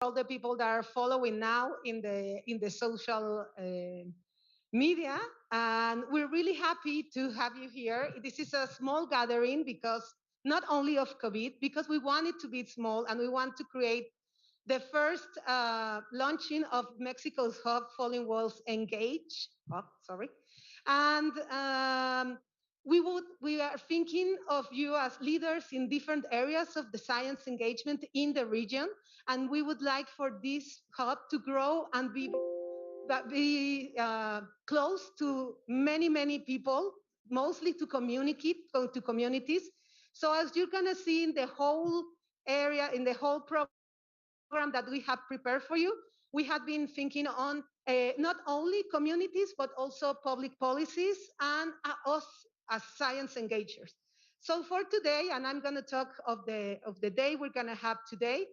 all the people that are following now in the social media. And we're really happy to have you here. This is a small gathering because not only of COVID, because we want it to be small and we want to create the first launching of Mexico's hub, Falling Walls Engage. Oh, sorry. And we are thinking of you as leaders in different areas of the science engagement in the region. And we would like for this hub to grow and be close to many, many people, mostly to communities. So as you're gonna see in the whole area, in the whole program that we have prepared for you, we have been thinking on not only communities, but also public policies and us as science engagers. So for today, and I'm gonna talk of the day we're gonna have today,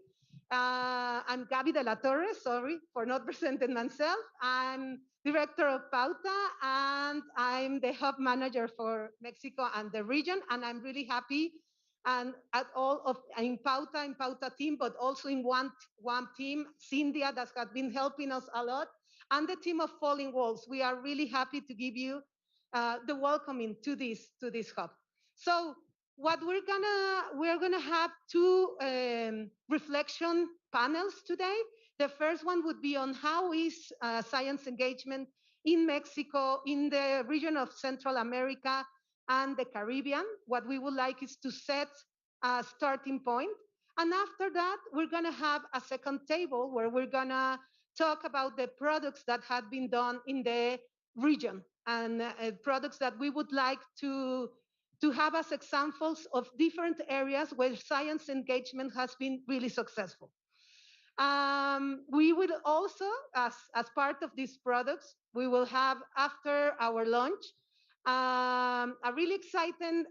I'm Gaby de la Torre, sorry for not presenting myself. I'm director of Pauta, and I'm the hub manager for Mexico and the region. And I'm really happy and at all of in Pauta team, but also in one team, Cynthia, that has been helping us a lot, and the team of Falling Walls. We are really happy to give you the welcoming to this hub. So what we're gonna have two reflection panels today. The first one would be on how is science engagement in Mexico, in the region of Central America and the Caribbean. What we would like is to set a starting point. And after that, we're gonna have a second table where we're gonna talk about the products that have been done in the region and products that we would like to have as examples of different areas where science engagement has been really successful. We will also, as part of these products, we will have after our lunch a really exciting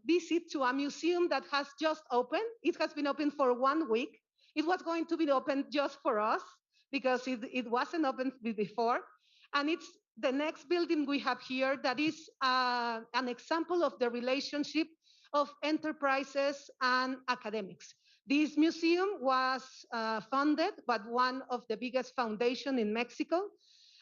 visit to a museum that has just opened. It has been open for 1 week. It was going to be open just for us because it wasn't open before. And it's the next building we have here that is an example of the relationship of enterprises and academics. This museum was funded by one of the biggest foundations in Mexico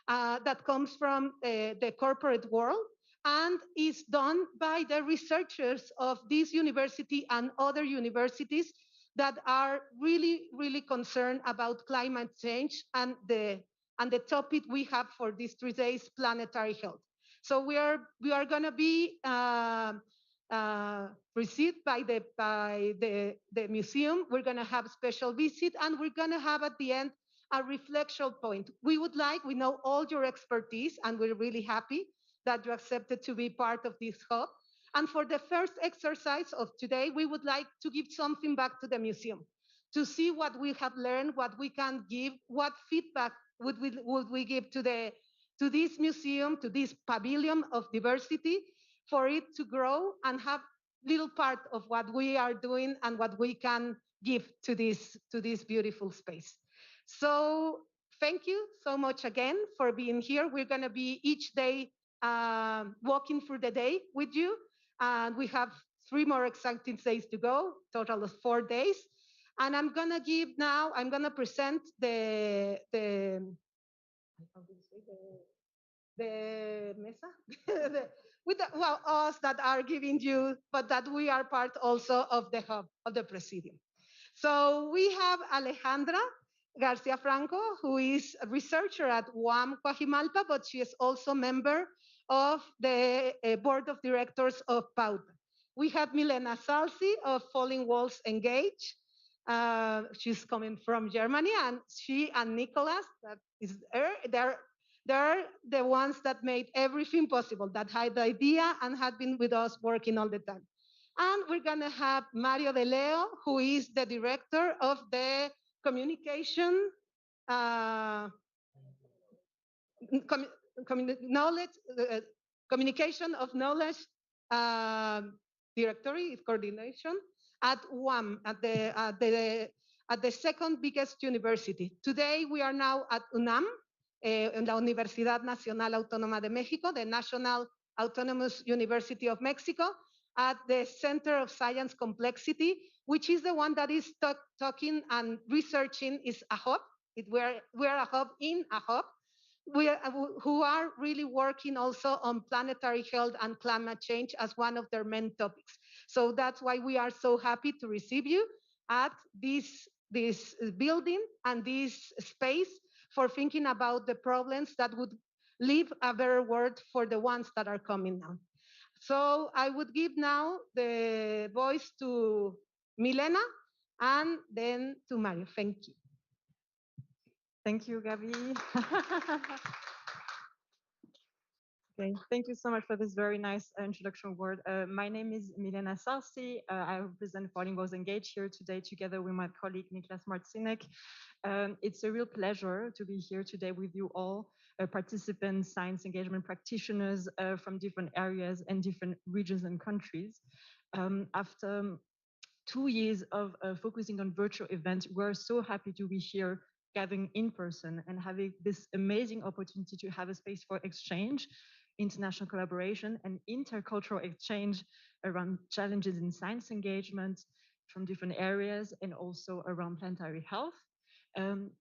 that comes from the corporate world and is done by the researchers of this university and other universities that are really, really concerned about climate change and the topic we have for these 3 days, planetary health. So we are going to be received by the museum. We're going to have a special visit, and we're going to have at the end a reflection point. We know all your expertise, and we're really happy that you accepted to be part of this hub. And for the first exercise of today, we would like to give something back to the museum to see what we have learned, what we can give, what feedback would we give to this museum, to this pavilion of diversity, for it to grow and have little part of what we are doing and what we can give to this beautiful space. So thank you so much again for being here. We're going to be each day walking through the day with you, and we have 3 more exciting days to go, total of 4 days. And I'm going to present the mesa with us that are giving you, but that we are part also of the hub of the Presidium. So we have Alejandra Garcia Franco, who is a researcher at UAM Coajimalpa, but she is also member of the board of directors of Pauta. We have Milena Salsi of Falling Walls Engage. She's coming from Germany, and she and Nicholas, that is her, they're the ones that made everything possible, that had the idea and had been with us working all the time. And we're going to have Mario De Leo, who is the director of the communication, communication of knowledge directory coordination at UAM, at the second biggest university. Today we are now at UNAM, in la Universidad Nacional Autónoma de México, the National Autonomous University of Mexico. at the Center of Science Complexity, which is the one that is talking and researching is a hub. We're a hub in a hub. Who are really working also on planetary health and climate change as one of their main topics. So that's why we are so happy to receive you at this building and this space for thinking about the problems that would leave a better world for the ones that are coming now. So I would give now the voice to Milena and then to Mario. Thank you. Thank you, Gabi. Okay, thank you so much for this very nice introduction word. My name is Milena Sarsi. I represent Falling Walls Engage here today together with my colleague Niklas Marcinek. It's a real pleasure to be here today with you all, participants, science engagement practitioners from different areas and different regions and countries. After 2 years of focusing on virtual events, we're so happy to be here gathering in person and having this amazing opportunity to have a space for exchange, international collaboration, and intercultural exchange around challenges in science engagement from different areas and also around planetary health.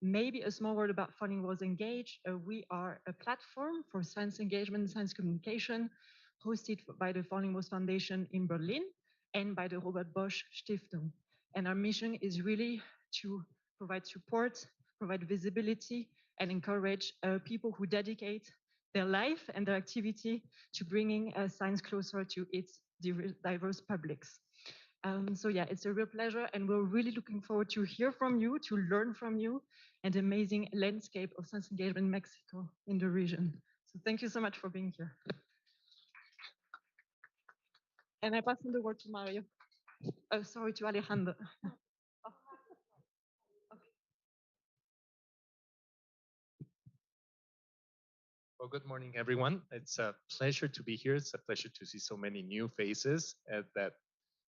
Maybe a small word about Falling Walls Engage. We are a platform for science engagement and science communication hosted by the Falling Walls Foundation in Berlin and by the Robert Bosch Stiftung. And our mission is really to provide support, provide visibility, and encourage people who dedicate their life and their activity to bringing science closer to its diverse publics. So yeah, it's a real pleasure, and we're really looking forward to hear from you, to learn from you, and the amazing landscape of science engagement in Mexico in the region. So thank you so much for being here. And I pass on the word to Mario. Oh, sorry, to Alejandro. Well, good morning, everyone. It's a pleasure to be here. It's a pleasure to see so many new faces that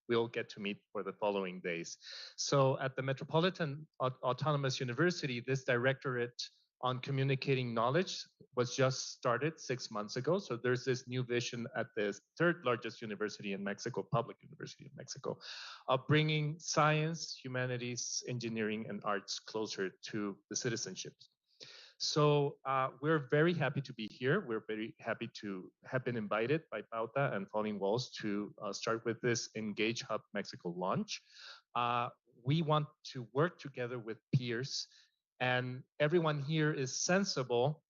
we'll get to meet for the following days. So at the Metropolitan Autonomous University, this directorate on communicating knowledge was just started 6 months ago. So there's this new vision at the third largest university in Mexico, public university in Mexico, of bringing science, humanities, engineering, and arts closer to the citizenship. So we're very happy to be here. We're very happy to have been invited by Pauta and Falling Walls to start with this Engage Hub Mexico launch. We want to work together with peers, and everyone here is sensible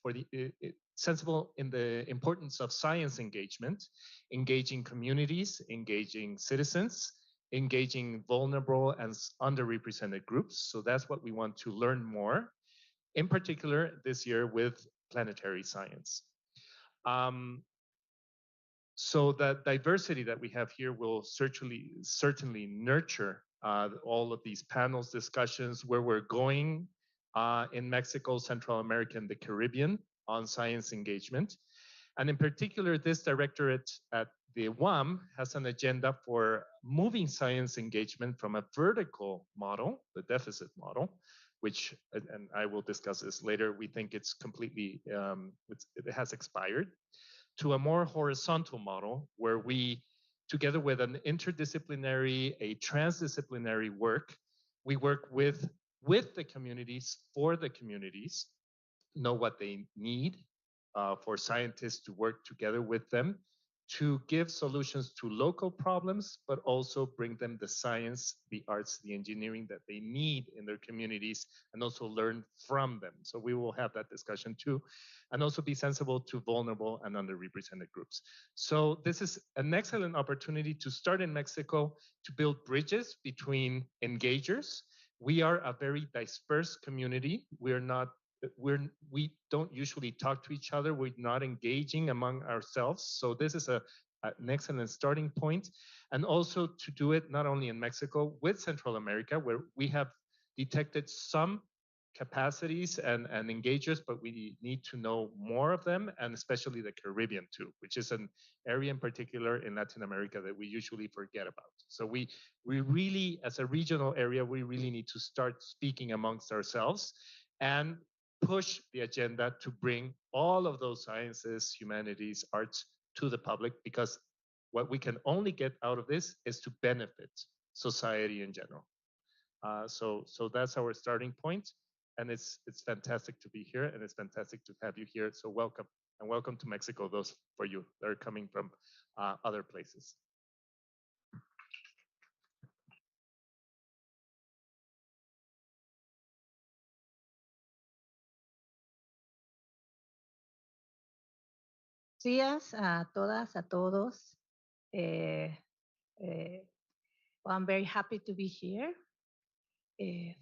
sensible in the importance of science engagement, engaging communities, engaging citizens, engaging vulnerable and underrepresented groups. So that's what we want to learn more, in particular this year with planetary science. So the diversity that we have here will certainly nurture all of these panels, discussions, where we're going in Mexico, Central America, and the Caribbean on science engagement. And in particular, this directorate at the UAM has an agenda for moving science engagement from a vertical model, the deficit model, which, and I will discuss this later, we think it's completely, it has expired, to a more horizontal model where we, together with an interdisciplinary, a transdisciplinary work, we work with the communities, for the communities, know what they need, for scientists to work together with them to give solutions to local problems, but also bring them the science, the arts, the engineering that they need in their communities, and also learn from them. So we will have that discussion too, and also be sensible to vulnerable and underrepresented groups. So this is an excellent opportunity to start in Mexico to build bridges between engagers. We are a very dispersed community. We don't usually talk to each other. We're not engaging among ourselves. So this is an excellent starting point. And also to do it not only in Mexico, with Central America, where we have detected some capacities and engagers, but we need to know more of them, and especially the Caribbean too, which is an area in particular in Latin America that we usually forget about. So we really, as a regional area, we really need to start speaking amongst ourselves and push the agenda to bring all of those sciences, humanities, arts to the public, because What we can only get out of this is to benefit society in general. So that's our starting point, and it's fantastic to be here, and it's fantastic to have you here. So welcome, and welcome to Mexico, those for you that are coming from other places. Días a todas, a todos. Well, I'm very happy to be here.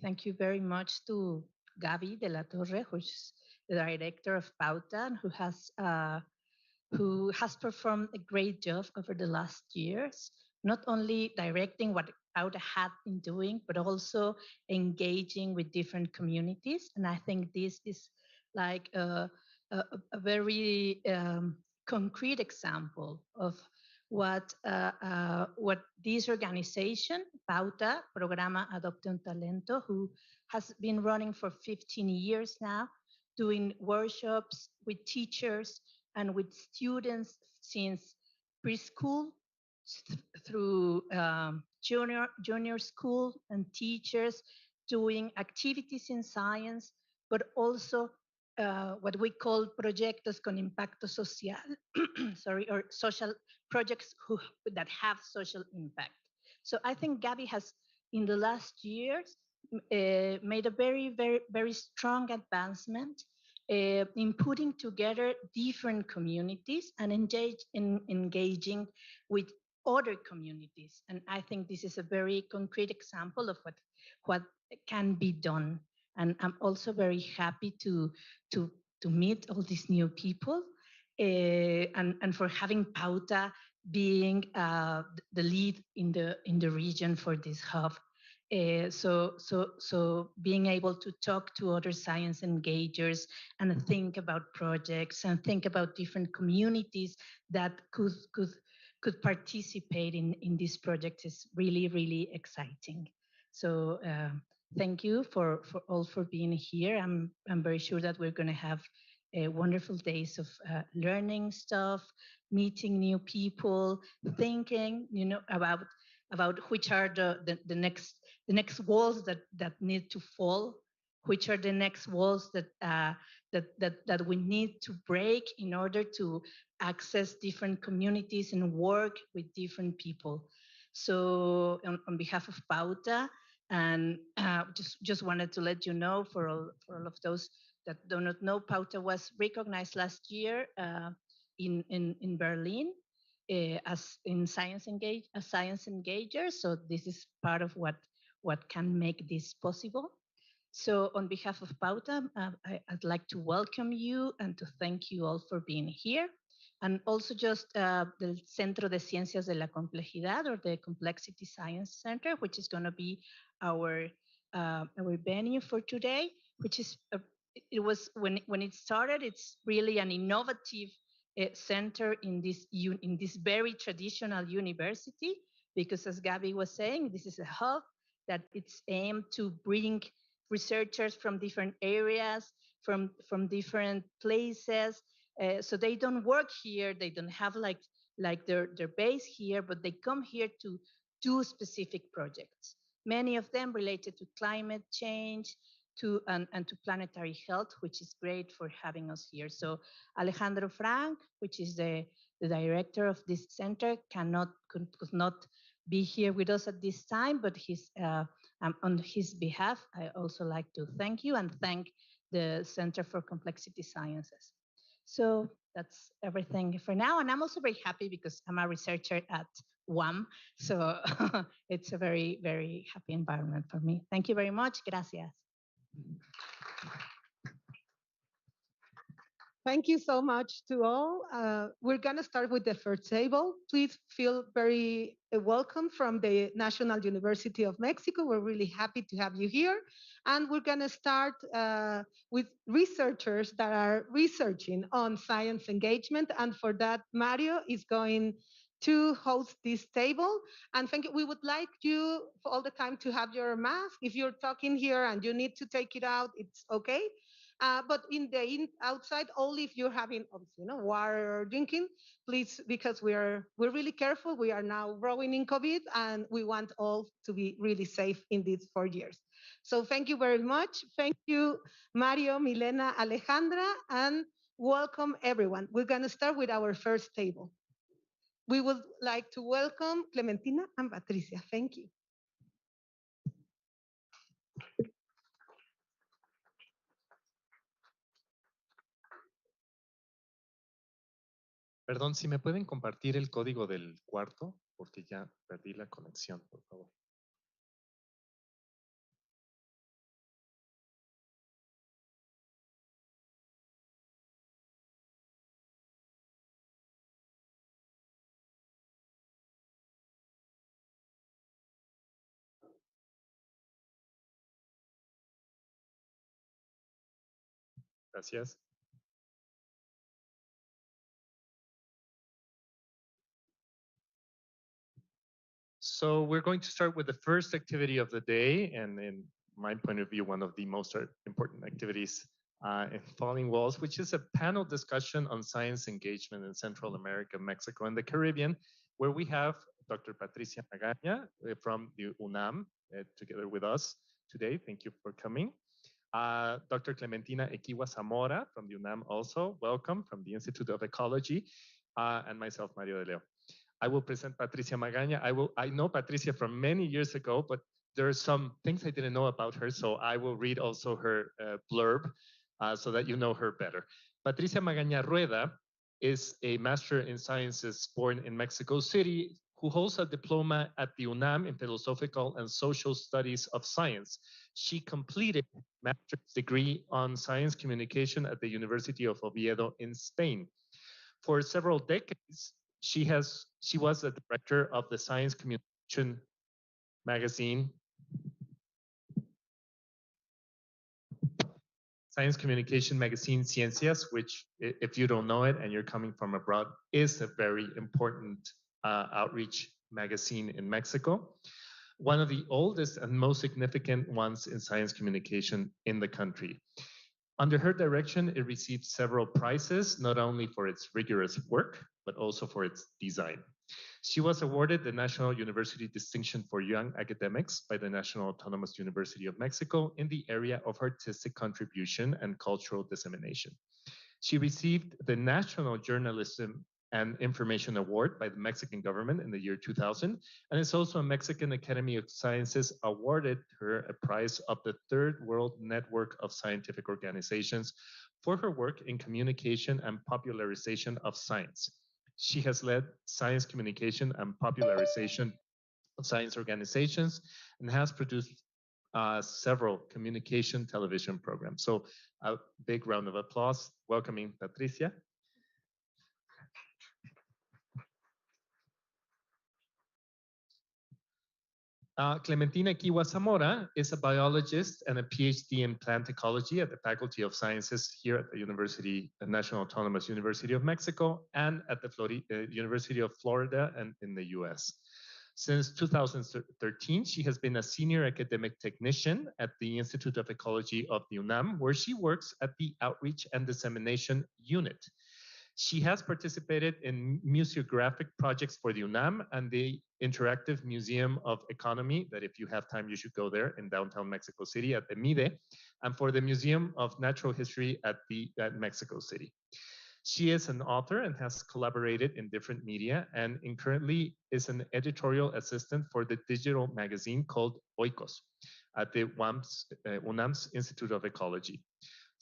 Thank you very much to Gaby de la Torre, who's the director of Pauta, and who has performed a great job over the last years, not only directing what Pauta had been doing, but also engaging with different communities. And I think this is like a very concrete example of what this organization, Pauta, Programa Adopte Talento, who has been running for 15 years now, doing workshops with teachers and with students since preschool through junior school, and teachers doing activities in science, but also what we call proyectos con impacto social, sorry, or social projects that have social impact. So I think Gaby has, in the last years, made a very strong advancement in putting together different communities and engaging with other communities. And I think this is a very concrete example of what can be done. And I'm also very happy to meet all these new people and for having Pauta being the lead in the region for this hub. So being able to talk to other science engagers and think about projects and think about different communities that could participate in this project is really exciting. So thank you for all for being here. I'm very sure that we're going to have wonderful days of learning stuff, meeting new people, thinking, about which are the next walls that need to fall, which are the next walls that we need to break in order to access different communities and work with different people. So on behalf of Pauta, and just wanted to let you know, for all of those that do not know, Pauta was recognized last year in Berlin as science engager. So this is part of what can make this possible. So on behalf of Pauta, I'd like to welcome you and to thank you all for being here. And also just the Centro de Ciencias de la Complejidad, or the Complexity Science Center, which is going to be our venue for today, which is it was when it started, it's really an innovative center in this very traditional university, because as Gaby was saying, this is a hub that it's aimed to bring researchers from different areas, from different places. So they don't work here, they don't have like their base here, but they come here to do specific projects. Many of them related to climate change, and to planetary health, which is great for having us here. So Alejandro Frank, which is the director of this center, could not be here with us at this time, but on his behalf, I also like to thank you and thank the Center for Complexity Sciences. So that's everything for now. And I'm also very happy because I'm a researcher at UAM. So it's a very happy environment for me. Thank you very much. Gracias. Thank you so much to all. We're going to start with the first table. Please feel very welcome from the National University of Mexico. We're really happy to have you here. And we're going to start with researchers that are researching on science engagement. And for that, Mario is going to host this table. And thank you. We would like you for all the time to have your mask. If you're talking here and you need to take it out, it's okay. But in the outside, only if you're having, obviously, water or drinking, please, because we're really careful. We are now growing in COVID, and we want all to be really safe in these 4 years. So thank you very much. Thank you, Mario, Milena, Alejandra, and welcome everyone. We're going to start with our first table. We would like to welcome Clementina and Patricia. Thank you. Perdón, si me pueden compartir el código del cuarto, porque ya perdí la conexión, por favor. Gracias. So we're going to start with the first activity of the day, and in my point of view, one of the most important activities in Falling Walls, which is a panel discussion on science engagement in Central America, Mexico, and the Caribbean, where we have Dr. Patricia Magana from the UNAM together with us today. Thank you for coming. Dr. Clementina Equihua Zamora from the UNAM also, welcome, from the Institute of Ecology, and myself, Mario de Leo. I will present Patricia Magana. I know Patricia from many years ago, but there are some things I didn't know about her, so I will read also her blurb so that you know her better. Patricia Magana Rueda is a Master in Sciences born in Mexico City, who holds a diploma at the UNAM in Philosophical and Social Studies of Science. She completed a master's degree on science communication at the University of Oviedo in Spain. For several decades, she was the director of the science communication magazine, Ciencias, which, if you don't know it and you're coming from abroad, is a very important outreach magazine in Mexico. One of the oldest and most significant ones in science communication in the country. Under her direction, it received several prizes, not only for its rigorous work, but also for its design. She was awarded the National University Distinction for Young Academics by the National Autonomous University of Mexico in the area of artistic contribution and cultural dissemination. She received the National Journalism and Information Award by the Mexican government in the year 2000, and it's also a Mexican Academy of Sciences awarded her a prize of the Third World Network of Scientific Organizations for her work in communication and popularization of science. She has led science communication and popularization of science organizations and has produced several communication television programs. So a big round of applause welcoming Patricia. Clementina Equihua Zamora is a biologist and a PhD in plant ecology at the Faculty of Sciences here at the National Autonomous University of Mexico and at the University of Florida and in the US. Since 2013, she has been a senior academic technician at the Institute of Ecology of the UNAM, where she works at the Outreach and Dissemination Unit. She has participated in museographic projects for the UNAM and the Interactive Museum of Economy, that if you have time, you should go there in downtown Mexico City at the MIDE, and for the Museum of Natural History at Mexico City. She is an author and has collaborated in different media and currently is an editorial assistant for the digital magazine called Oikos at the UNAM's Institute of Ecology.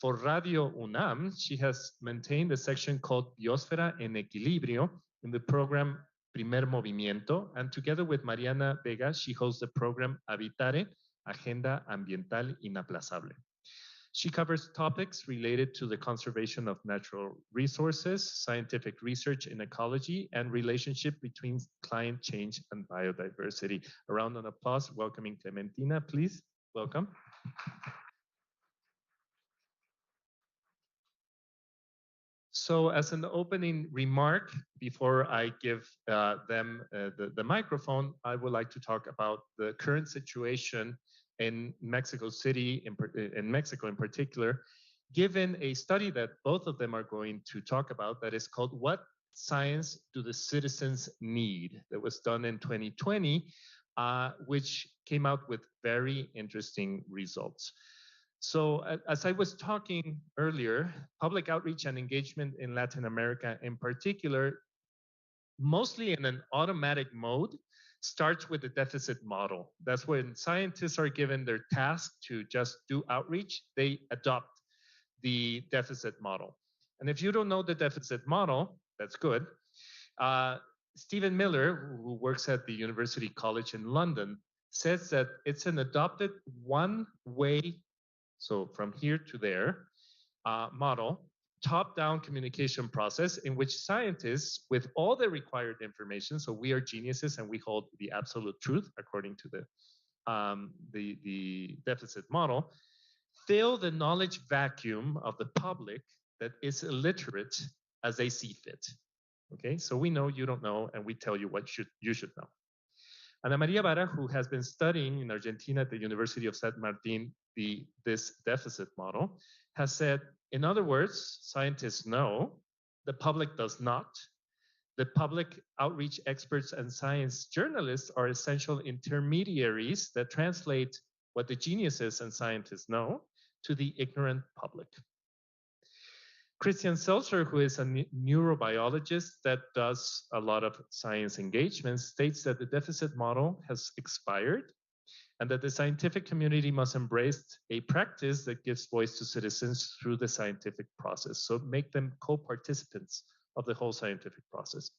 For Radio UNAM, she has maintained a section called Biosfera en Equilibrio in the program Primer Movimiento, and together with Mariana Vega, she hosts the program Habitare, Agenda Ambiental Inaplazable. She covers topics related to the conservation of natural resources, scientific research in ecology, and relationship between climate change and biodiversity. A round of applause welcoming Clementina, please. Welcome. So as an opening remark, before I give them the microphone, I would like to talk about the current situation in Mexico City, in Mexico in particular, given a study that both of them are going to talk about that is called What Science Do the Citizens Need? That was done in 2020, which came out with very interesting results. So as I was talking earlier, public outreach and engagement in Latin America in particular, mostly in an automatic mode, starts with the deficit model. That's when scientists are given their task to just do outreach, they adopt the deficit model. And if you don't know the deficit model, that's good. Stephen Miller, who works at the University College in London, says that it's an adopted one-way, so from here to there, model, top-down communication process in which scientists, with all the required information, so we are geniuses and we hold the absolute truth according to the deficit model, fill the knowledge vacuum of the public that is illiterate as they see fit. Okay, so we know you don't know, and we tell you what you should know. Ana Maria Vara, who has been studying in Argentina at the University of San Martin this deficit model, has said, in other words, scientists know, the public does not. The public outreach experts and science journalists are essential intermediaries that translate what the geniuses and scientists know to the ignorant public. Christian Seltzer, who is a neurobiologist that does a lot of science engagement, states that the deficit model has expired and that the scientific community must embrace a practice that gives voice to citizens through the scientific process. So make them co-participants of the whole scientific process.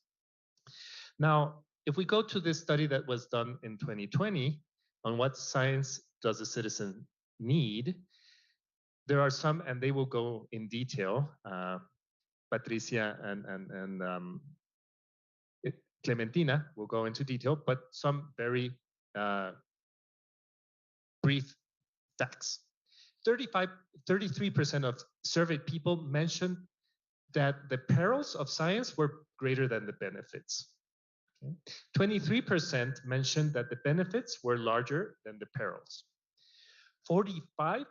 Now, if we go to this study that was done in 2020 on what science does a citizen need, there are some, and they will go in detail. Patricia and Clementina will go into detail, but some very brief facts. 33% of surveyed people mentioned that the perils of science were greater than the benefits. 23% mentioned that the benefits were larger than the perils. 45%,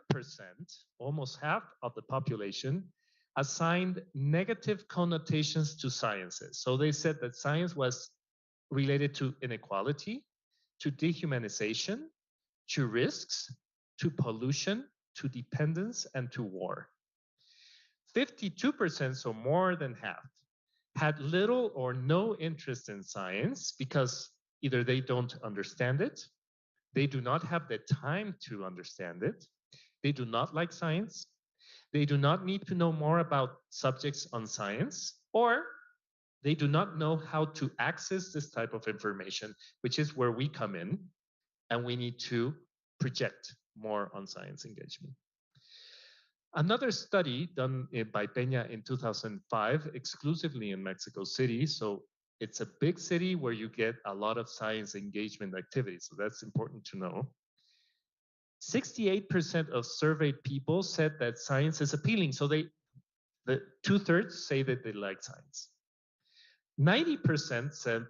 almost half of the population, assigned negative connotations to sciences. So they said that science was related to inequality, to dehumanization, to risks, to pollution, to dependence, and to war. 52%, so more than half, had little or no interest in science because either they don't understand it, they do not have the time to understand it, they do not like science, they do not need to know more about subjects on science, or they do not know how to access this type of information, which is where we come in, and we need to project more on science engagement. Another study done by Peña in 2005, exclusively in Mexico City, so it's a big city where you get a lot of science engagement activities, so that's important to know. 68% of surveyed people said that science is appealing, so the 2/3 say that they like science. 90% said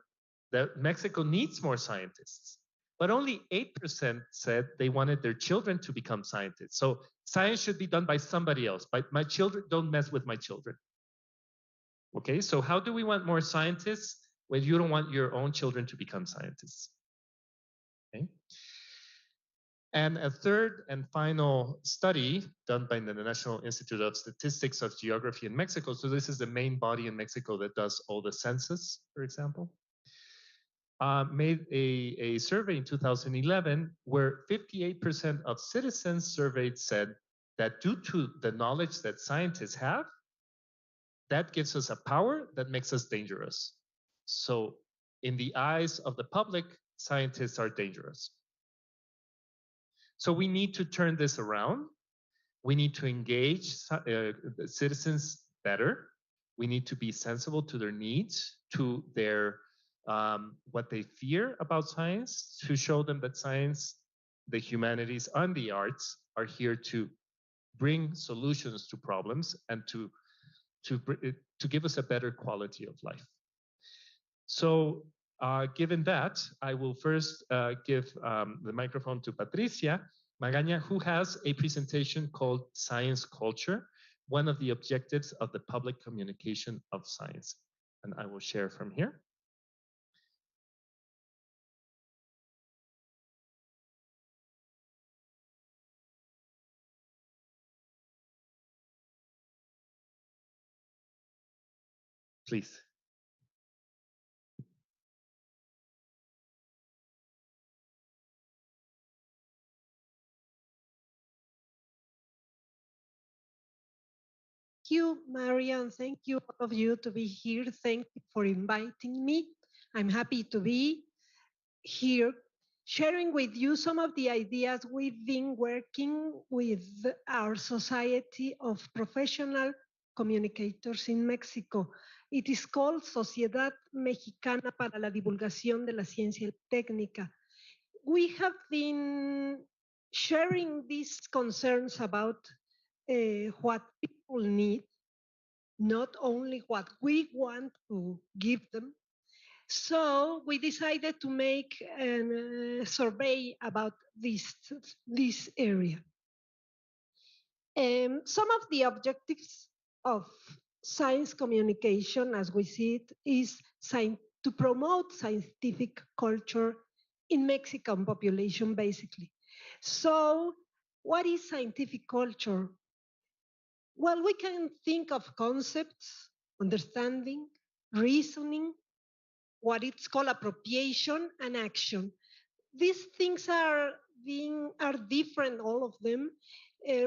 that Mexico needs more scientists, but only 8% said they wanted their children to become scientists. So science should be done by somebody else. But my children, don't mess with my children. Okay, so how do we want more scientists when you don't want your own children to become scientists? Okay. And a third and final study done by the National Institute of Statistics of Geography in Mexico. So this is the main body in Mexico that does all the census, for example. Made a survey in 2011 where 58% of citizens surveyed said that due to the knowledge that scientists have, that gives us a power that makes us dangerous. So in the eyes of the public, scientists are dangerous. So we need to turn this around. We need to engage citizens better. We need to be sensible to their needs, to their what they fear about science, to show them that science, the humanities, and the arts are here to bring solutions to problems and to give us a better quality of life. So given that, I will first give the microphone to Patricia Magana, who has a presentation called Science Culture, one of the objectives of the public communication of science. And I will share from here. Please. Thank you, Marian. Thank you, all of you, to be here. Thank you for inviting me. I'm happy to be here sharing with you some of the ideas we've been working with our Society of Professional Communicators in Mexico. It is called Sociedad Mexicana para la Divulgación de la Ciencia Técnica. We have been sharing these concerns about what people need, not only what we want to give them. So we decided to make a survey about this area. Some of the objectives of science communication, as we see it, is to promote scientific culture in Mexican population, basically. So what is scientific culture? Well, we can think of concepts, understanding, reasoning, what it's called appropriation and action. These things are different, all of them.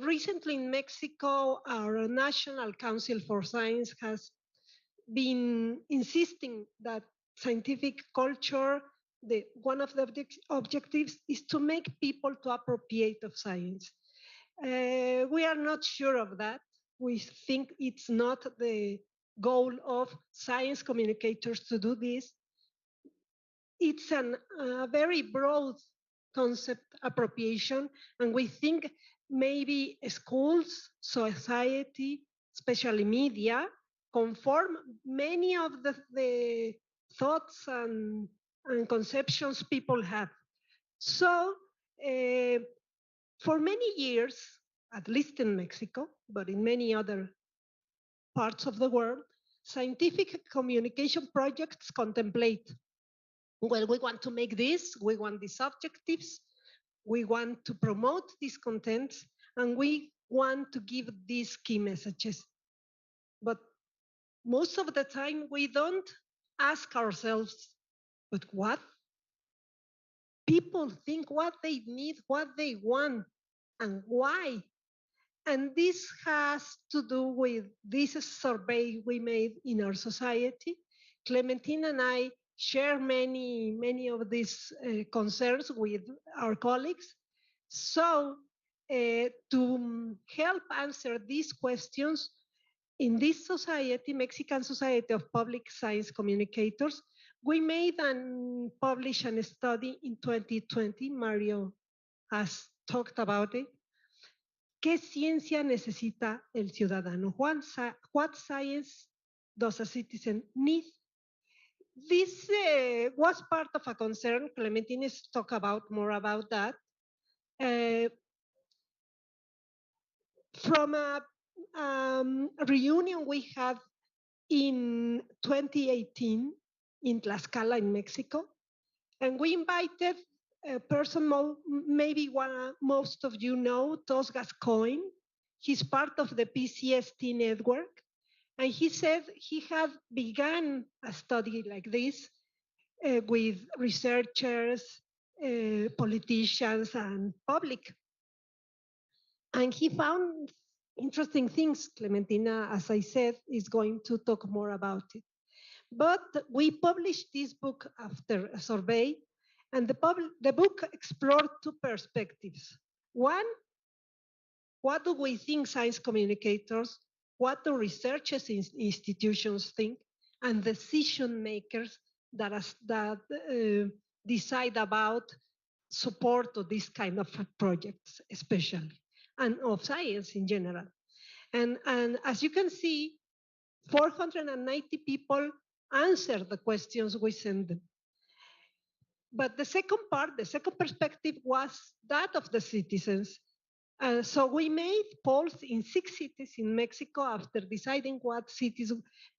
Recently in Mexico, our National Council for Science has been insisting that scientific culture, one of the objectives is to make people to appropriate of science. We are not sure of that. We think it's not the goal of science communicators to do this. It's a very broad concept, appropriation, and we think maybe schools, society, especially media, conform many of the thoughts and conceptions people have. So for many years, at least in Mexico, but in many other parts of the world, scientific communication projects contemplate, well, we want to make this, we want these objectives, we want to promote these contents, and we want to give these key messages. But most of the time, we don't ask ourselves, but what? People think what they need, what they want, and why. And this has to do with this survey we made in our society. Clementina and I share many of these concerns with our colleagues. So to help answer these questions, in this society, Mexican Society of Public Science Communicators, we made and published a study in 2020. Mario has talked about it. ¿Qué ciencia necesita el ciudadano? What science does a citizen need? This was part of a concern. Clementina talk about more about that. From a reunion we had in 2018 in Tlaxcala in Mexico, and we invited a person maybe most of you know, Tos Gascoigne. He's part of the PCST network, and he said he had begun a study like this with researchers, politicians, and public. And he found interesting things. Clementina, as I said, is going to talk more about it. But we published this book after a survey, and the book explored two perspectives. One, what do we think science communicators, what do researchers in institutions think, and decision makers that decide about support of this kind of projects, especially, and of science in general. And as you can see, 490 people answered the questions we sent them. But the second part, the second perspective was that of the citizens. So we made polls in 6 cities in Mexico after deciding what cities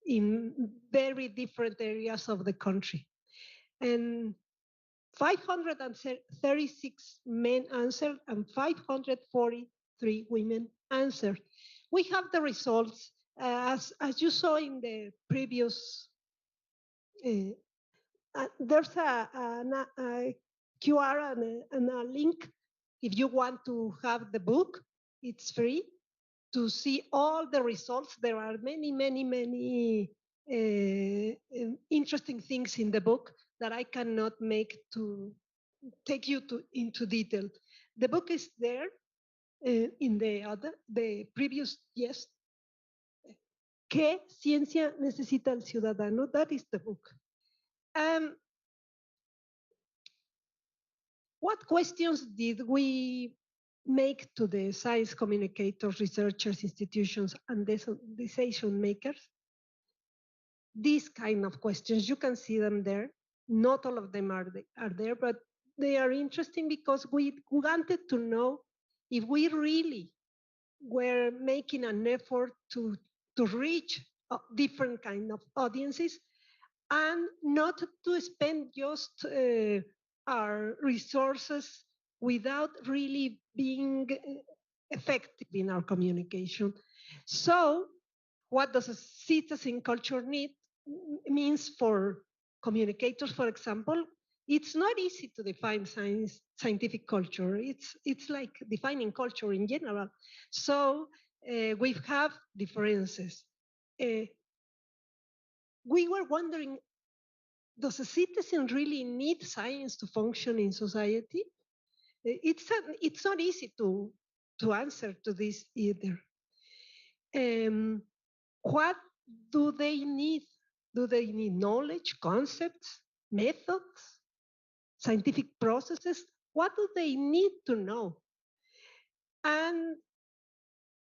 in very different areas of the country. And 536 men answered and 543 women answered. We have the results as you saw in the previous. There's a QR and a link if you want to have the book. It's free to see all the results. There are many interesting things in the book that I cannot make to take you into detail. The book is there in the previous, yes. ¿Qué ciencia necesita el ciudadano? That is the book. What questions did we make to the science communicators, researchers, institutions, and decision makers? These kind of questions, you can see them there. Not all of them are there, but they are interesting because we wanted to know if we really were making an effort to reach different kind of audiences and not to spend just our resources without really being effective in our communication. So what does a citizen culture need means for communicators, for example? It's not easy to define scientific culture. It's like defining culture in general. So we have differences. We were wondering, does a citizen really need science to function in society? It's not easy to answer to this either. What do they need? Do they need knowledge, concepts, methods, scientific processes? What do they need to know? And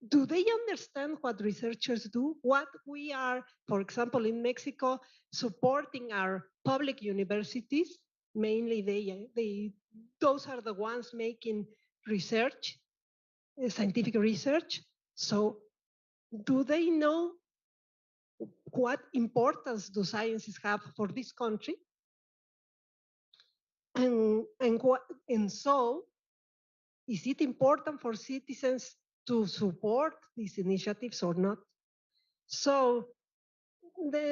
do they understand what researchers do? What we are, for example, in Mexico, supporting our public universities, mainly those are the ones making research, scientific research. So do they know what importance do sciences have for this country? And so is it important for citizens to support these initiatives or not? So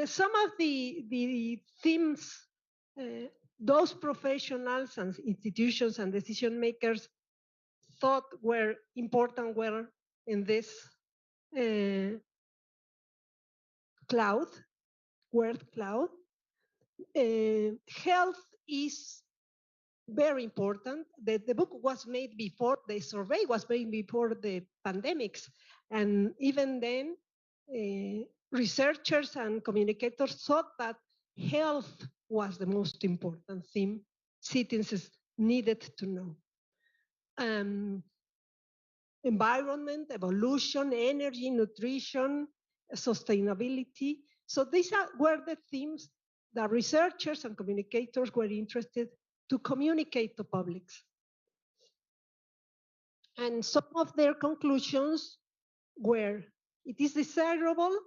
some of the themes those professionals and institutions and decision makers thought were important were in this word cloud. Health is very important. The book was made before, the survey was made before the pandemics. And even then, researchers and communicators thought that health was the most important theme citizens needed to know. Environment, evolution, energy, nutrition, sustainability. So these were the themes that researchers and communicators were interested to communicate to publics. And some of their conclusions were, it is desirable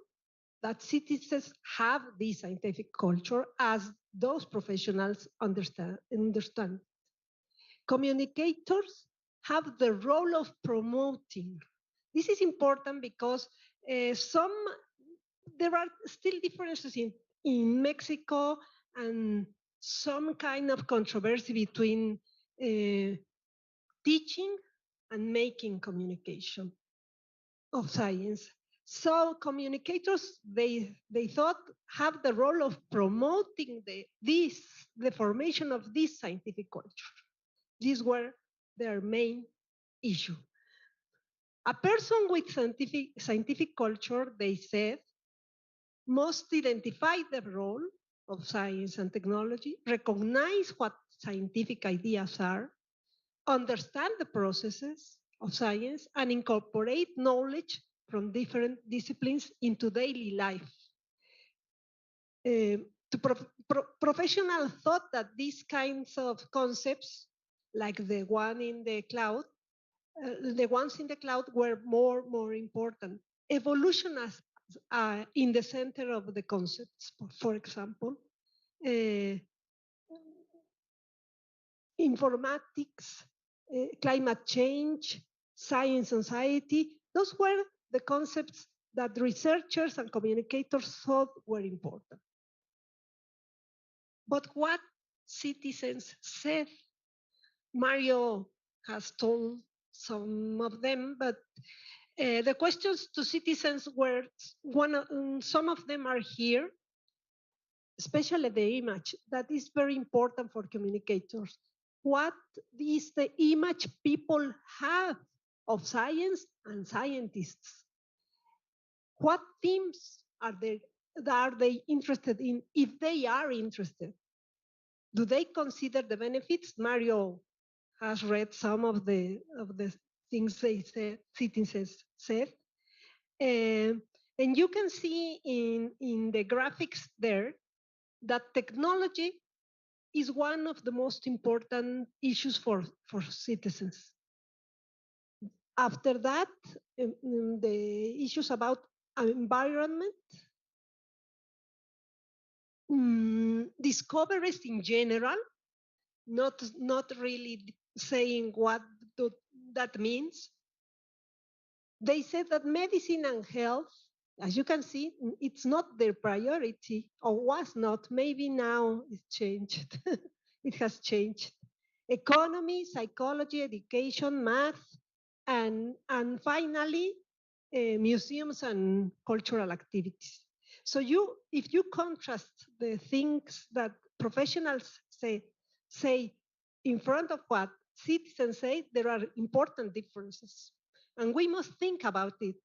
that citizens have this scientific culture as those professionals understand. Communicators have the role of promoting. This is important because there are still differences in Mexico and some kind of controversy between teaching and making communication of science. So communicators, they thought, have the role of promoting the formation of this scientific culture. These were their main issue. A person with scientific culture, they said, must identify the role of science and technology, recognize what scientific ideas are, understand the processes of science, and incorporate knowledge from different disciplines into daily life. Professionals thought that these kinds of concepts, like the one in the cloud, the ones in the cloud were more important. Evolution as in the center of the concepts, for example. Informatics, climate change, science society, those were the concepts that researchers and communicators thought were important. But what citizens said, Mario has told some of them, but the questions to citizens were some of them are here, especially the image that is very important for communicators. What is the image people have of science and scientists? What themes are they interested in, if they are interested? Do they consider the benefits? Mario has read some of the things they said, citizens said. And you can see in the graphics there that technology is one of the most important issues for citizens. After that, the issues about environment, discoveries in general, not really saying what that means. They said that medicine and health, as you can see, it's not their priority, or was not. Maybe now it's changed. It has changed. Economy, psychology, education, math, and finally, museums and cultural activities. So if you contrast the things that professionals say in front of what citizens say, there are important differences. And we must think about it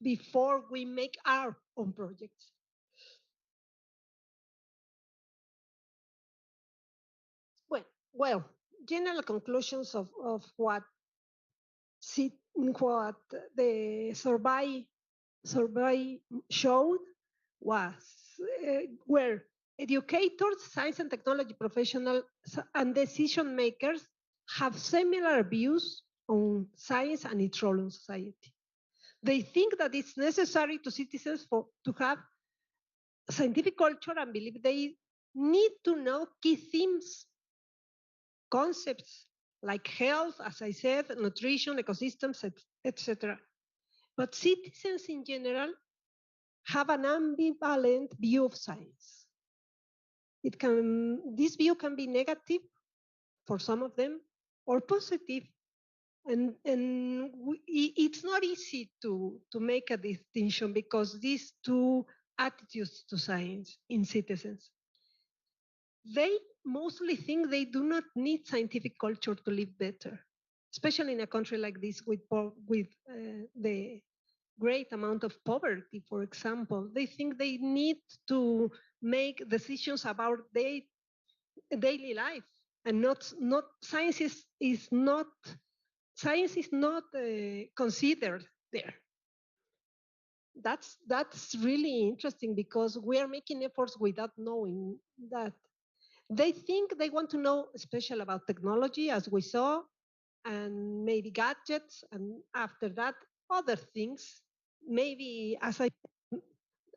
before we make our own projects. Well, general conclusions of what the survey showed was where educators, science and technology professionals, and decision makers have similar views on science and its role in society. They think that it's necessary to citizens to have scientific culture and believe they need to know key themes, concepts like health, as I said, nutrition, ecosystems, etc. But citizens in general have an ambivalent view of science. This view can be negative for some of them or positive. And it's not easy to make a distinction because these two attitudes to science in citizens, they mostly think they do not need scientific culture to live better, especially in a country like this with the great amount of poverty, for example. They think they need to make decisions about their daily life, and not science is not considered there. That's really interesting because we are making efforts without knowing that. They think they want to know special about technology, as we saw, and maybe gadgets, and after that, other things. Maybe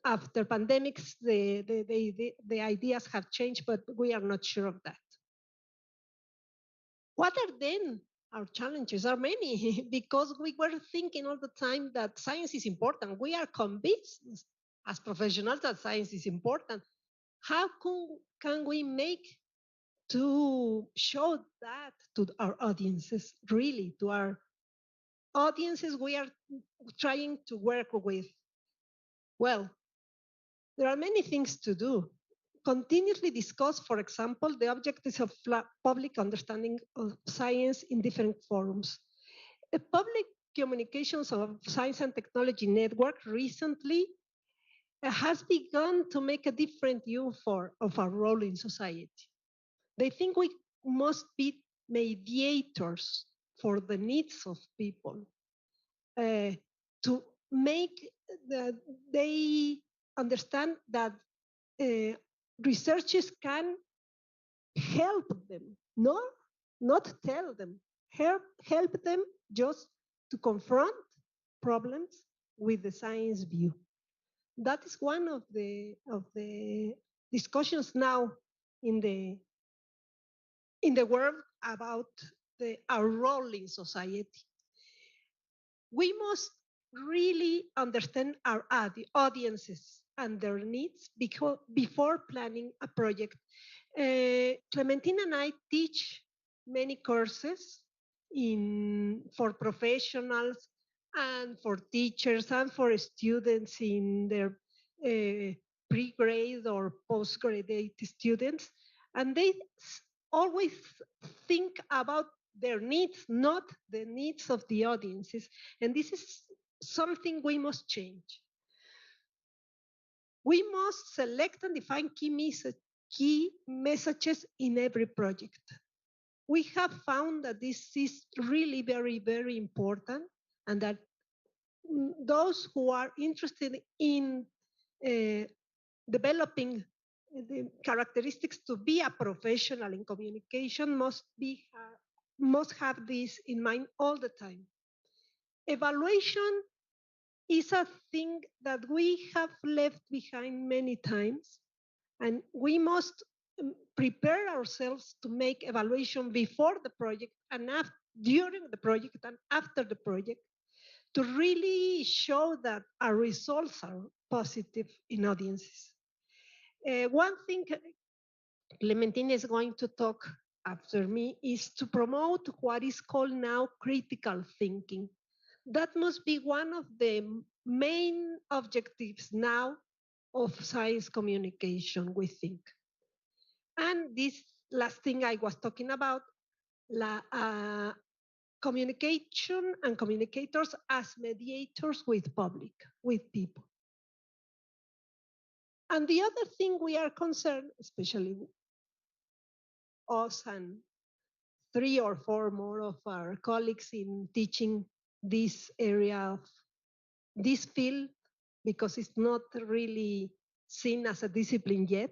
after pandemics, the ideas have changed, but we are not sure of that. What are then our challenges? Are many because we were thinking all the time that science is important. We are convinced as professionals that science is important. How can we make to show that to our audiences, really, to our audiences we are trying to work with? Well, there are many things to do. Continuously discuss, for example, the objectives of public understanding of science in different forums. A public communications of science and technology network recently has begun to make a different view of our role in society. They think we must be mediators for the needs of people, to make they understand that researchers can help them, not tell them, help them just to confront problems with the science view. That is one of the discussions now in the world about our role in society. We must really understand our audiences and their needs before planning a project. Clementina and I teach many courses for professionals and for teachers and for students in their pre-grade or post-graduate students. And they always think about their needs, not the needs of the audiences. And this is something we must change. We must select and define key messages in every project. We have found that this is really very, very important, and that those who are interested in developing the characteristics to be a professional in communication must have this in mind all the time. Evaluation is a thing that we have left behind many times, and we must prepare ourselves to make evaluation before the project and during the project and after the project to really show that our results are positive in audiences. One thing Clementina is going to talk after me is to promote what is called now critical thinking. That must be one of the main objectives now of science communication, we think. And this last thing I was talking about, communication and communicators as mediators with public, with people. And the other thing we are concerned, especially us and 3 or 4 more of our colleagues in teaching this area of this field, because it's not really seen as a discipline yet,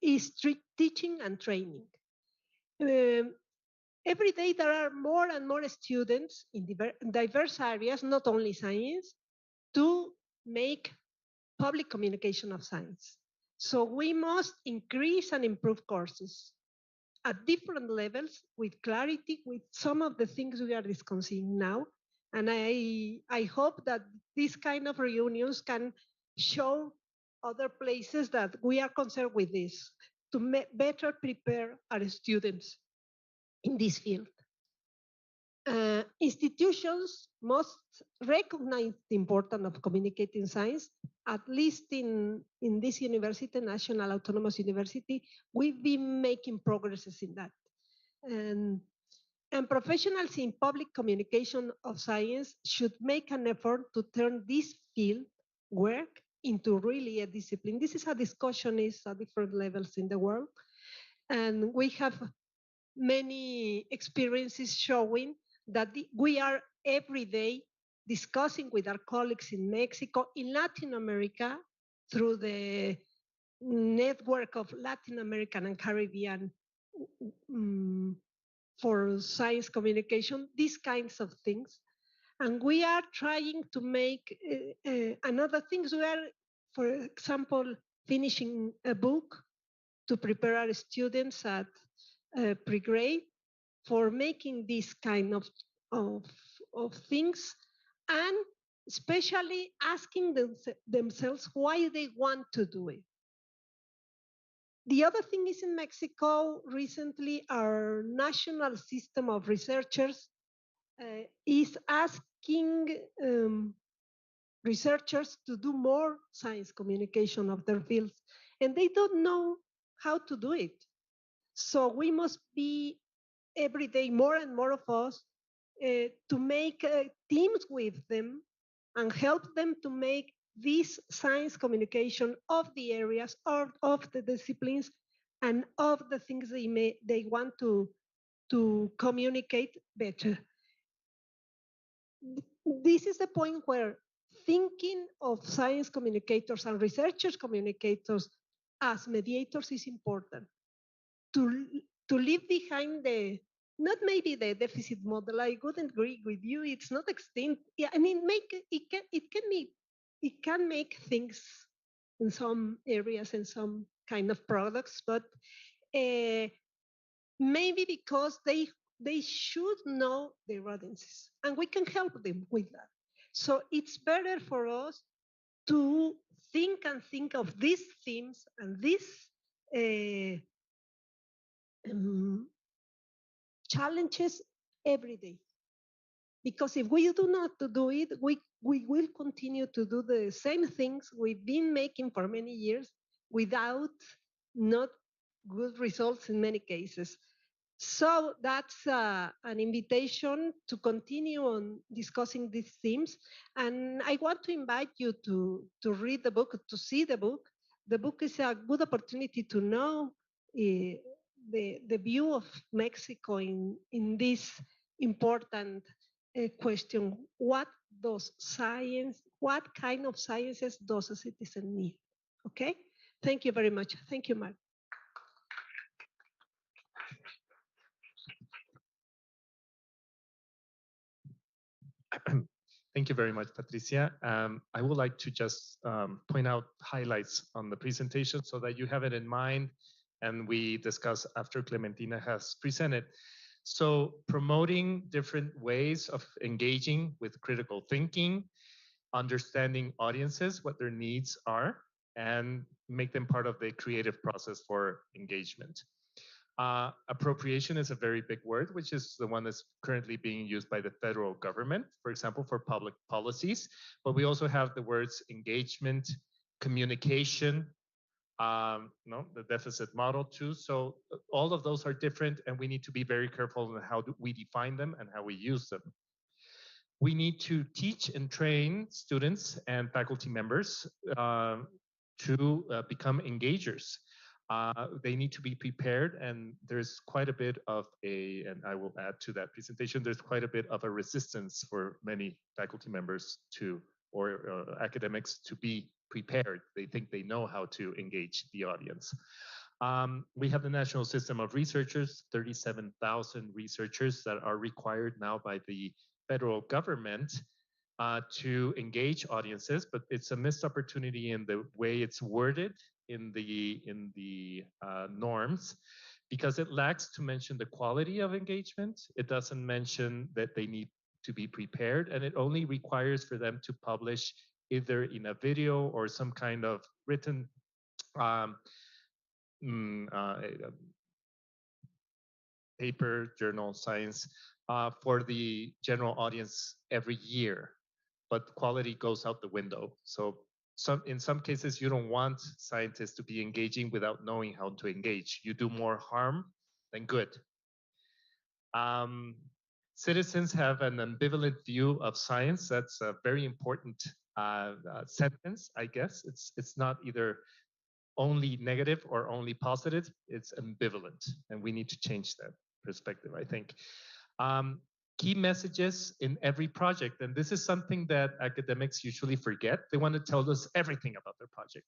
is teaching and training. Every day there are more and more students in diverse areas, not only science, to make public communication of science. So we must increase and improve courses at different levels with clarity, with some of the things we are discussing now. And I hope that these kind of reunions can show other places that we are concerned with this, to better prepare our students in this field. Institutions must recognize the importance of communicating science. At least in this university, National Autonomous University, we've been making progresses in that. And professionals in public communication of science should make an effort to turn this field work into really a discipline. This is a discussion at different levels in the world. And we have many experiences showing that we are every day discussing with our colleagues in Mexico, in Latin America, through the network of Latin American and Caribbean for science communication, these kinds of things. And we are trying to make another things. We are, for example, finishing a book to prepare our students at pre-grade for making this kind of things, and especially asking themselves why they want to do it. The other thing is, in Mexico, recently our national system of researchers is asking researchers to do more science communication of their fields, and they don't know how to do it. So we must be every day, more and more of us, to make teams with them and help them to make this science communication of the areas or of the disciplines and of the things they want to communicate better. This is the point where thinking of science communicators and researchers communicators as mediators is important. To leave behind the not maybe the deficit model. I wouldn't agree with you. It's not extinct. Yeah, I mean, it can make things in some areas and some kind of products, but maybe because they should know their audiences, and we can help them with that. So it's better for us to think of these themes and these uh, um, challenges every day. Because if we do not do it, we will continue to do the same things we've been making for many years without not good results in many cases. So that's an invitation to continue on discussing these themes. And I want to invite you to read the book, to see the book. The book is a good opportunity to know the view of Mexico in this important question. What kind of sciences does a citizen need? Okay? Thank you very much. Thank you, Mark. Thank you very much, Patricia. I would like to just point out highlights on the presentation so that you have it in mind and we discuss after Clementina has presented. So promoting different ways of engaging with critical thinking, understanding audiences, what their needs are, and make them part of the creative process for engagement. Appropriation is a very big word, which is the one that's currently being used by the federal government, for example, for public policies. But we also have the words engagement, communication, the deficit model too. So all of those are different, and we need to be very careful in how we define them and how we use them. We need to teach and train students and faculty members to become engagers. They need to be prepared, and there's quite a bit of and I will add to that presentation, there's quite a bit of a resistance for many faculty members or academics to be prepared. They think they know how to engage the audience. We have the National System of Researchers, 37,000 researchers that are required now by the federal government to engage audiences, but it's a missed opportunity in the way it's worded in the norms, because it lacks to mention the quality of engagement. It doesn't mention that they need to be prepared, and it only requires for them to publish either in a video or some kind of written paper, journal, science for the general audience every year, but quality goes out the window. So in some cases, you don't want scientists to be engaging without knowing how to engage. You do more harm than good. Citizens have an ambivalent view of science. That's a very important sentence, I guess. It's not either only negative or only positive. It's ambivalent, and we need to change that perspective, I think. Key messages in every project, and this is something that academics usually forget. They want to tell us everything about their project,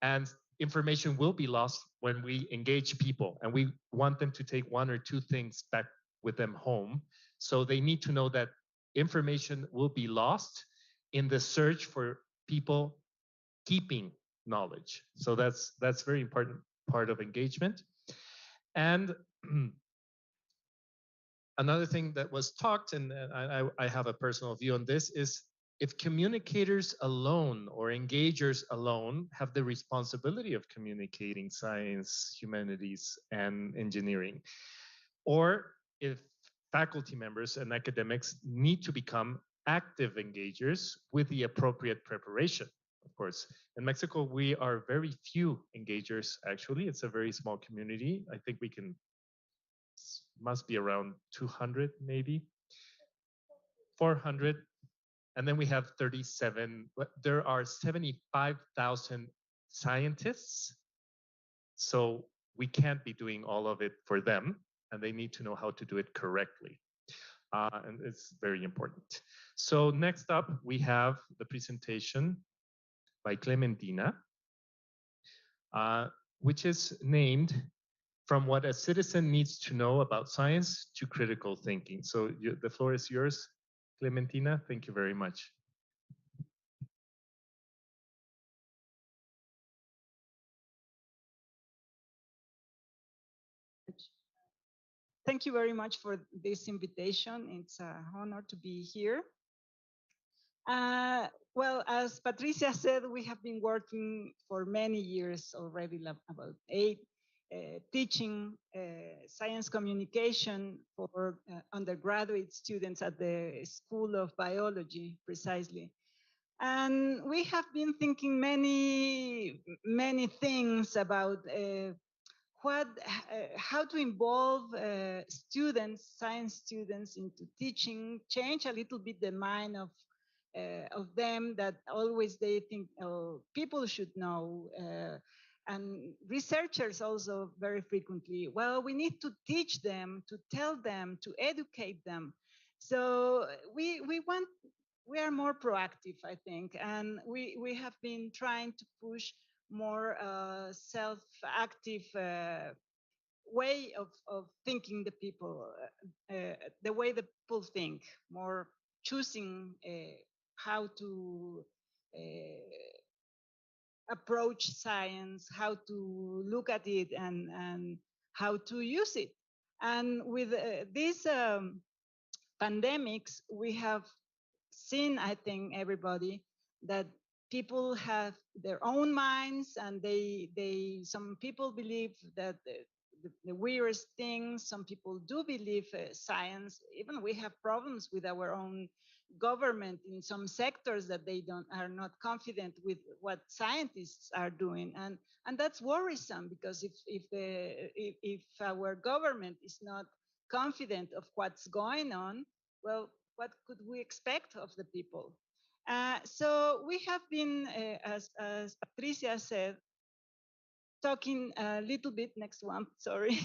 and information will be lost when we engage people, and we want them to take one or two things back with them home. So they need to know that information will be lost in the search for people keeping knowledge. So that's very important part of engagement. And another thing that was talked, and I have a personal view on this, is if communicators alone or engagers alone have the responsibility of communicating science, humanities, and engineering, or if faculty members and academics need to become active engagers with the appropriate preparation. Of course, in Mexico, we are very few engagers, actually. It's a very small community. I think must be around 200, maybe 400. And then we have 37, there are 75,000 scientists. So we can't be doing all of it for them, and they need to know how to do it correctly. And it's very important. So next up, we have the presentation by Clementina, which is named from what a citizen needs to know about science to critical thinking. So the floor is yours, Clementina. Thank you very much. Thank you very much for this invitation. It's an honor to be here. Well, as Patricia said, we have been working for many years already, about 8, teaching science communication for undergraduate students at the School of Biology, precisely. And we have been thinking many things about how to involve students, science students, into teaching, change a little bit the mind of them that always they think people should know, and researchers also very frequently. Well, we need to teach them, to tell them, to educate them. So we are more proactive, I think, and we have been trying to push more self-active way of thinking the people, the way the people think, more choosing how to approach science, how to look at it, and how to use it. And with these pandemics, we have seen, I think, everybody, that people have their own minds, and some people believe that the weirdest things. Some people do believe science. Even we have problems with our own government in some sectors that they are not confident with what scientists are doing, and that's worrisome, because if our government is not confident of what's going on, well, what could we expect of the people? So we have been, as Patricia said, talking a little bit, next one, sorry,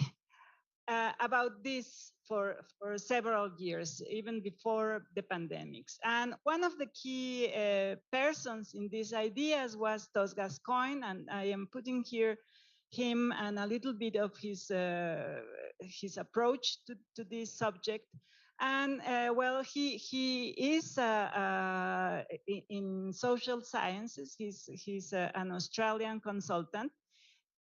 about this for several years, even before the pandemics. And one of the key persons in these ideas was Tos Gascoigne, and I am putting here him and a little bit of his approach to this subject. And well, he is in social sciences. He's an Australian consultant,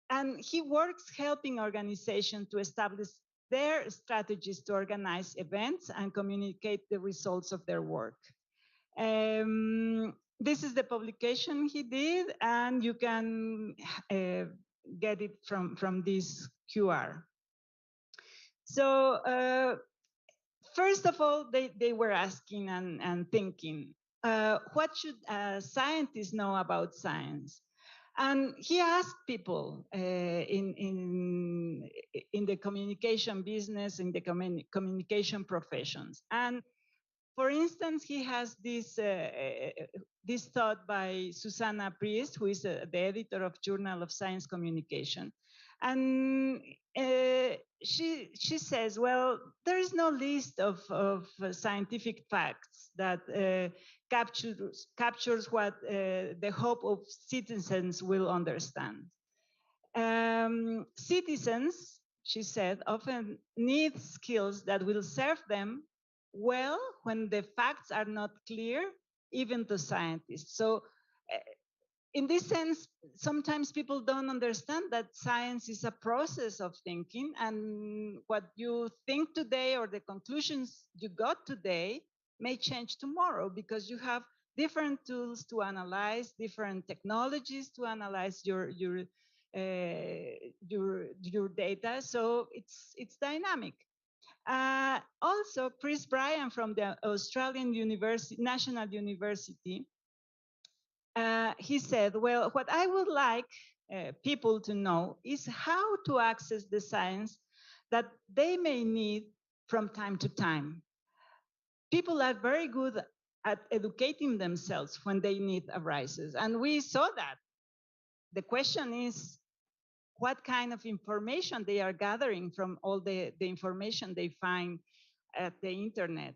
and he works helping organizations to establish their strategies to organize events and communicate the results of their work. This is the publication he did, and you can get it from this QR. So first of all, they were asking and thinking, what should scientists know about science? And he asked people in the communication business, in the communication professions. And for instance, he has this thought by Susanna Priest, who is the editor of Journal of Science Communication. And she says, well, there is no list of scientific facts that captures what the hope of citizens will understand. Citizens, she said, often need skills that will serve them well when the facts are not clear, even to scientists. So in this sense, sometimes people don't understand that science is a process of thinking, and what you think today or the conclusions you got today may change tomorrow, because you have different tools to analyze, different technologies to analyze your data. So it's dynamic. Also, Chris Bryan from the Australian National University, he said, well, what I would like people to know is how to access the science that they may need from time to time. People are very good at educating themselves when their need arises, and we saw that. The question is, what kind of information they are gathering from all the information they find at the internet?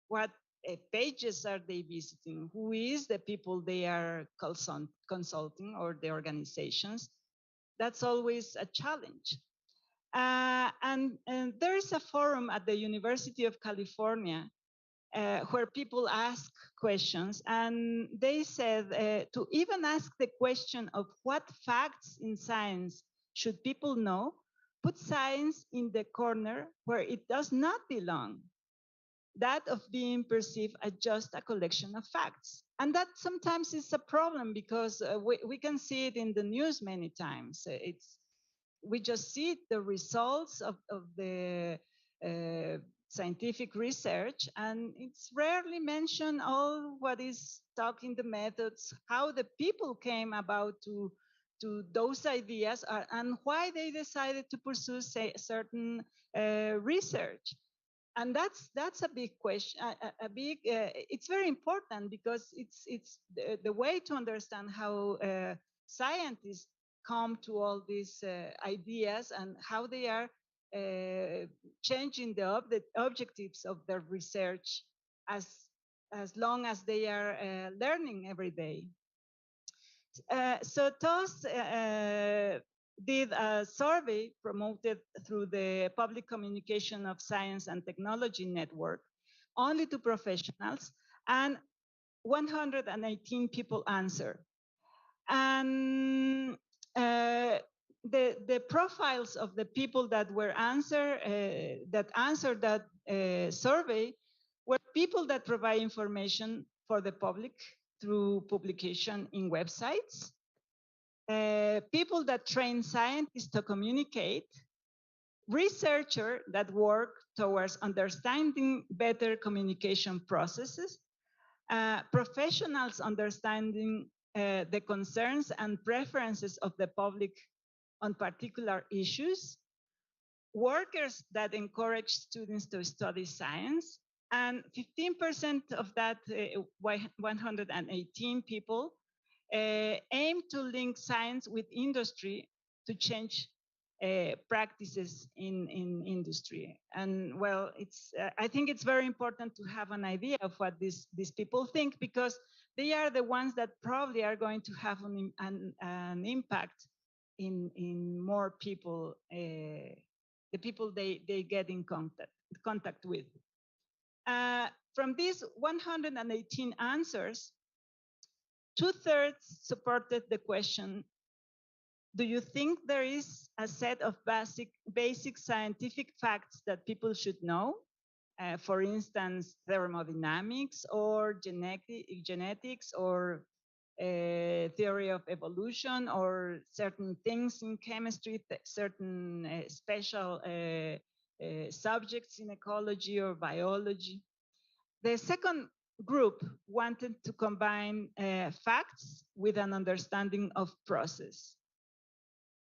What pages are they visiting? Who is the people they are consulting, or the organizations? That's always a challenge. And there is a forum at the University of California where people ask questions, and they said to even ask the question of what facts in science should people know, put science in the corner where it does not belong, that of being perceived as just a collection of facts. And that sometimes is a problem because we can see it in the news many times. We just see the results of the scientific research, and it's rarely mentioned all what is stuck in the methods, how the people came about to those ideas, and why they decided to pursue certain research. And that's a big question. It's very important because it's the way to understand how scientists come to all these ideas and how they are changing the objectives of their research as long as they are learning every day. So TOS did a survey promoted through the Public Communication of Science and Technology Network only to professionals, and 118 people answered. And the profiles of the people that were answered that survey were people that provide information for the public through publication in websites, people that train scientists to communicate, researchers that work towards understanding better communication processes, professionals understanding the concerns and preferences of the public on particular issues, workers that encourage students to study science, and 15% of that 118 people aim to link science with industry to change practices in industry. And well, I think it's very important to have an idea of what these people think, because they are the ones that probably are going to have an impact in more people, the people they get in contact with. From these 118 answers, 2/3 supported the question, do you think there is a set of basic scientific facts that people should know? For instance, thermodynamics or genetics or theory of evolution or certain things in chemistry, certain special subjects in ecology or biology. The second group wanted to combine facts with an understanding of process.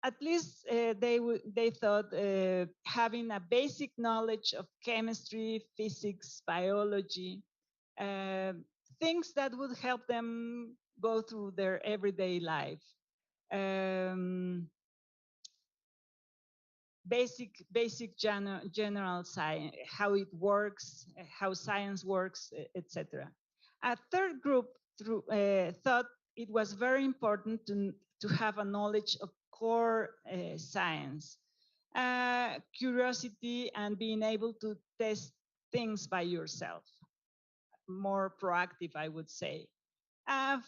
At least they thought having a basic knowledge of chemistry, physics, biology, things that would help them go through their everyday life. Basic general science, how it works, how science works, etc. A third group thought it was very important to have a knowledge of core science, curiosity, and being able to test things by yourself. More proactive, I would say.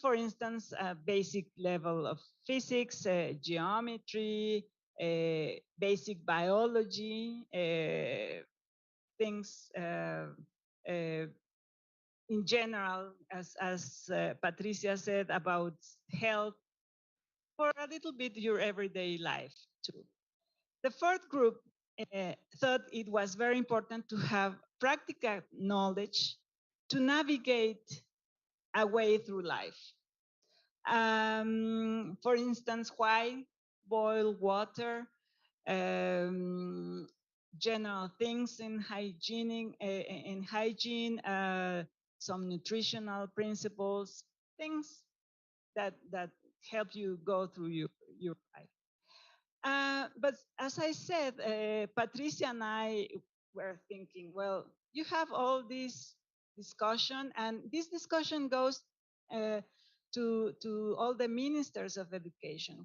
For instance, a basic level of physics, geometry, basic biology, things in general, as Patricia said, about health, for a little bit your everyday life too. The fourth group thought it was very important to have practical knowledge to navigate a way through life. For instance, why boil water, general things in hygiene, some nutritional principles, things that help you go through your life. But as I said, Patricia and I were thinking, well, you have all this discussion, and this discussion goes to all the ministers of education.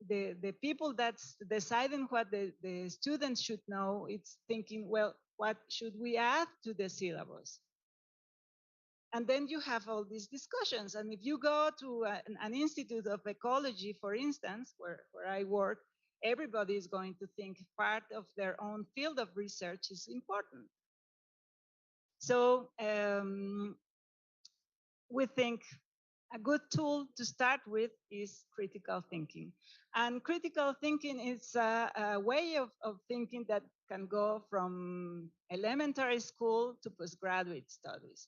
the people that's deciding what the students should know, it's thinking, well, what should we add to the syllabus? And then you have all these discussions. And if you go to an institute of ecology, for instance, where I work, everybody is going to think part of their own field of research is important. So we think a good tool to start with is critical thinking. And critical thinking is a way of thinking that can go from elementary school to postgraduate studies.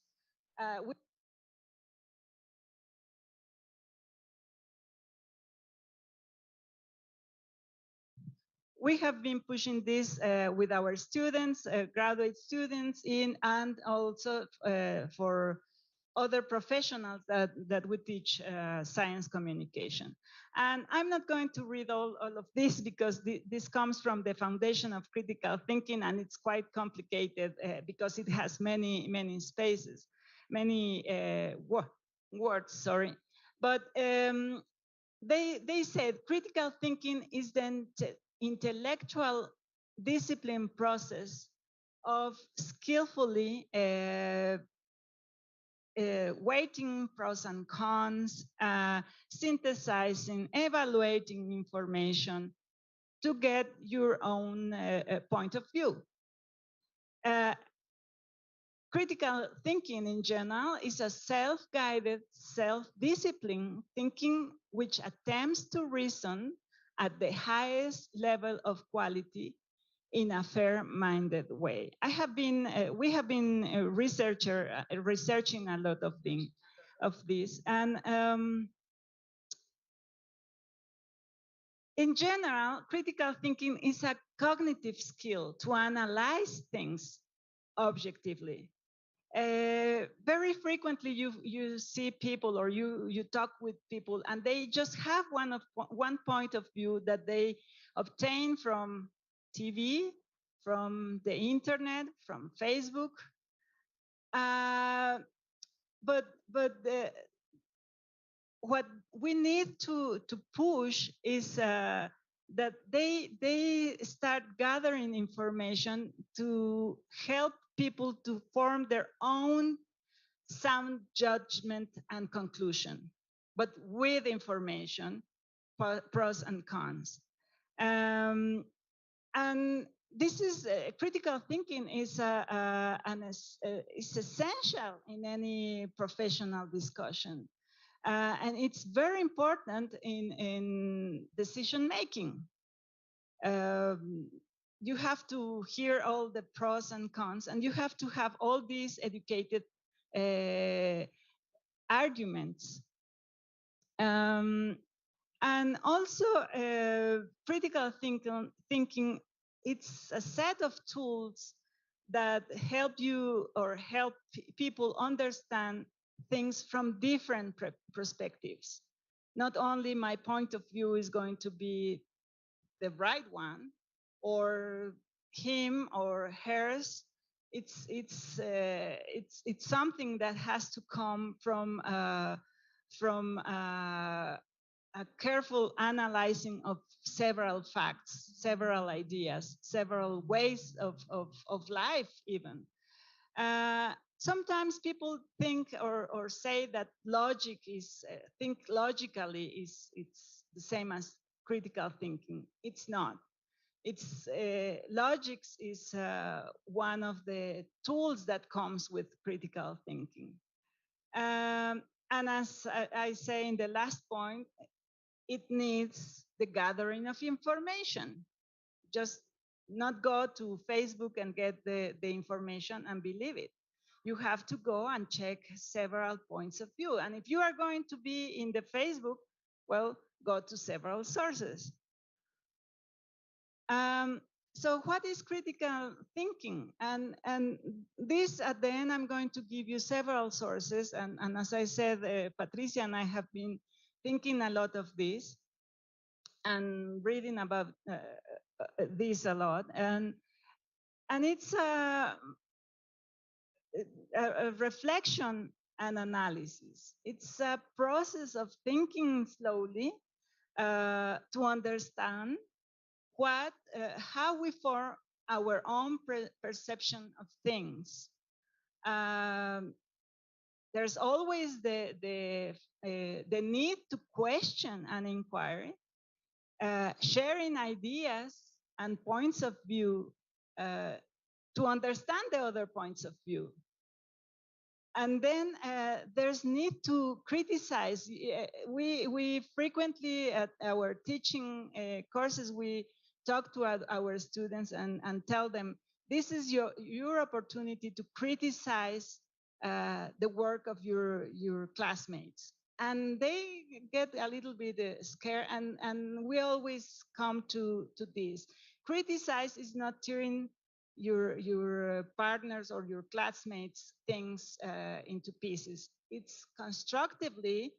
We have been pushing this with our students, graduate students and also for other professionals that we teach science communication. And I'm not going to read all of this because this comes from the foundation of critical thinking, and it's quite complicated because it has many spaces, many words, sorry. But they said critical thinking is the intellectual discipline process of skillfully weighting pros and cons, synthesizing, evaluating information to get your own point of view. Critical thinking in general is a self-guided, self-disciplined thinking which attempts to reason at the highest level of quality in a fair-minded way. We have been researching a lot of this, and in general, critical thinking is a cognitive skill to analyze things objectively. Very frequently, you see people or you talk with people, and they just have one point of view that they obtain from TV, from the internet, from Facebook. But what we need to push is that they start gathering information to help people to form their own sound judgment and conclusion, but with information, pros and cons. And this is critical thinking is essential in any professional discussion. And it's very important in decision making. You have to hear all the pros and cons, and you have to have all these educated arguments. And also, critical thinking, it's a set of tools that help you or help people understand things from different perspectives. Not only my point of view is going to be the right one, or him or hers. It's something that has to come from a careful analyzing of several facts, several ideas, several ways of life even. Sometimes people think or say that logic is, think logically it's the same as critical thinking. It's not. It's logics is one of the tools that comes with critical thinking. And as I say in the last point, it needs the gathering of information. Just not go to Facebook and get the information and believe it. You have to go and check several points of view. And if you are going to be in the Facebook, well, go to several sources. So what is critical thinking? And this, at the end, I'm going to give you several sources. And as I said, Patricia and I have been thinking a lot of this and reading about this a lot. And it's a reflection and analysis. It's a process of thinking slowly to understand how we form our own perception of things. There's always the need to question and inquire, sharing ideas and points of view to understand the other points of view. And then there's need to criticize. We frequently at our teaching courses, we talk to our students and tell them, this is your opportunity to criticize the work of your classmates. And they get a little bit scared, and we always come to this. Criticize is not tearing your partners or your classmates things into pieces. It's constructively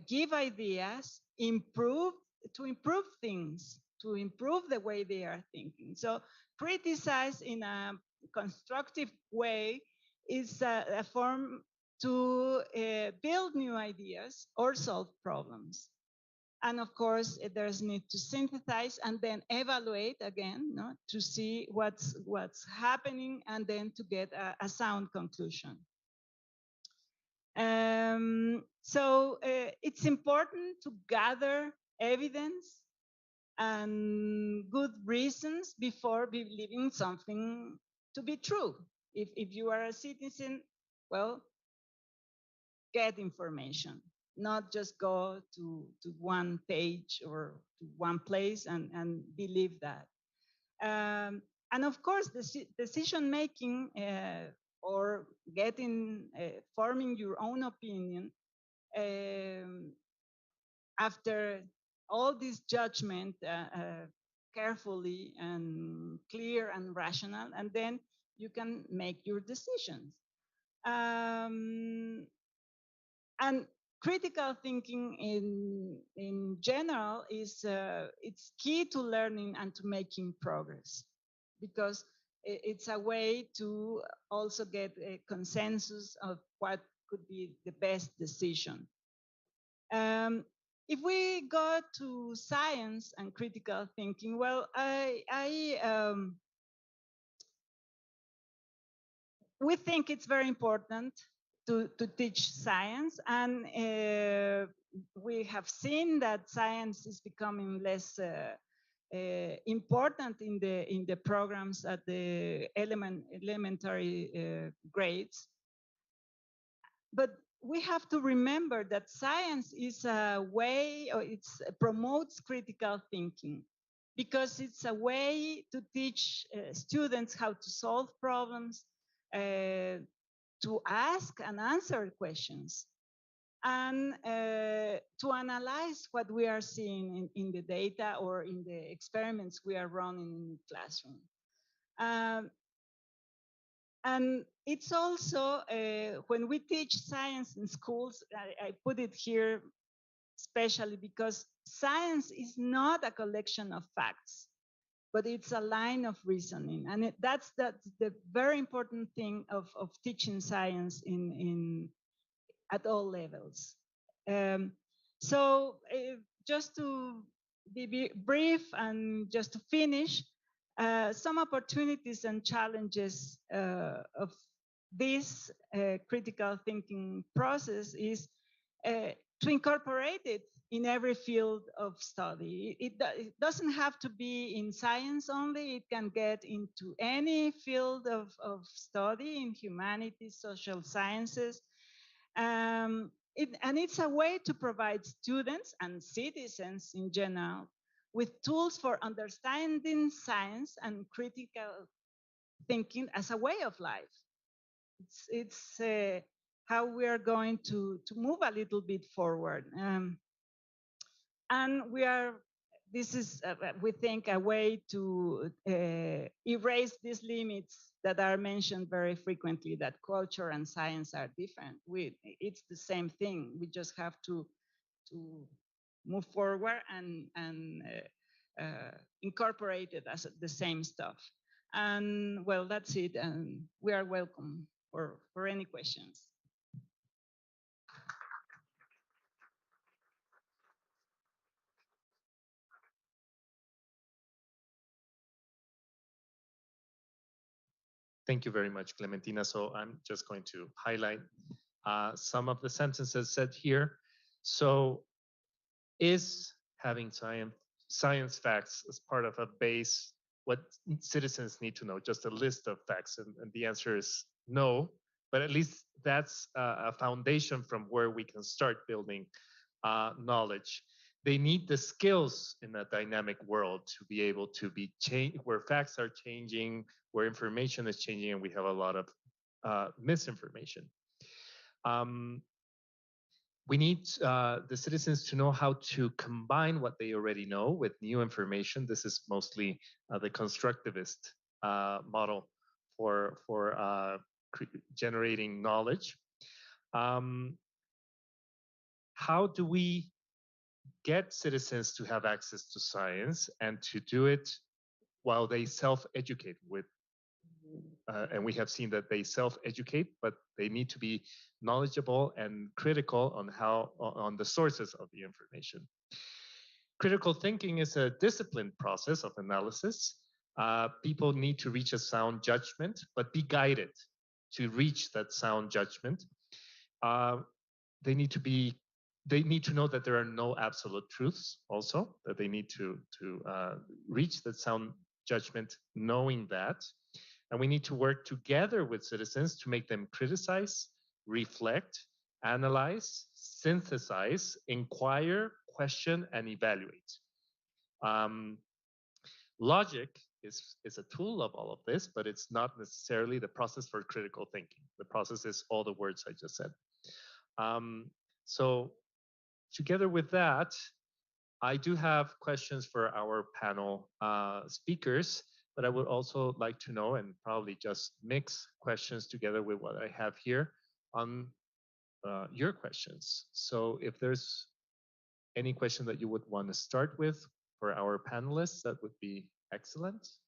give ideas, to improve things, to improve the way they are thinking. So criticize in a constructive way is a form to build new ideas or solve problems. And of course, there's need to synthesize and then evaluate again, no, to see what's happening and then to get a sound conclusion. So it's important to gather evidence and good reasons before believing something to be true. If you are a citizen, well, get information, not just go to one page or to one place and believe that. And of course, the decision making or forming your own opinion after all this judgment carefully and clear and rational, and then you can make your decisions. And critical thinking in general is it's key to learning and to making progress, because it's a way to also get a consensus of what could be the best decision. If we go to science and critical thinking, well, we think it's very important to teach science, and we have seen that science is becoming less important in the programs at the elementary grades. But we have to remember that science is a way, or it promotes critical thinking, because it's a way to teach students how to solve problems, to ask and answer questions, and to analyze what we are seeing in the data or in the experiments we are running in the classroom. And it's also, when we teach science in schools, I put it here especially because science is not a collection of facts, but it's a line of reasoning. And that's the very important thing of teaching science at all levels. So just to be brief and just to finish, some opportunities and challenges of this critical thinking process is to incorporate it in every field of study. It doesn't have to be in science only. It can get into any field of study in humanities, social sciences. And it's a way to provide students and citizens in general with tools for understanding science and critical thinking as a way of life. It's how we are going to move a little bit forward. And this is, we think, a way to erase these limits that are mentioned very frequently, that culture and science are different. It's the same thing. We just have to move forward and incorporate it as the same stuff. And well, that's it. And we are welcome for any questions. Thank you very much, Clementina. So I'm just going to highlight some of the sentences said here. So is having science facts as part of a base what citizens need to know, just a list of facts? And the answer is no, but at least that's a foundation from where we can start building knowledge. They need the skills in a dynamic world to be able to be where facts are changing, where information is changing, and we have a lot of misinformation. We need the citizens to know how to combine what they already know with new information. This is mostly the constructivist model for generating knowledge. How do we get citizens to have access to science and to do it while they self-educate with and we have seen that they self-educate, but they need to be knowledgeable and critical on the sources of the information. Critical thinking is a disciplined process of analysis. People need to reach a sound judgment, but be guided to reach that sound judgment. They need to know that there are no absolute truths also, that they need to reach that sound judgment knowing that. And we need to work together with citizens to make them criticize, reflect, analyze, synthesize, inquire, question, and evaluate. Logic is a tool of all of this, but it's not necessarily the process for critical thinking. The process is all the words I just said. So together with that, I do have questions for our panel speakers, but I would also like to know, and probably just mix questions together with what I have here on your questions. So if there's any question that you would want to start with for our panelists, that would be excellent.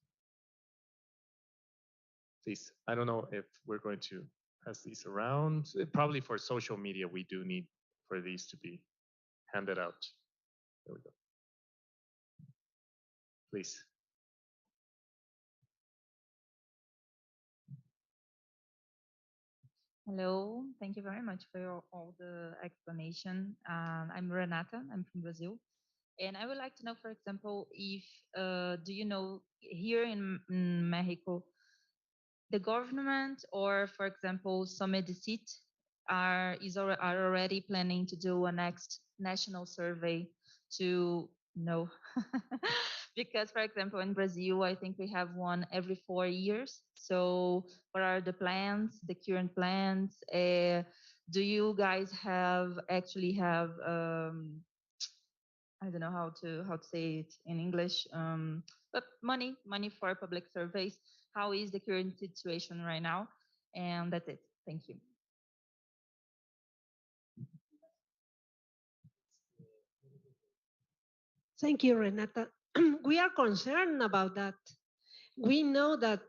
Please, I don't know if we're going to pass these around. Probably for social media, we do need for these to be handed out. There we go. Please. Hello, thank you very much for all the explanation. I'm Renata, I'm from Brazil. And I would like to know, for example, if, do you know, here in Mexico, the government or, for example, Somedicit are already planning to do a next national survey to know. Because, for example, in Brazil, I think we have one every 4 years. So what are the plans, the current plans? Do you guys actually have I don't know how to say it in English, but money for public surveys? How is the current situation right now? And that's it. Thank you. Thank you, Renata. We are concerned about that. We know that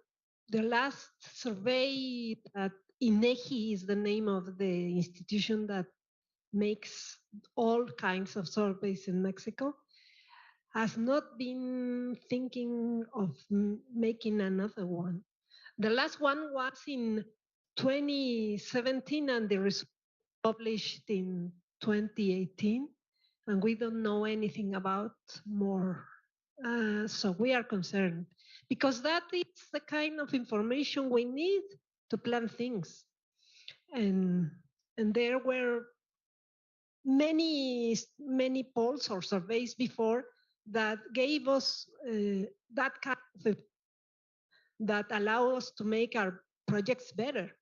the last survey that INEGI is the name of the institution that makes all kinds of surveys in Mexico, has not been thinking of making another one. The last one was in 2017 and the result published in 2018, and we don't know anything about more. So we are concerned because that is the kind of information we need to plan things. And there were many polls or surveys before that gave us that kind of that allow us to make our projects better.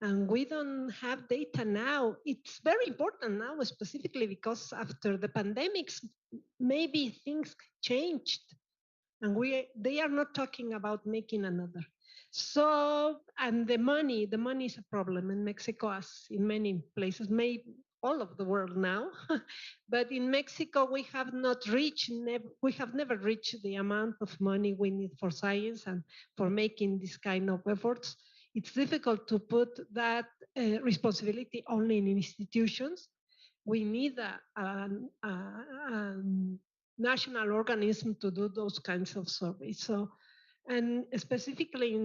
And we don't have data now. It's very important now, specifically because after the pandemics, maybe things changed, and they are not talking about making another. So, and the money is a problem in Mexico, as in many places, maybe all of the world now. But in Mexico, we have never reached the amount of money we need for science and for making this kind of efforts. It's difficult to put that responsibility only in institutions. We need a national organism to do those kinds of surveys. So And specifically,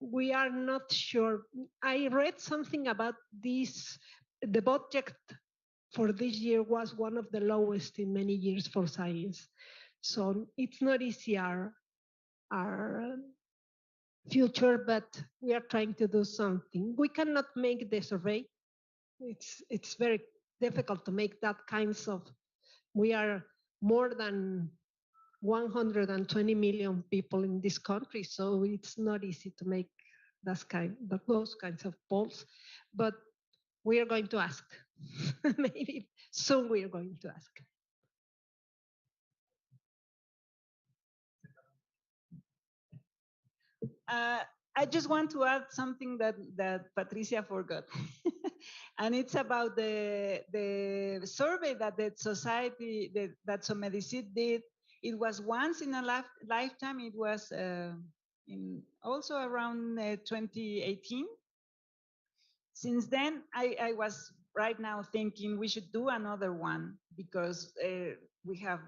we are not sure. I read something about this. The budget for this year was one of the lowest in many years for science. So it's not easy our future, but we are trying to do something. We cannot make the survey. It's very difficult to make that kinds of. We are more than 120 million people in this country, so it's not easy to make those kinds of polls. But we are going to ask. Maybe soon we are going to ask. I just want to add something that Patricia forgot. And it's about the survey that the society, that Somedicid did. It was once in a lifetime. It was also around 2018. Since then, I was right now thinking we should do another one because we have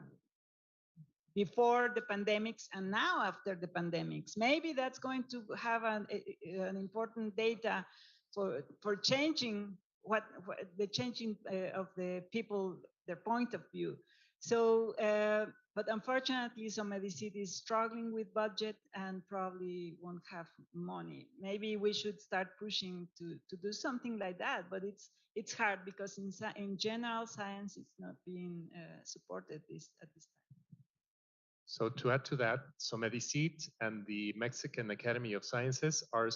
before the pandemics and now after the pandemics. Maybe that's going to have an important data for changing what the changing of the people, their point of view. So, but unfortunately, Somedicid is struggling with budget and probably won't have money. Maybe we should start pushing to do something like that, but it's hard because in general science it's not being supported at this time. So to add to that, Somedicid and the Mexican Academy of Sciences are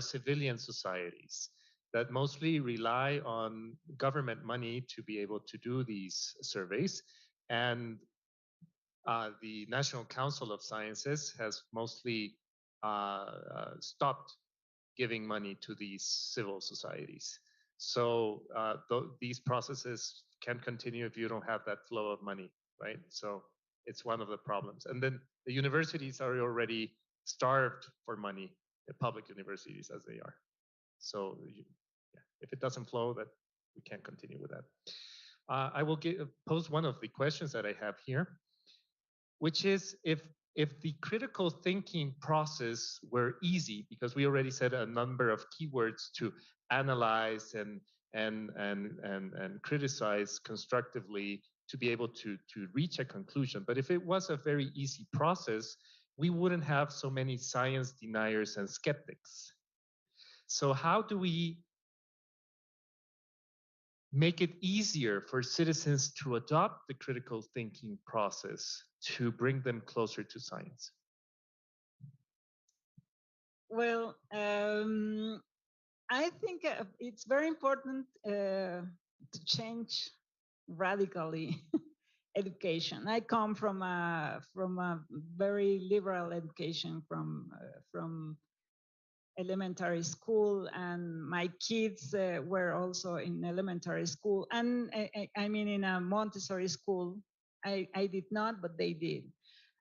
civilian societies that mostly rely on government money to be able to do these surveys. And the National Council of Sciences has mostly stopped giving money to these civil societies. So these processes can continue if you don't have that flow of money, right? So it's one of the problems. And then the universities are already starved for money, the public universities as they are. So if it doesn't flow, that we can't continue with that. I will pose one of the questions that I have here, which is if the critical thinking process were easy, because we already said a number of keywords to analyze and criticize constructively to be able to reach a conclusion. But if it was a very easy process, we wouldn't have so many science deniers and skeptics. So how do we make it easier for citizens to adopt the critical thinking process to bring them closer to science? Well, I think it's very important to change radically education. I come from a very liberal education from elementary school, and my kids were also in elementary school, and I mean in a Montessori school. I did not, but they did.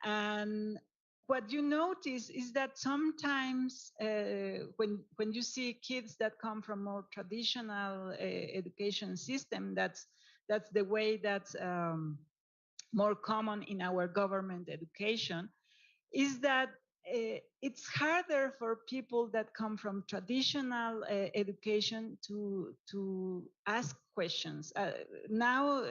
And what you notice is that sometimes when you see kids that come from more traditional education system, that's the way that's more common in our government education, is that it's harder for people that come from traditional education to ask questions. Now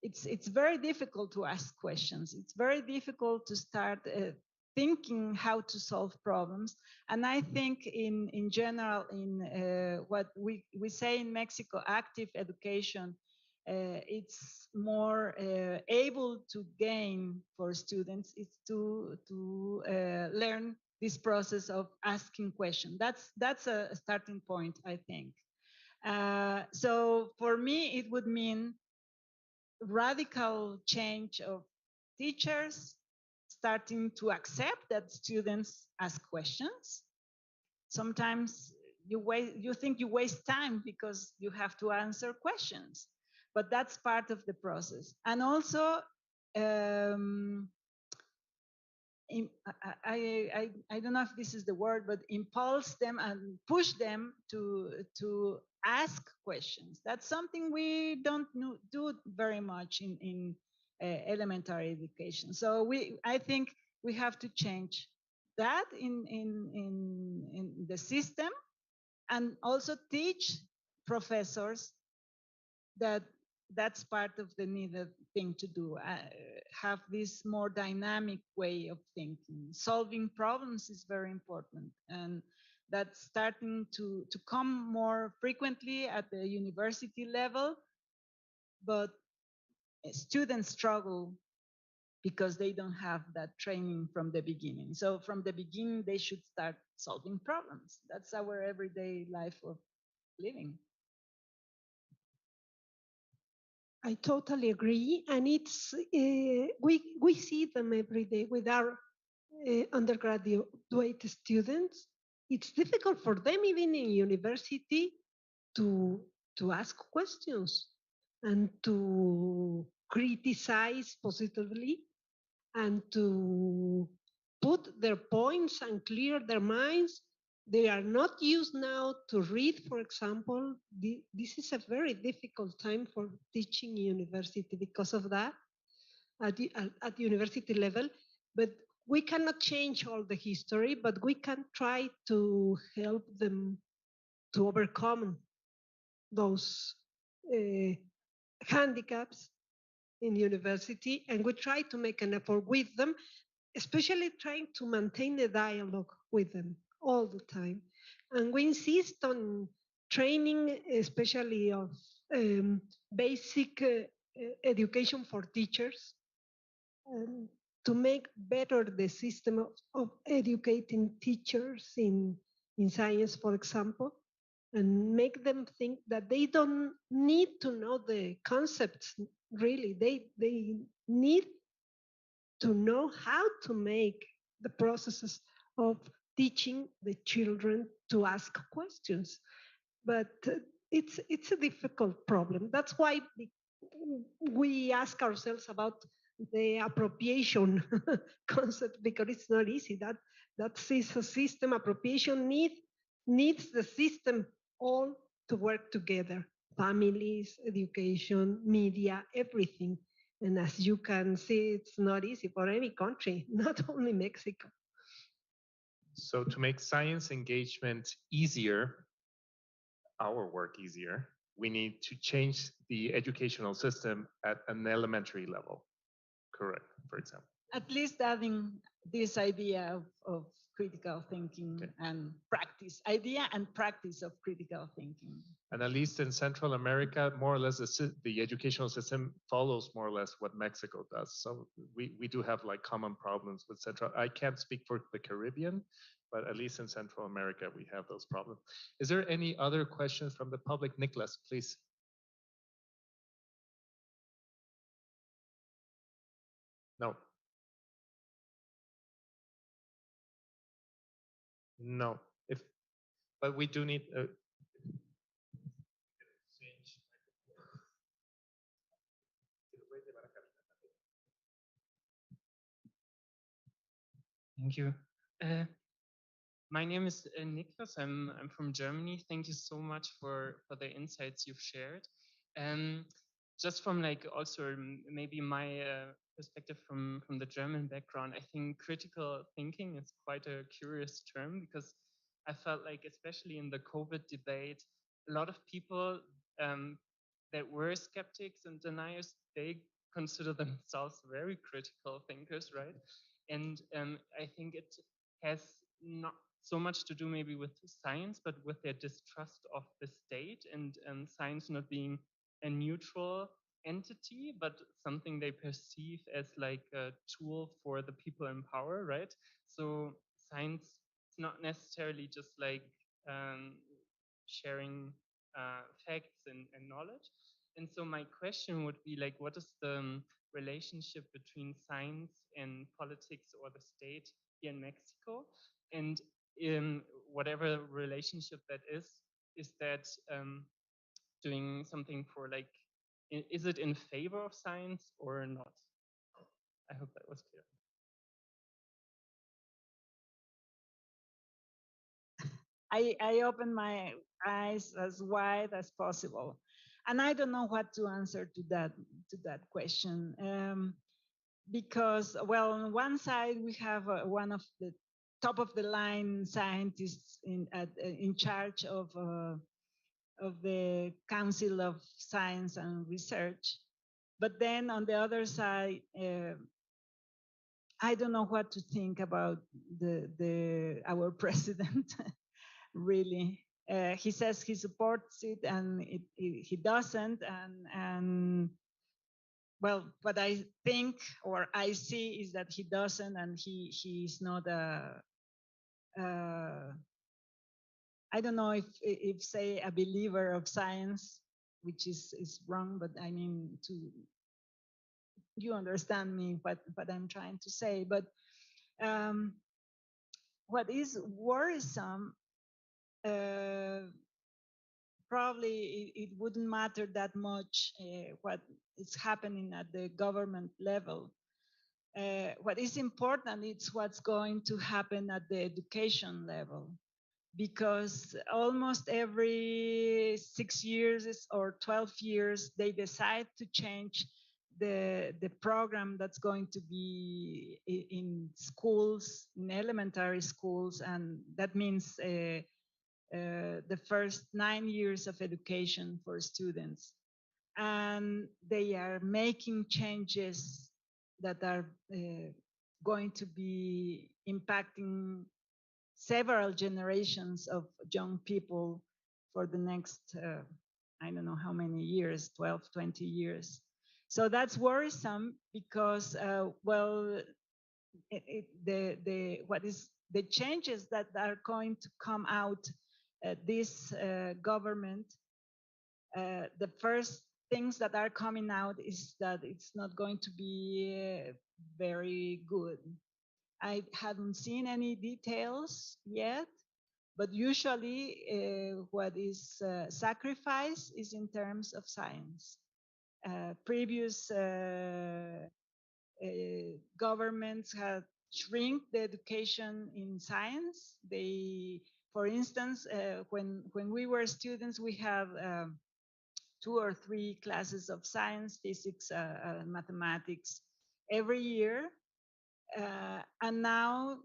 it's very difficult to ask questions. It's very difficult to start thinking how to solve problems. And I think in general, in what we say in Mexico, active education, it's more able to gain for students is to learn this process of asking questions. That's a starting point, I think. So for me, it would mean radical change of teachers starting to accept that students ask questions. Sometimes you think you waste time because you have to answer questions, but that's part of the process. And also, I don't know if this is the word, but impulse them and push them to ask questions. That's something we don't do very much in elementary education. So I think We have to change that in the system, and also teach professors that that's part of the needed thing to do. Have this more dynamic way of thinking. Solving problems is very important, and that's starting to come more frequently at the university level, but students struggle because they don't have that training from the beginning. So from the beginning, they should start solving problems. That's our everyday life of living. I totally agree, and it's we see them every day with our undergraduate students. It's difficult for them, even in university, to ask questions and to criticize positively and to put their points and clear their minds. They are not used now to read, for example. This is a very difficult time for teaching university because of that at university level. But we cannot change all the history, but we can try to help them to overcome those handicaps in university, and we try to make an effort with them, especially trying to maintain a dialogue with them all the time. And we insist on training, especially of basic education for teachers, to make better the system of educating teachers in science, for example, and make them think that they don't need to know the concepts really. They need to know how to make the processes of teaching the children to ask questions. But it's a difficult problem. That's why we ask ourselves about the appropriation concept, because it's not easy. That is a system. Appropriation needs the system all to work together. Families, education, media, everything. And as you can see, it's not easy for any country, not only Mexico. So to make science engagement easier, our work easier, we need to change the educational system at an elementary level. Correct, for example. At least adding this idea of critical thinking and practice, idea and practice of critical thinking. And at least in Central America, more or less the educational system follows more or less what Mexico does. So we do have like common problems with Central. I can't speak for the Caribbean, but at least in Central America, we have those problems. Is there any other questions from the public? Nicholas, please. No. No. But we do need Thank you. My name is Niklas. I'm from Germany. Thank you so much for the insights you've shared. Just from like also maybe my perspective from the German background, I think critical thinking is quite a curious term, because I felt like, especially in the COVID debate, a lot of people that were skeptics and deniers, they consider themselves very critical thinkers, right? And I think it has not so much to do maybe with science, but with their distrust of the state, and science not being a neutral entity, but something they perceive as like a tool for the people in power, right? So science is not necessarily just like sharing facts and knowledge. And so my question would be like, what is the relationship between science and politics or the state here in Mexico? And in whatever relationship that is that doing something for like, is it in favor of science or not? I hope that was clear. I open my eyes as wide as possible, and I don't know what to answer to that question. because, well, on one side we have one of the top of the line scientists in charge of the Council of Science and Research, but then on the other side, I don't know what to think about our president. Really, he says he supports it, and he doesn't, and well, what I think or I see is that he doesn't, and he's not a. I don't know if say a believer of science, which is wrong, but I mean you understand me what I'm trying to say. But what is worrisome, probably it wouldn't matter that much what is happening at the government level. What is important is what's going to happen at the education level, because almost every 6 years or 12 years they decide to change the program that's going to be in schools, in elementary schools, and that means the first 9 years of education for students. And they are making changes that are going to be impacting several generations of young people for the next, I don't know how many years, 12, 20 years. So that's worrisome because, well, the changes that are going to come out this government, the first things that are coming out is that it's not going to be very good. I haven't seen any details yet, but usually what is sacrificed is in terms of science. Previous governments have shrink the education in science. They, for instance, when we were students, we had 2 or 3 classes of science, physics, mathematics every year. And now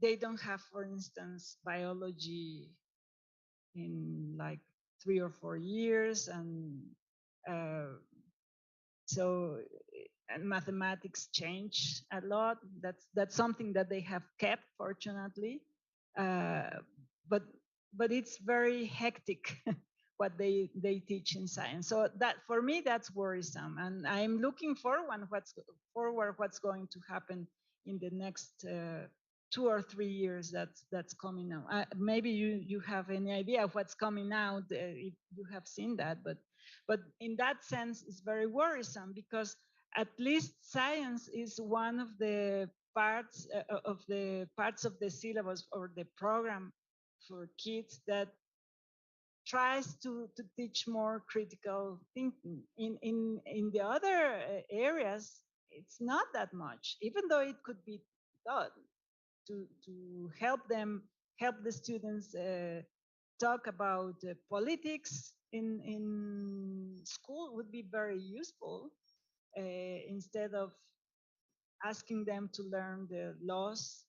they don't have, for instance, biology in like 3 or 4 years. And so and mathematics change a lot. That's something that they have kept, fortunately. But it's very hectic what they teach in science. So that for me that's worrisome, and I'm looking forward what's going to happen in the next 2 or 3 years that's coming out. Maybe you have any idea of what's coming out if you have seen that, but in that sense it's very worrisome, because at least science is one of the parts of the syllabus or the program for kids that tries to teach more critical thinking. In the other areas, it's not that much, even though it could be taught to help the students talk about politics in school would be very useful, instead of asking them to learn the laws.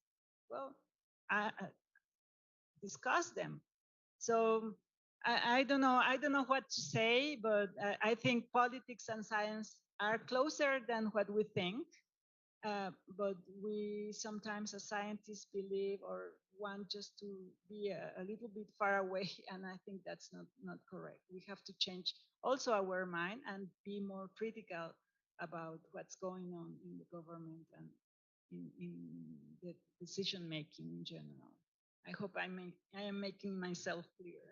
Well, discuss them. So I don't know what to say, but I think politics and science are closer than what we think. But we sometimes as scientists believe or want just to be a little bit far away, and I think that's not correct. We have to change also our mind and be more critical about what's going on in the government and in the decision making in general. I hope I am making myself clear.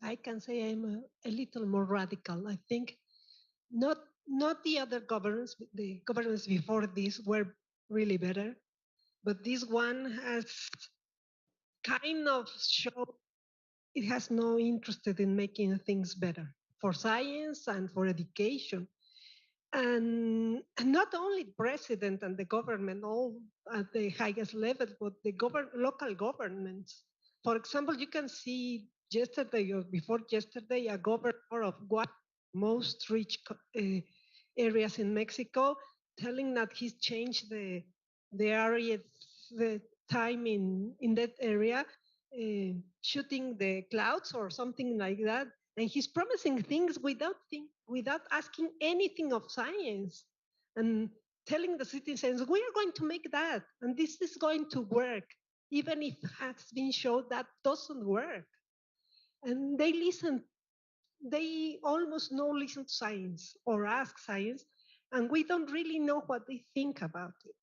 I can say I'm a little more radical. I think not the other governments, the governments before this were really better, but this one has kind of shown it has no interest in making things better for science and for education. And not only president and the government, all at the highest level, but the local governments. For example, you can see yesterday or before yesterday, a governor of one most rich areas in Mexico, telling that he's changed the area, the time in that area, shooting the clouds or something like that. And he's promising things without asking anything of science, and telling the citizens, we are going to make that, and this is going to work, even if it has been shown that doesn't work. And they almost no listen to science or ask science, and we don't really know what they think about it.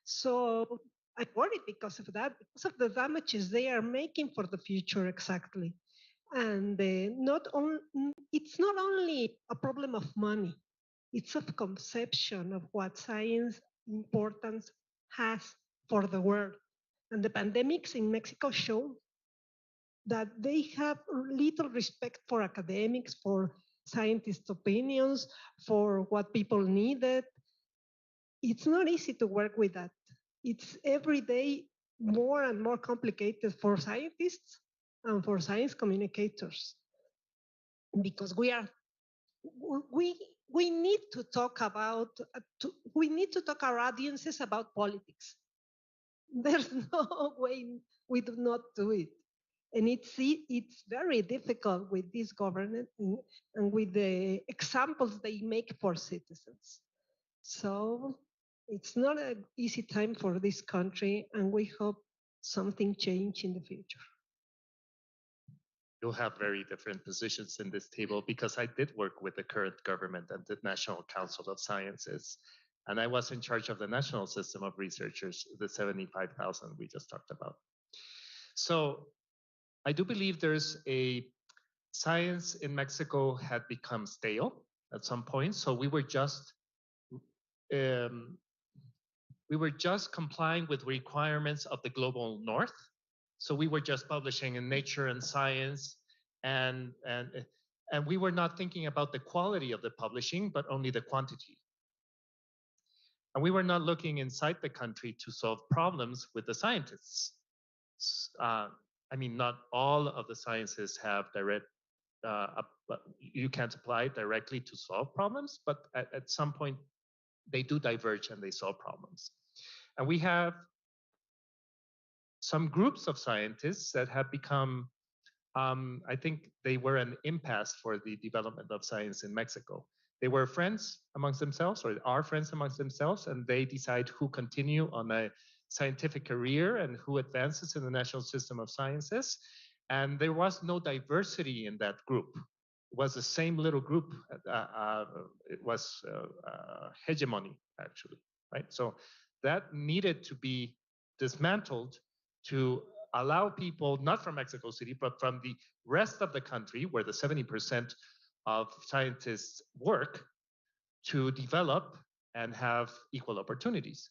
So I'm worried because of that, because of the damages they are making for the future, exactly. And it's not only a problem of money, it's of conception of what science importance has for the world. And the pandemics in Mexico show that they have little respect for academics, for scientists' opinions, for what people needed. It's not easy to work with that. It's every day more and more complicated for scientists and for science communicators, because we need to talk about we need to talk our audiences about politics. There's no way we do not do it. And it's very difficult with this government and with the examples they make for citizens. So it's not an easy time for this country, and we hope something change in the future. You'll have very different positions in this table, because I did work with the current government and the National Council of Sciences. And I was in charge of the national system of researchers, the 75,000 we just talked about. So I do believe there's a science in Mexico had become stale at some point. So we were just complying with requirements of the global north. So we were just publishing in Nature and Science, and we were not thinking about the quality of the publishing, but only the quantity. And we were not looking inside the country to solve problems with the scientists. I mean, not all of the sciences have direct, you can't apply it directly to solve problems, but at some point they do diverge and they solve problems. And we have some groups of scientists that have become, I think they were an impasse for the development of science in Mexico. They were friends amongst themselves, or are friends amongst themselves, and they decide who continue on a scientific career and who advances in the national system of sciences. And there was no diversity in that group. It was the same little group. It was hegemony, actually, right? So that needed to be dismantled to allow people, not from Mexico City, but from the rest of the country, where the 70% of scientists work, to develop and have equal opportunities.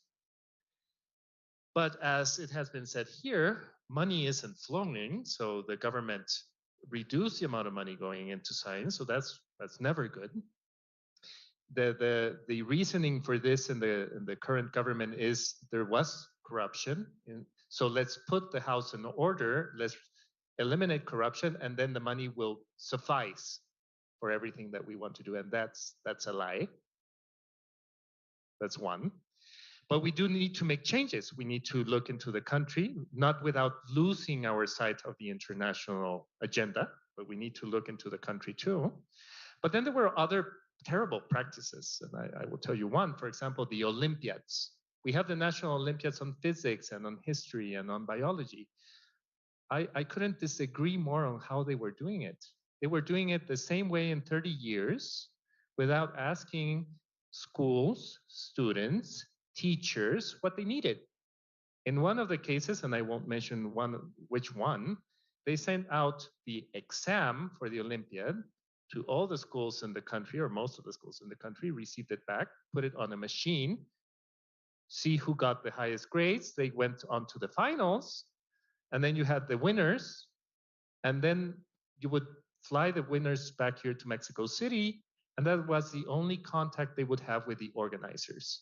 But as it has been said here, money isn't flowing, so the government reduced the amount of money going into science, so that's never good. The reasoning for this in the current government is there was corruption. So let's put the house in order, let's eliminate corruption, and then the money will suffice for everything that we want to do. And that's a lie. That's one. But we do need to make changes. We need to look into the country, not without losing our sight of the international agenda, but we need to look into the country too. But then there were other terrible practices, and I will tell you one. For example, the Olympiads. We have the National Olympiads on physics and on history and on biology. I couldn't disagree more on how they were doing it. They were doing it the same way in 30 years without asking schools, students, teachers what they needed. In one of the cases, and I won't mention which one, they sent out the exam for the Olympiad to all the schools in the country, or most of the schools in the country, received it back, put it on a machine, see who got the highest grades. They went on to the finals, and then you had the winners, and then you would fly the winners back here to Mexico City, and that was the only contact they would have with the organizers.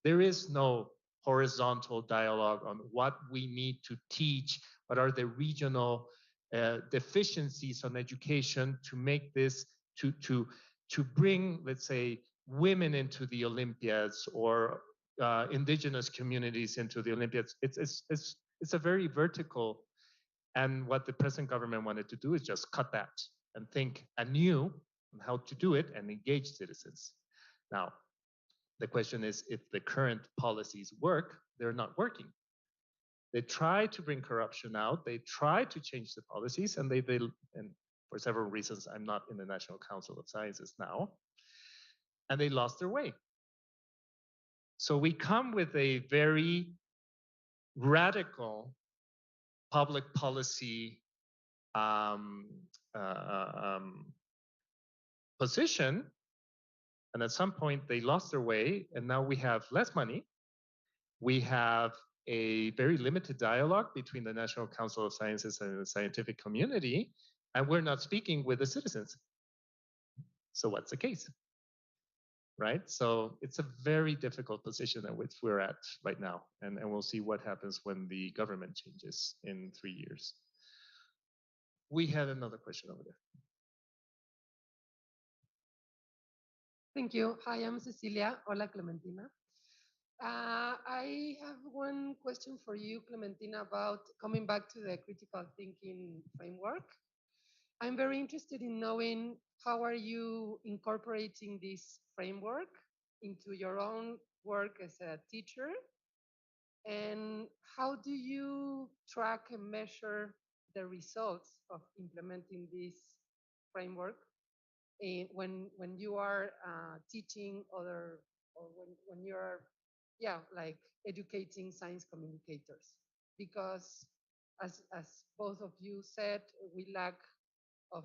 There is no horizontal dialogue on what we need to teach, what are the regional deficiencies on education to make this, to bring, let's say, women into the Olympiads or indigenous communities into the Olympiads. It's a very vertical, and what the present government wanted to do is just cut that and think anew on how to do it and engage citizens. Now, the question is, if the current policies work, they're not working. They try to bring corruption out. They try to change the policies, and and for several reasons, I'm not in the National Council of Sciences now, and they lost their way. So we come with a very radical public policy position, and at some point they lost their way, and now we have less money. We have a very limited dialogue between the National Council of Sciences and the scientific community, and we're not speaking with the citizens. So what's the case? Right? So it's a very difficult position at which we're at right now, and we'll see what happens when the government changes in 3 years. We had another question over there. Thank you. Hi, I'm Cecilia. Hola, Clementina. I have one question for you, Clementina, about coming back to the critical thinking framework. I'm very interested in knowing how are you incorporating this framework into your own work as a teacher, and how do you track and measure the results of implementing this framework when you are teaching other, or when you're like educating science communicators? Because as both of you said, we lack of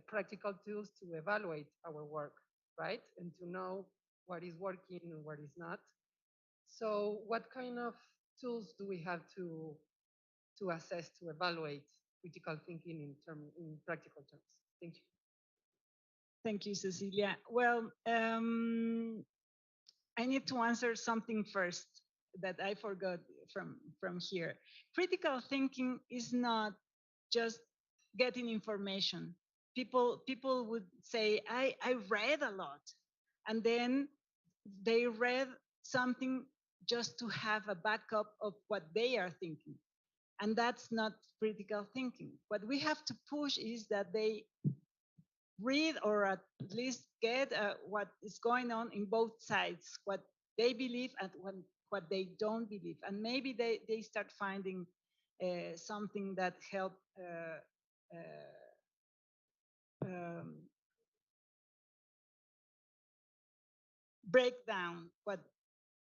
practical tools to evaluate our work, right? And to know what is working and what is not. So what kind of tools do we have to assess, to evaluate critical thinking in practical terms? Thank you. Thank you, Cecilia. Well, I need to answer something first that I forgot from here. Critical thinking is not just getting information. People would say, I read a lot, and then they read something just to have a backup of what they are thinking. And that's not critical thinking. What we have to push is that they read, or at least get what is going on in both sides, what they believe and what they don't believe. And maybe they start finding something that help break down what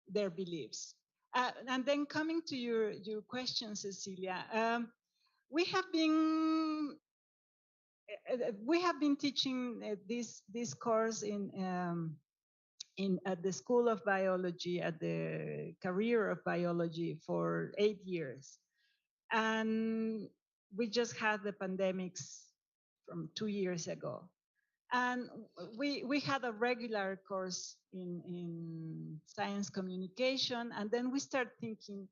their beliefs. And then coming to your question, Cecilia, we have been teaching this course at the School of Biology, at the career of biology, for 8 years, and we just had the pandemics from 2 years ago. And we had a regular course in science communication, and then we start thinking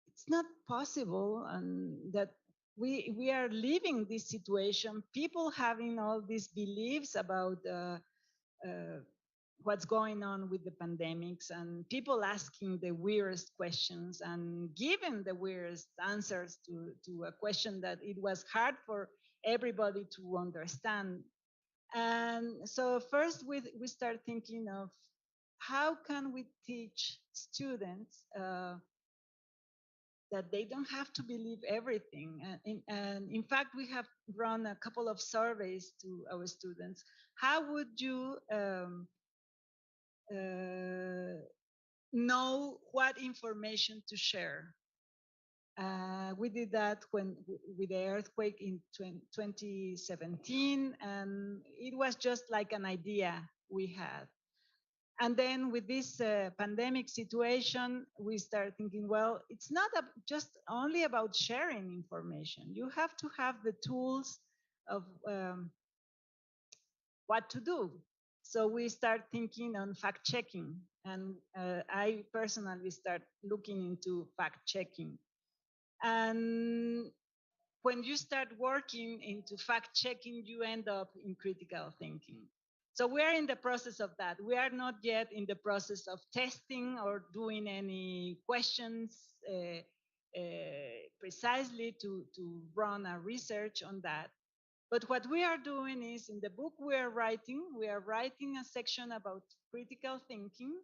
it's not possible, and that we are living this situation, people having all these beliefs about what's going on with the pandemics, and people asking the weirdest questions and giving the weirdest answers to a question that it was hard for everybody to understand. And so first we start thinking of how can we teach students that they don't have to believe everything. And in fact, we have run a couple of surveys to our students. How would you know what information to share? We did that with the earthquake in 2017, and it was just like an idea we had. And then with this pandemic situation, we start thinking, well, it's not just only about sharing information. You have to have the tools of what to do. So we start thinking on fact checking, and I personally start looking into fact checking. And when you start working into fact checking, you end up in critical thinking. So we are in the process of that. We are not yet in the process of testing or doing any questions precisely to run a research on that. But what we are doing is in the book we are writing a section about critical thinking.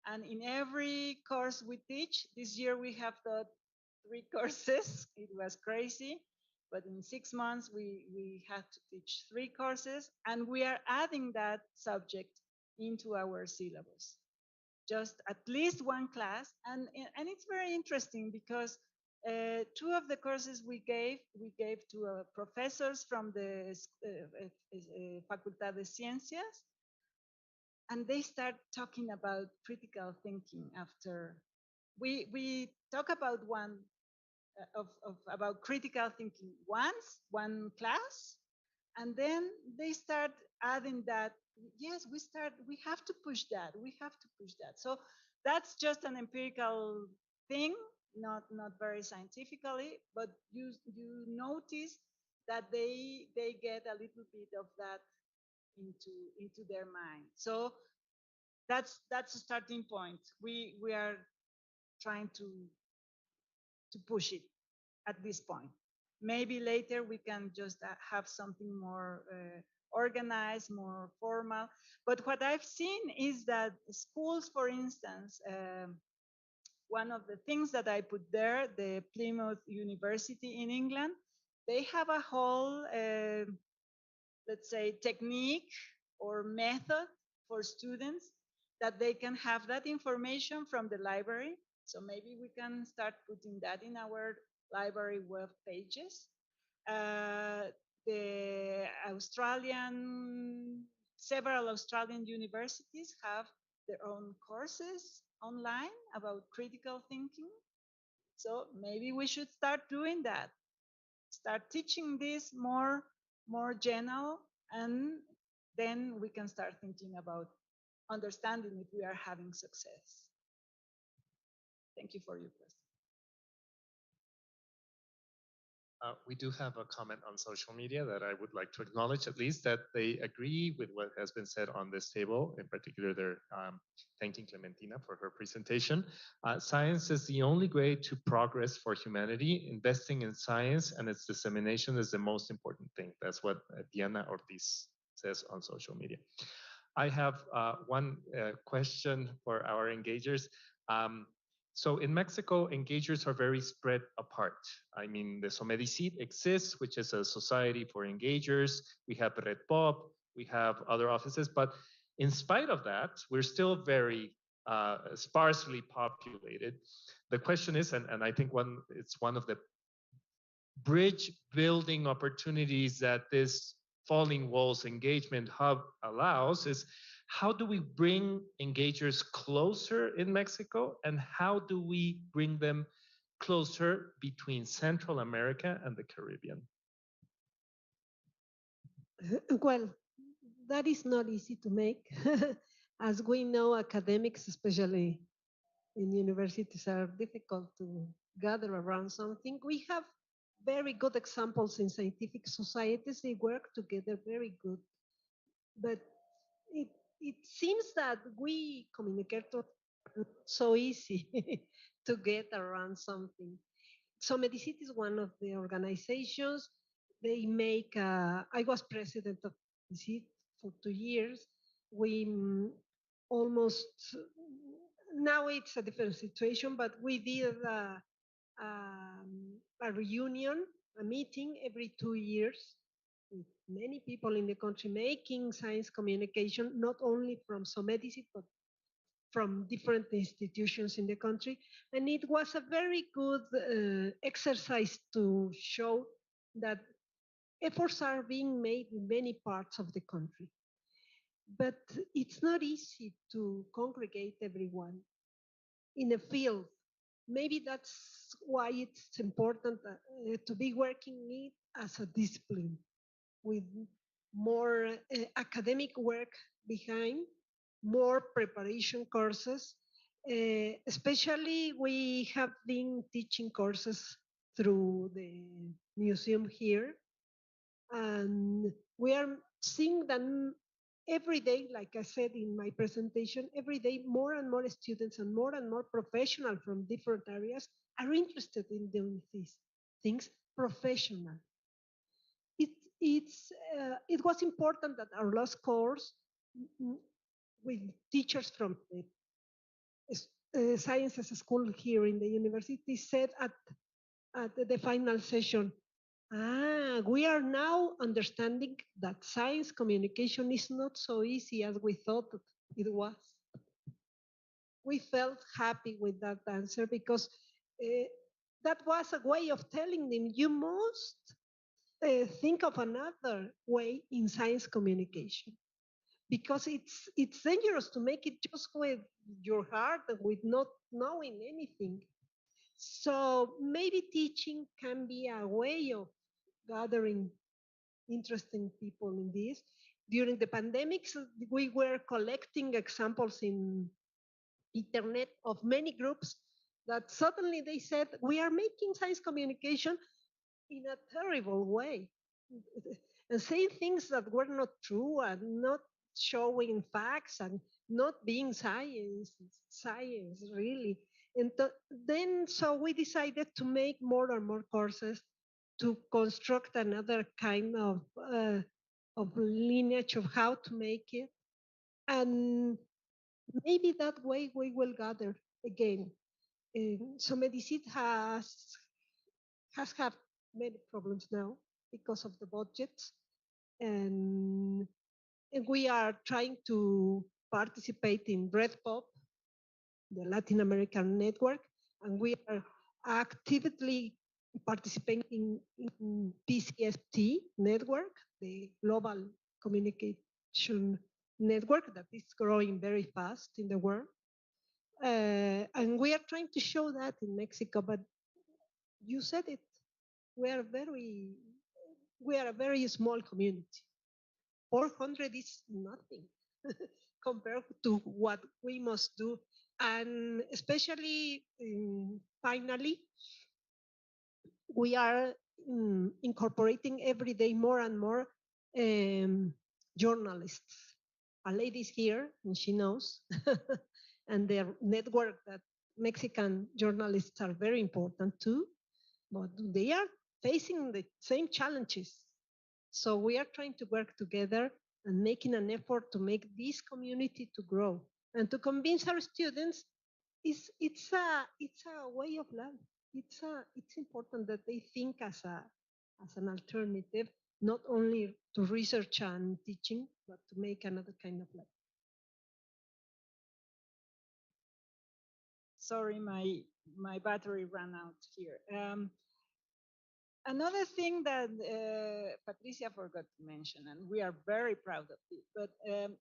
And in every course we teach, this year we have taught 3 courses. It was crazy. But in 6 months, we had to teach 3 courses, and we are adding that subject into our syllabus. Just at least 1 class. And it's very interesting because 2 of the courses we gave to professors from the Facultad de Ciencias, and they start talking about critical thinking after we talk about one about critical thinking once, 1 class, and then they start adding that. Yes, we have to push that. We have to push that. So that's just an empirical thing, not very scientifically, but you notice that they get a little bit of that into their mind. So that's a starting point. We are trying to push it at this point. Maybe later we can just have something more organized, more formal. But what I've seen is that schools, for instance, one of the things that I put there, the Plymouth University in England, they have a whole, let's say, technique or method for students that they can have that information from the library. So maybe we can start putting that in our library web pages. The several Australian universities have their own courses online about critical thinking. So maybe we should start doing that. Start teaching this more general, and then we can start thinking about understanding if we are having success. Thank you for your question. We do have a comment on social media that I would like to acknowledge, at least, that they agree with what has been said on this table. In particular, they're thanking Clementina for her presentation. Science is the only way to progress for humanity. Investing in science and its dissemination is the most important thing. That's what Diana Ortiz says on social media. I have one question for our engagers. So in Mexico, engagers are very spread apart. I mean, the Somedicit exists, which is a society for engagers. We have Red Pop, we have other offices, but in spite of that, we're still very sparsely populated. The question is, and I think it's one of the bridge building opportunities that this Falling Walls Engagement Hub allows is, how do we bring engagers closer in Mexico, and how do we bring them closer between Central America and the Caribbean? Well, that is not easy to make. As we know, academics, especially in universities, are difficult to gather around something. We have very good examples in scientific societies. They work together very good. But it seems that we communicators are not so easy to get around something. So Medicit is one of the organizations. They make, I was president of Medicit for 2 years. We almost, now it's a different situation, but we did a reunion, a meeting every 2 years with many people in the country making science communication, not only from Somedicit, but from different institutions in the country. And it was a very good exercise to show that efforts are being made in many parts of the country. But it's not easy to congregate everyone in a field. Maybe that's why it's important to be working it as a discipline with more academic work behind, more preparation courses. Especially, we have been teaching courses through the museum here, and we are seeing that every day, like I said in my presentation, every day more and more students and more professionals from different areas are interested in doing these things professional. It, it was important that our last course with teachers from the sciences school here in the university said at the final session, we are now understanding that science communication is not so easy as we thought it was. We felt happy with that answer because that was a way of telling them you must think of another way in science communication because it's dangerous to make it just with your heart and with not knowing anything. So maybe teaching can be a way of gathering interesting people in this. During the pandemics, we were collecting examples in internet of many groups that suddenly they said, we are making science communication in a terrible way and saying things that were not true and not showing facts and not being science really. And then so we decided to make more and more courses to construct another kind of lineage of how to make it. And maybe that way we will gather again. So Medicine has had many problems now because of the budgets, and, and we are trying to participate in Red Pop, the Latin American network, and we are actively participating in PCST network, the global communication network that is growing very fast in the world. And we are trying to show that in Mexico, but you said it, we are a very small community. 400 is nothing compared to what we must do. And especially finally, we are incorporating every day more and more journalists. A lady's here and she knows, and their network that Mexican journalists are very important too, but they are facing the same challenges. So we are trying to work together and making an effort to make this community to grow and to convince our students it's a way of life. It's important that they think as an alternative, not only to research and teaching, but to make another kind of life. Sorry, my battery ran out here. Another thing that Patricia forgot to mention, and we are very proud of it, but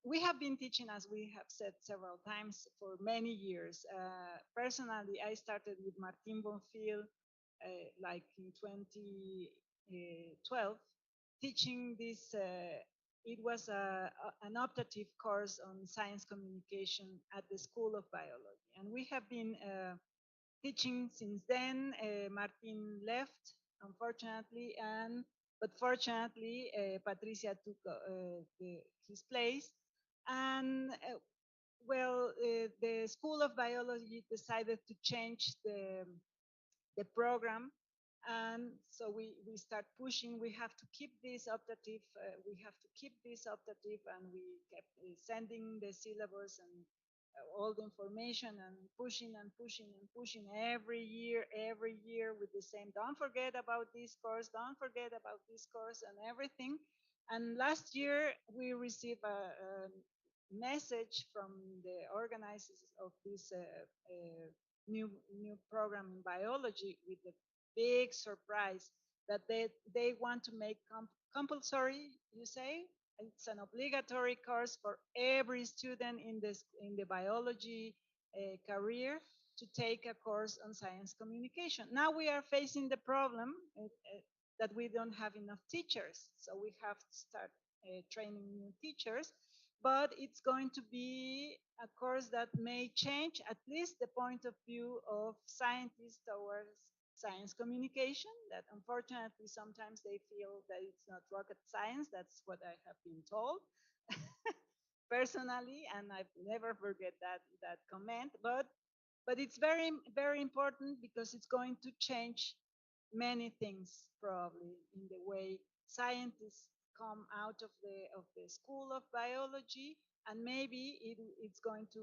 we have been teaching, as we have said several times, for many years. Personally, I started with Martin Bonfil like in 2012, teaching this. It was an optative course on science communication at the School of Biology, and we have been teaching since then. Martin left, unfortunately, but fortunately, Patricia took his place. And the School of Biology decided to change the program. And so we start pushing, we have to keep this optative, and we kept sending the syllabus and all the information and pushing every year with the same, don't forget about this course, and everything. And last year we received a message from the organizers of this new program in biology with the big surprise that they want to make compulsory, you say? It's an obligatory course for every student in the biology career to take a course on science communication. Now we are facing the problem that we don't have enough teachers, so we have to start training new teachers. But it's going to be a course that may change at least the point of view of scientists towards science communication, that unfortunately sometimes they feel that it's not rocket science. That's what I have been told. personally, and I never forget that comment. But it's very important because it's going to change many things probably in the way scientists come out of the school of biology, and maybe it's going to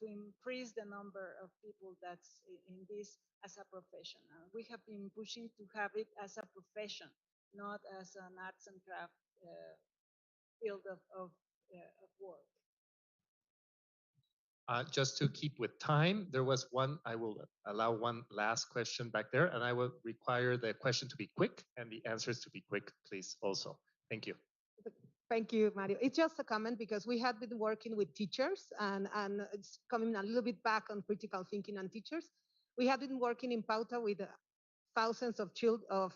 increase the number of people that's in this as a profession. We have been pushing to have it as a profession, not as an arts and craft field of work. Just to keep with time, there was one, I will allow one last question back there, and I will require the question to be quick and the answers to be quick, please, also. Thank you. Thank you, Mario. It's just a comment because we have been working with teachers, and it's coming a little bit back on critical thinking and teachers. We have been working in Pauta with thousands of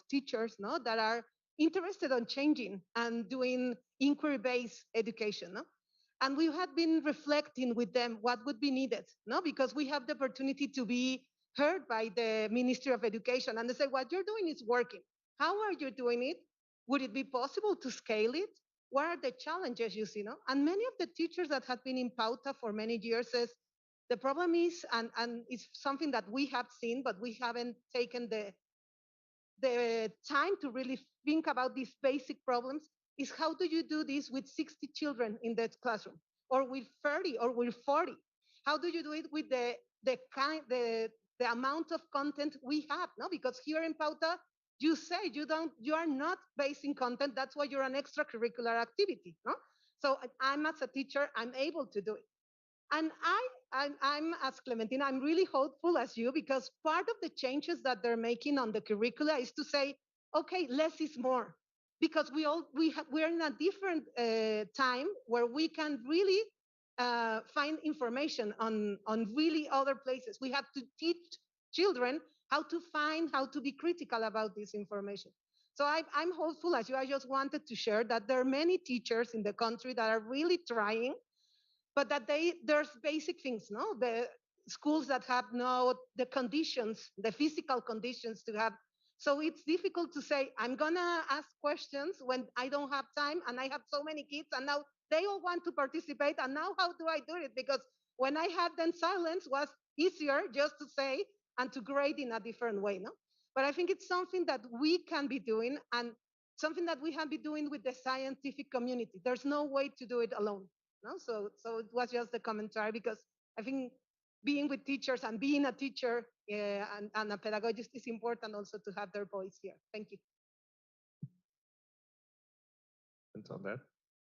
teachers, no, that are interested on changing and doing inquiry-based education, no? And we had been reflecting with them what would be needed, no, because we have the opportunity to be heard by the Ministry of Education, and they say what you're doing is working. How are you doing it? Would it be possible to scale it? What are the challenges you see? No? And many of the teachers that have been in Pauta for many years says the problem is, and it's something that we have seen, but we haven't taken the time to really think about these basic problems, is how do you do this with 60 children in the classroom, or with 30, or with 40? How do you do it with the amount of content we have? No, because here in Pauta, you say you are not basing content. That's why you're an extracurricular activity. No, so I'm as a teacher, I'm able to do it. And I'm as Clementina, I'm really hopeful as you, because part of the changes that they're making on the curricula is to say, okay, less is more, because we're in a different time where we can really find information on really other places. We have to teach children how to find, how to be critical about this information. So I'm hopeful as you. I just wanted to share that there are many teachers in the country that are really trying, but that there's basic things, no? The schools that have no the conditions, the physical conditions to have. So it's difficult to say, I'm gonna ask questions when I don't have time and I have so many kids and now they all want to participate, and now how do I do it? Because when I had them silence was easier just to say and to grade in a different way, no? But I think it's something that we can be doing, and something that we have been doing with the scientific community. There's no way to do it alone. No, so it was just a commentary, because I think being with teachers and being a teacher and a pedagogist is important also to have their voice here. Thank you. On that.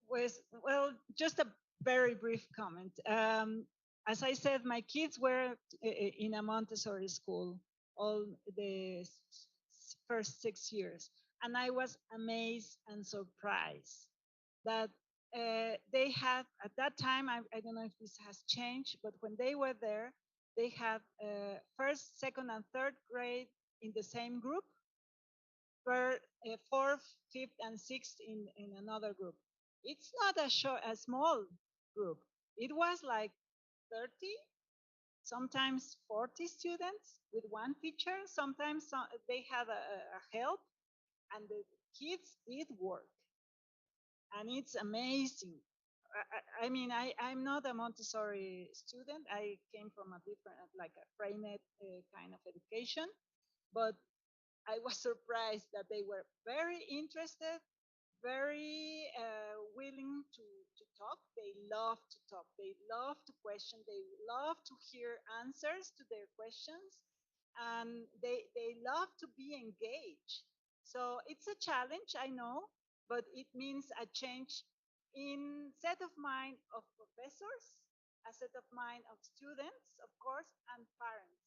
Well, just a very brief comment. As I said, my kids were in a Montessori school all the first 6 years, and I was amazed and surprised that they had, at that time, I don't know if this has changed, but when they were there, they had first, second, and third grade in the same group, were fourth, fifth, and sixth in another group. It's not a small group. It was like 30, sometimes 40 students with one teacher. Sometimes they had a help, and the kids did work. And it's amazing. I mean, I'm not a Montessori student. I came from a different, like a Freinet kind of education, but I was surprised that they were very interested, very willing to talk. They love to talk. They love to question. They love to hear answers to their questions. And they love to be engaged. So it's a challenge, I know, but it means a change in set of mind of professors, a set of mind of students, of course, and parents.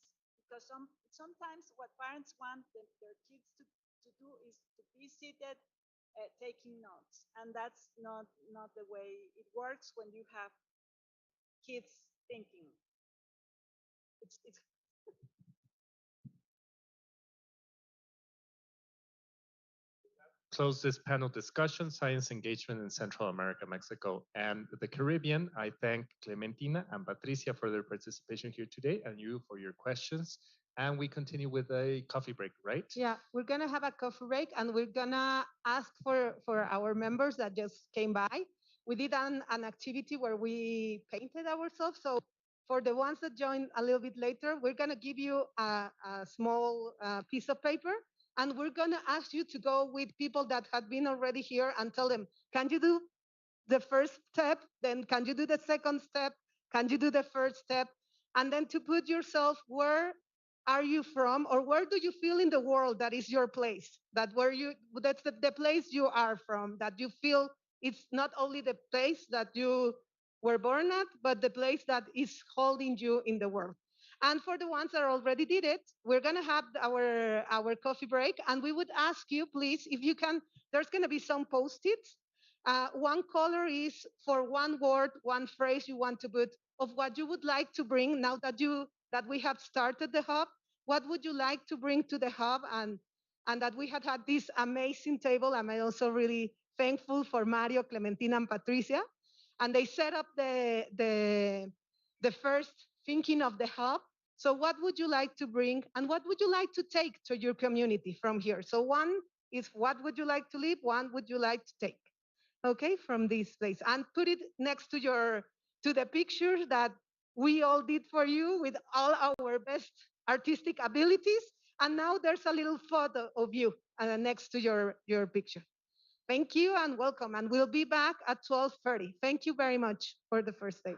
Because sometimes what parents want their kids to do is to be seated taking notes, and that's not the way it works when you have kids thinking. It's Close this panel discussion, science engagement in Central America, Mexico, and the Caribbean. I thank Clementina and Patricia for their participation here today, and you for your questions. And we continue with a coffee break, right? Yeah, we're gonna have a coffee break, and we're gonna ask for our members that just came by. we did an activity where we painted ourselves. So for the ones that join a little bit later, we're going to give you a small piece of paper, and we're going to ask you to go with people that had been already here and tell them, can you do the first step? Then can you do the second step? Can you do the first step? And then to put yourself, where are you from, or where do you feel in the world that is your place? That's the place you are from, that you feel it's not only the place that you were born at, but the place that is holding you in the world. And for the ones that already did it, we're going to have our coffee break, and we would ask you, please, if you can, there's going to be some post-its. One color is for one word, one phrase you want to put of what you would like to bring now that we have started the hub. What would you like to bring to the hub? And that we had this amazing table. I'm also really thankful for Mario, Clementina, and Patricia. And they set up the first thinking of the hub. So what would you like to bring, and what would you like to take to your community from here? So one is what would you like to leave, one would you like to take, okay, from this place, and put it next to the pictures that we all did for you with all our best artistic abilities. And now there's a little photo of you next to your picture. Thank you and welcome, and we'll be back at 12:30. Thank you very much for the first day.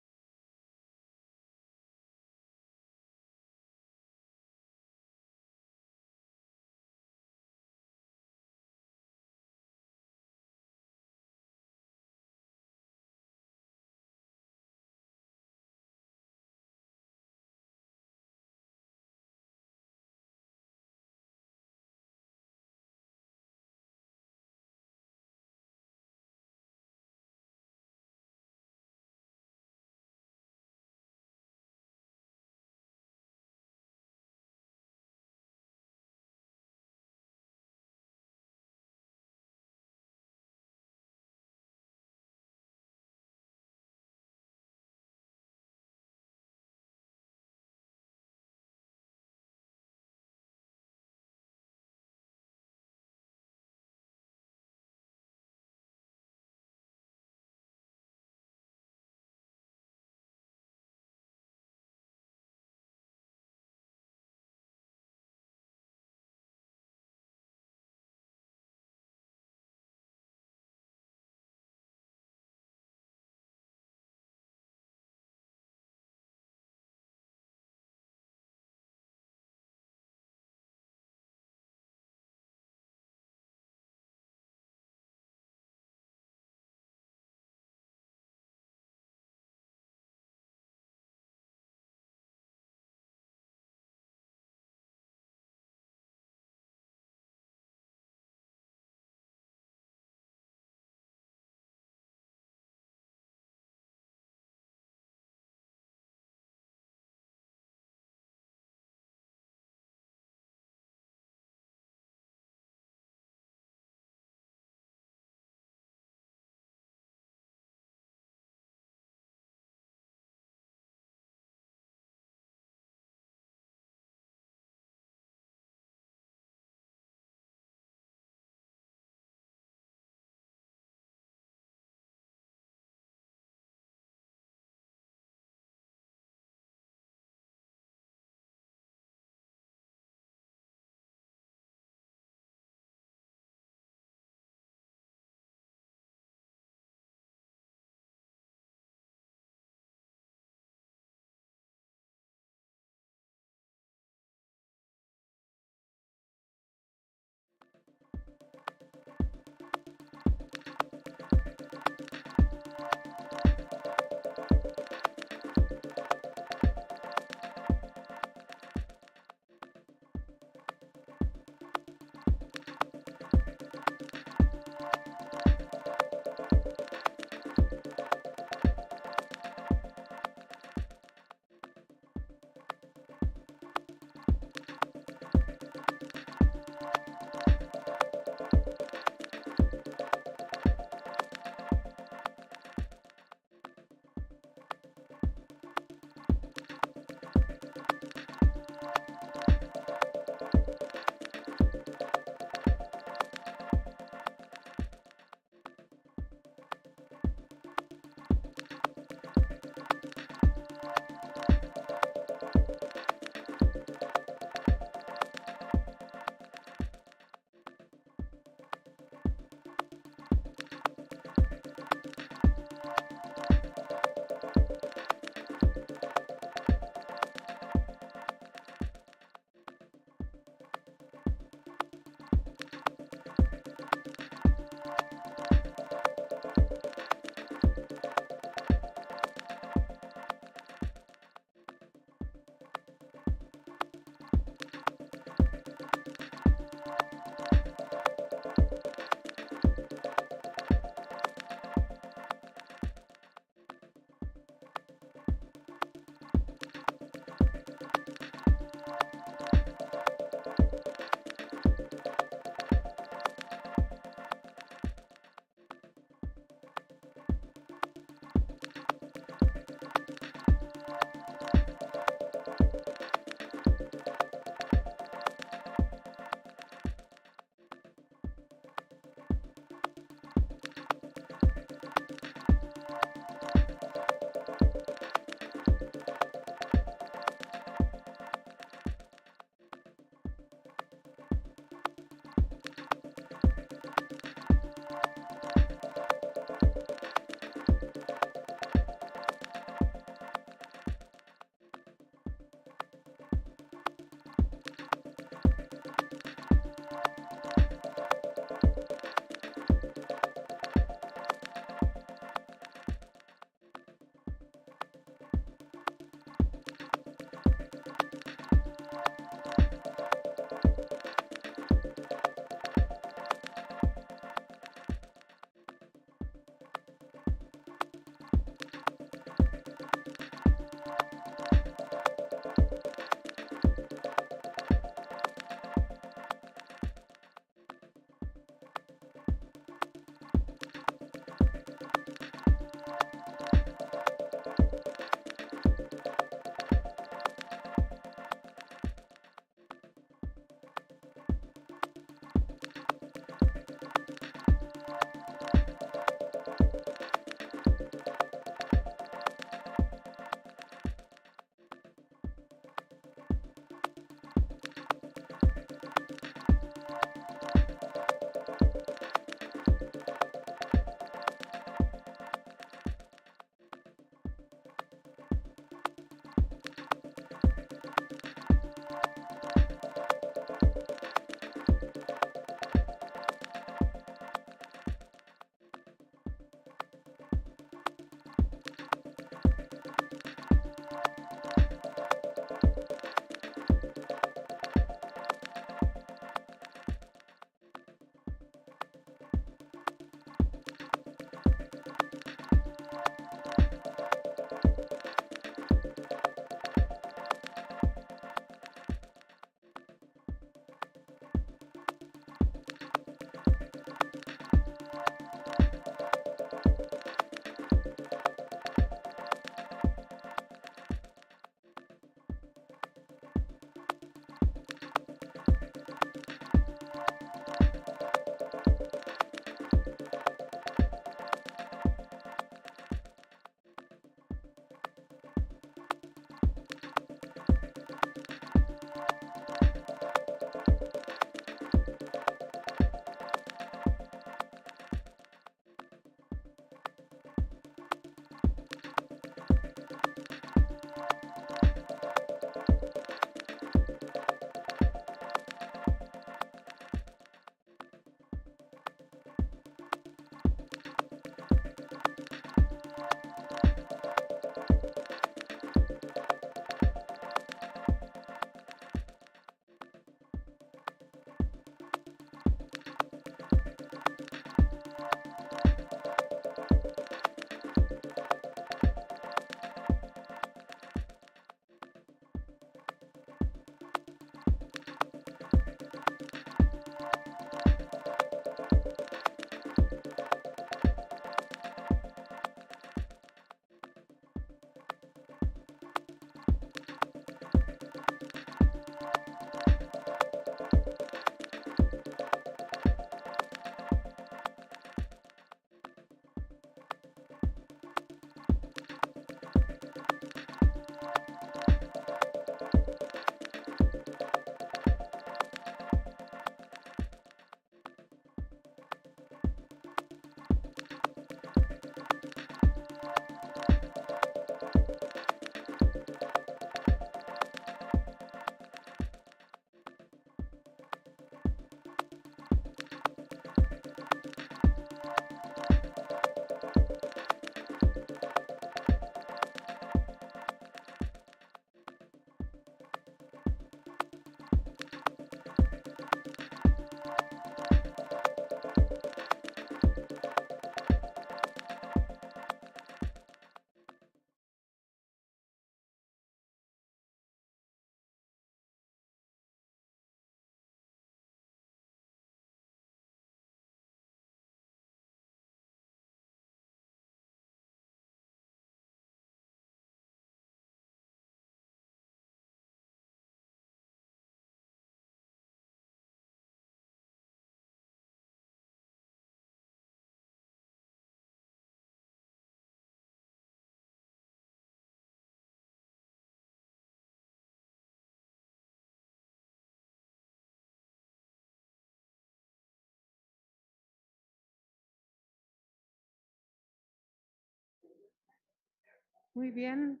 Muy bien.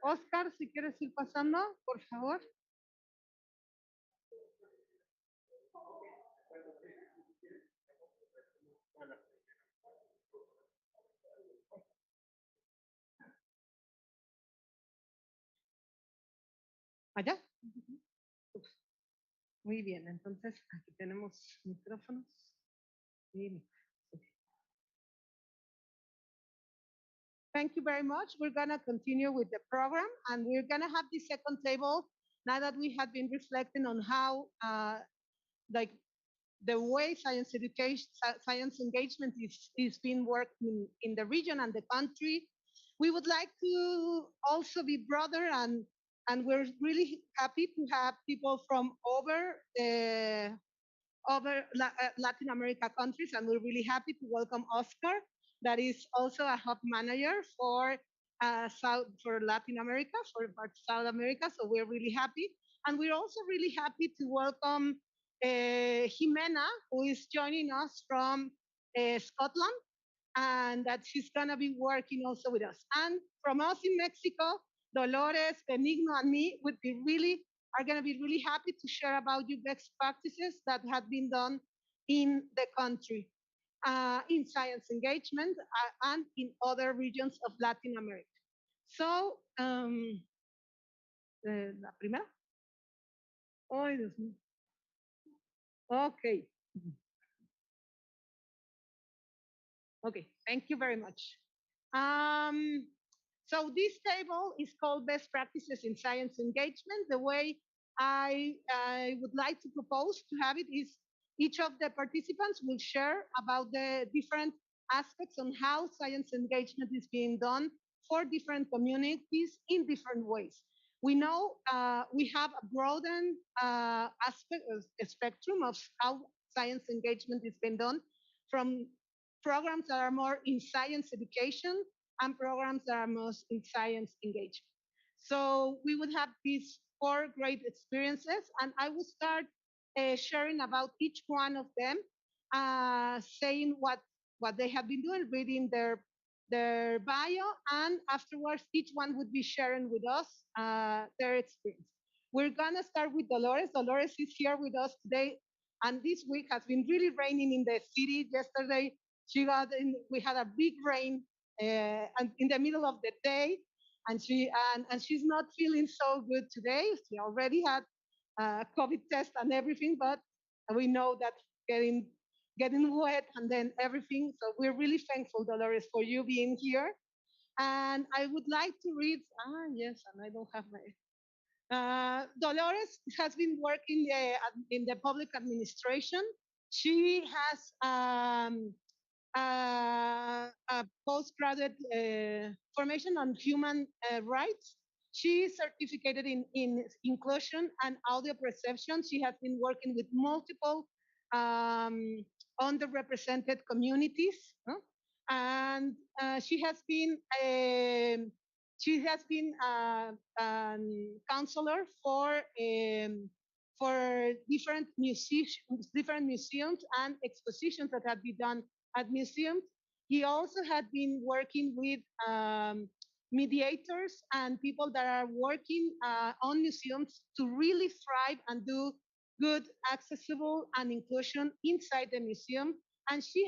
Oscar, si quieres ir pasando, por favor. Allá. Muy bien, entonces aquí tenemos micrófonos. Thank you very much. We're going to continue with the program, and we're going to have the second table now that we have been reflecting on how like the way science education, science engagement is being worked in the region and the country. We would like to also be broader, and we're really happy to have people from over Latin America countries, and we're really happy to welcome Oscar, that is also a hub manager for for Latin America, for South America. So we're really happy, and we're also really happy to welcome Jimena, who is joining us from Scotland, and that she's gonna be working also with us. And from us in Mexico, Dolores, Benigno, and me would be really are going to be really happy to share about you best practices that have been done in the country, in science engagement, and in other regions of Latin America. So, la primera. Ay, Dios mío. Okay. Okay, thank you very much. So this table is called Best Practices in Science Engagement. The way I would like to propose to have it is each of the participants will share about the different aspects on how science engagement is being done for different communities in different ways. We know we have a broadened spectrum of how science engagement is being done, from programs that are more in science education and programs that are most in science engagement. So we would have these four great experiences, and I will start sharing about each one of them, saying what they have been doing, reading their bio, and afterwards each one would be sharing with us their experience. We're gonna start with Dolores. Dolores is here with us today, and this week has been really raining in the city. Yesterday, we had a big rain and in the middle of the day, and she's not feeling so good today. She already had a COVID test and everything, but we know that getting wet and then everything. So we're really thankful, Dolores, for you being here. And I would like to read. Yes, and I don't have my. Dolores has been working in the public administration. She has a postgraduate formation on human rights. She is certificated in inclusion and audio perception. She has been working with multiple underrepresented communities, and she has been a counselor for different museums and expositions that have been done at museums. He also had been working with mediators and people that are working on museums to really thrive and do good, accessible, and inclusion inside the museum. And she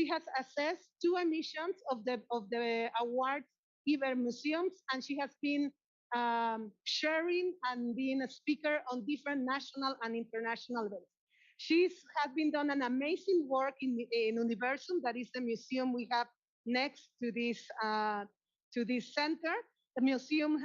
has assessed two emissions of the award giver museums, and she has been sharing and being a speaker on different national and international levels. She's has been done an amazing work in Universum, that is the museum we have next to this center. The museum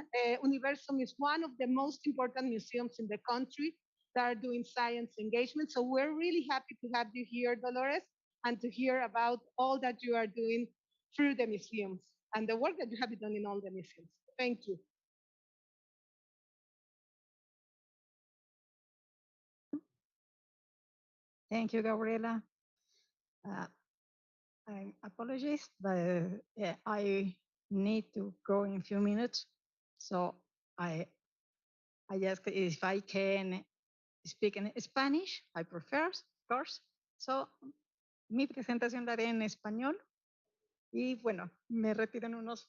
Universum is one of the most important museums in the country that are doing science engagement. So we're really happy to have you here, Dolores, and to hear about all that you are doing through the museums and the work that you have done in all the museums. Thank you. Thank you, Gabriela. I apologize, but I need to go in a few minutes. So I ask if I can speak in Spanish. I prefer, of course. So mi presentación la haré en español Y bueno, me retiro en unos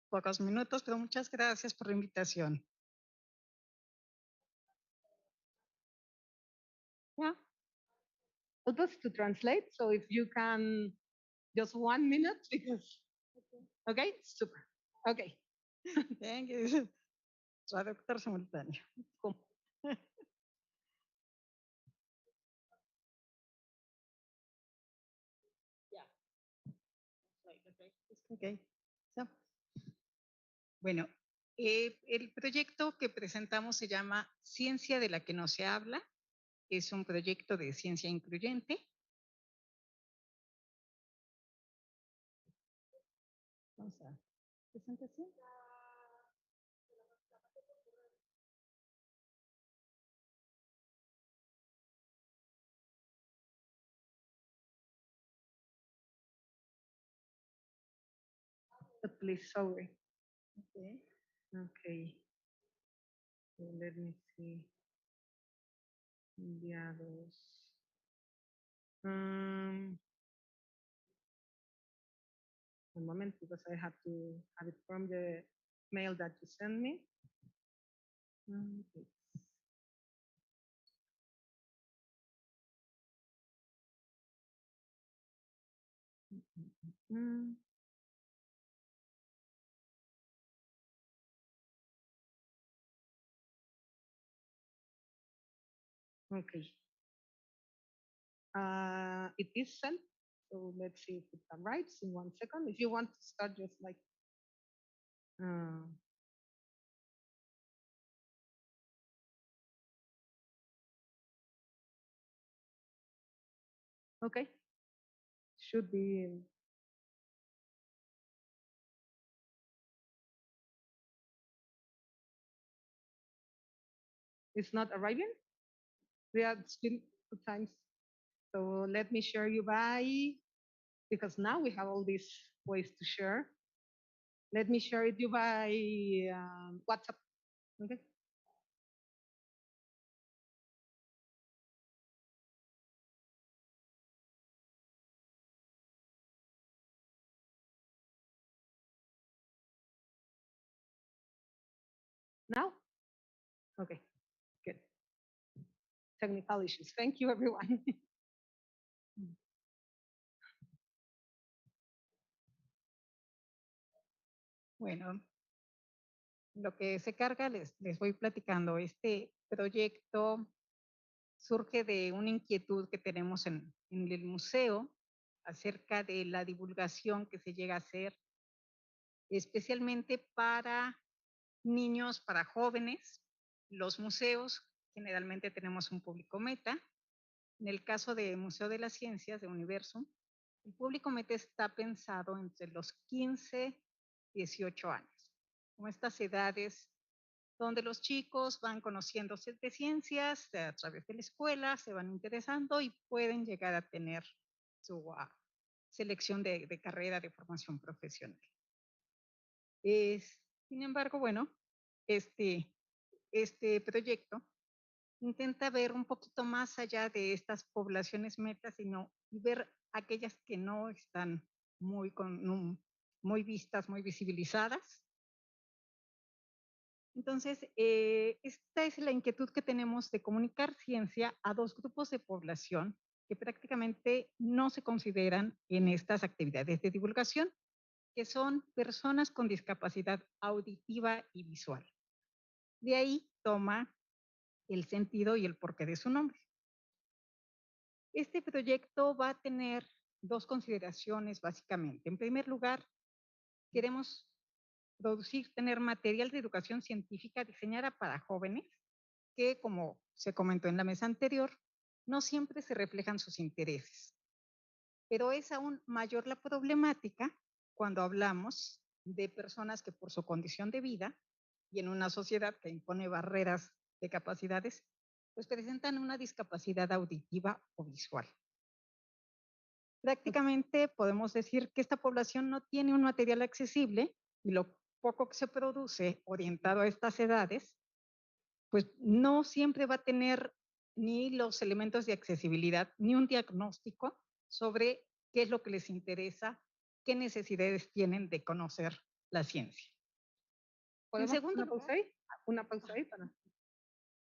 pocos minutos, pero muchas gracias por la invitación. Yeah. Help us to translate. So if you can, just 1 minute, because. Okay, super. Okay. Thank you. Traductor simultáneo. Cool. Okay. So, bueno, el proyecto que presentamos se llama Ciencia de la que no se habla. Es un proyecto de ciencia incluyente. Vamos a presentación. Please, sorry. Okay. Okay. So let me see. Enviados. One moment, because I have to have it from the mail that you sent me. Okay. It is sent. So let's see if it arrives in 1 second. If you want to start just like. Okay. Should be. It's not arriving. We are still 2 times. So let me share you by, because now we have all these ways to share. Let me share it you by WhatsApp. Okay. Now? Okay, good. Technical issues. Thank you, everyone. Bueno, lo que se carga les voy platicando. Este proyecto surge de una inquietud que tenemos en el museo acerca de la divulgación que se llega a hacer, especialmente para niños, para jóvenes. Los museos generalmente tenemos un público meta. En el caso del Museo de las Ciencias de Universum, el público meta está pensado entre los 15 y 18 años, como estas edades donde los chicos van conociéndose de ciencias a través de la escuela, se van interesando y pueden llegar a tener su selección de carrera de formación profesional. Sin embargo, bueno, este proyecto intenta ver un poquito más allá de estas poblaciones metas y ver aquellas que no están muy vistas, muy visibilizadas. Entonces, esta es la inquietud que tenemos de comunicar ciencia a 2 grupos de población que prácticamente no se consideran en estas actividades de divulgación, que son personas con discapacidad auditiva y visual. De ahí toma el sentido y el porqué de su nombre. Este proyecto va a tener 2 consideraciones básicamente. En primer lugar, queremos tener material de educación científica diseñada para jóvenes que, como se comentó en la mesa anterior, no siempre se reflejan sus intereses. Pero es aún mayor la problemática cuando hablamos de personas que por su condición de vida y en una sociedad que impone barreras de capacidades, pues presentan una discapacidad auditiva o visual. Prácticamente podemos decir que esta población no tiene un material accesible y lo poco que se produce orientado a estas edades, pues no siempre va a tener ni los elementos de accesibilidad ni un diagnóstico sobre qué es lo que les interesa, qué necesidades tienen de conocer la ciencia. En ¿Podemos segundo una pausa lugar, ahí? Una pausa ahí para...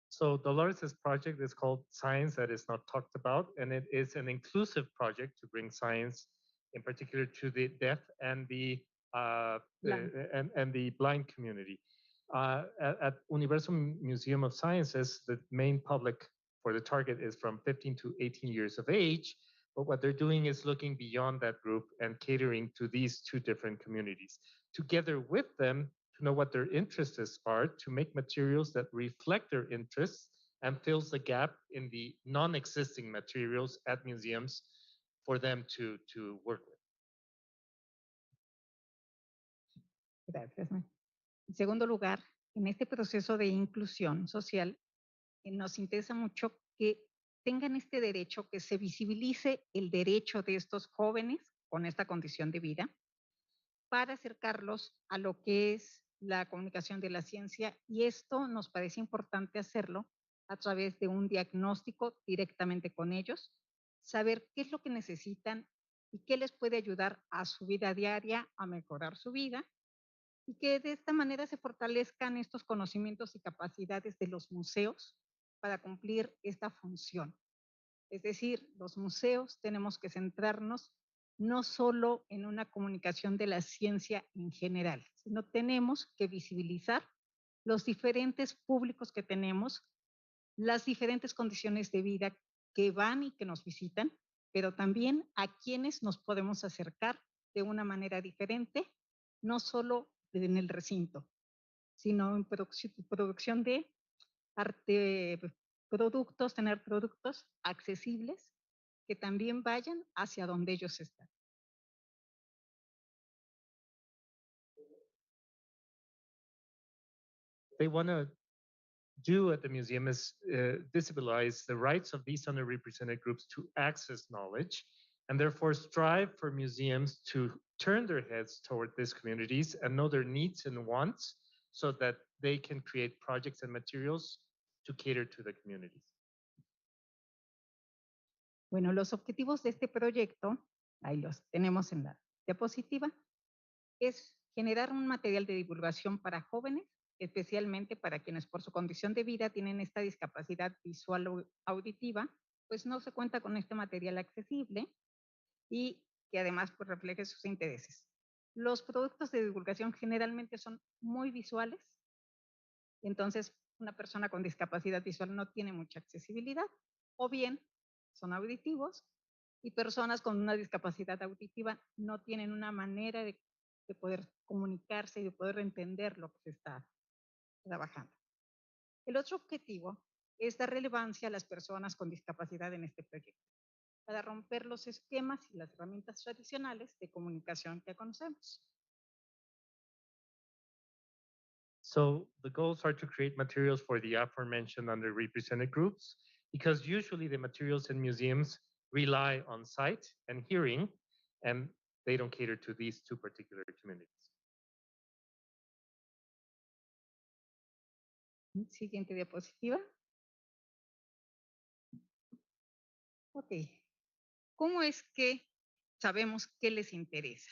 So Dolores' project is called Science That Is Not Talked About, and it is an inclusive project to bring science, in particular, to the deaf and the Blind. and the blind community. At Universum Museum of Sciences, the main public for the target is from 15 to 18 years of age, but what they're doing is looking beyond that group and catering to these two different communities. Together with them, to know what their interests are, to make materials that reflect their interests and fills the gap in the non-existing materials at museums for them to work with. gracias. En segundo lugar, en este proceso de inclusión social, nos interesa mucho que tengan este derecho, que se visibilice el derecho de estos jóvenes con esta condición de vida, para acercarlos a lo que es la comunicación de la ciencia, y esto nos parece importante hacerlo a través de un diagnóstico directamente con ellos, saber qué es lo que necesitan y qué les puede ayudar a su vida diaria, a mejorar su vida, y que de esta manera se fortalezcan estos conocimientos y capacidades de los museos para cumplir esta función. Es decir, los museos tenemos que centrarnos no solo en una comunicación de la ciencia en general, sino tenemos que visibilizar los diferentes públicos que tenemos, las diferentes condiciones de vida que van y que nos visitan, pero también a quienes nos podemos acercar de una manera diferente, no solo en el recinto, sino en producción de arte, productos, tener productos accesibles que también vayan hacia donde ellos están. They want to do at the museum is visibilize the rights of these underrepresented groups to access knowledge, and therefore strive for museums to turn their heads toward these communities and know their needs and wants so that they can create projects and materials to cater to the communities. Bueno, los objetivos de este proyecto, ahí los tenemos en la diapositiva, es generar un material de divulgación para jóvenes, especialmente para quienes por su condición de vida tienen esta discapacidad visual o auditiva, pues no se cuenta con este material accesible y que además pues, refleje sus intereses. Los productos de divulgación generalmente son muy visuales, entonces una persona con discapacidad visual no tiene mucha accesibilidad, o bien son auditivos y personas con una discapacidad auditiva no tienen una manera de poder comunicarse y de poder entender lo que se está trabajando. El otro objetivo es dar relevancia a las personas con discapacidad en este proyecto, para romper los esquemas y las herramientas tradicionales de comunicación que conocemos. So the goals are to create materials for the aforementioned underrepresented groups, because usually the materials in museums rely on sight and hearing, and they don't cater to these two particular communities. Siguiente diapositiva. Ok. ¿Cómo es que sabemos qué les interesa?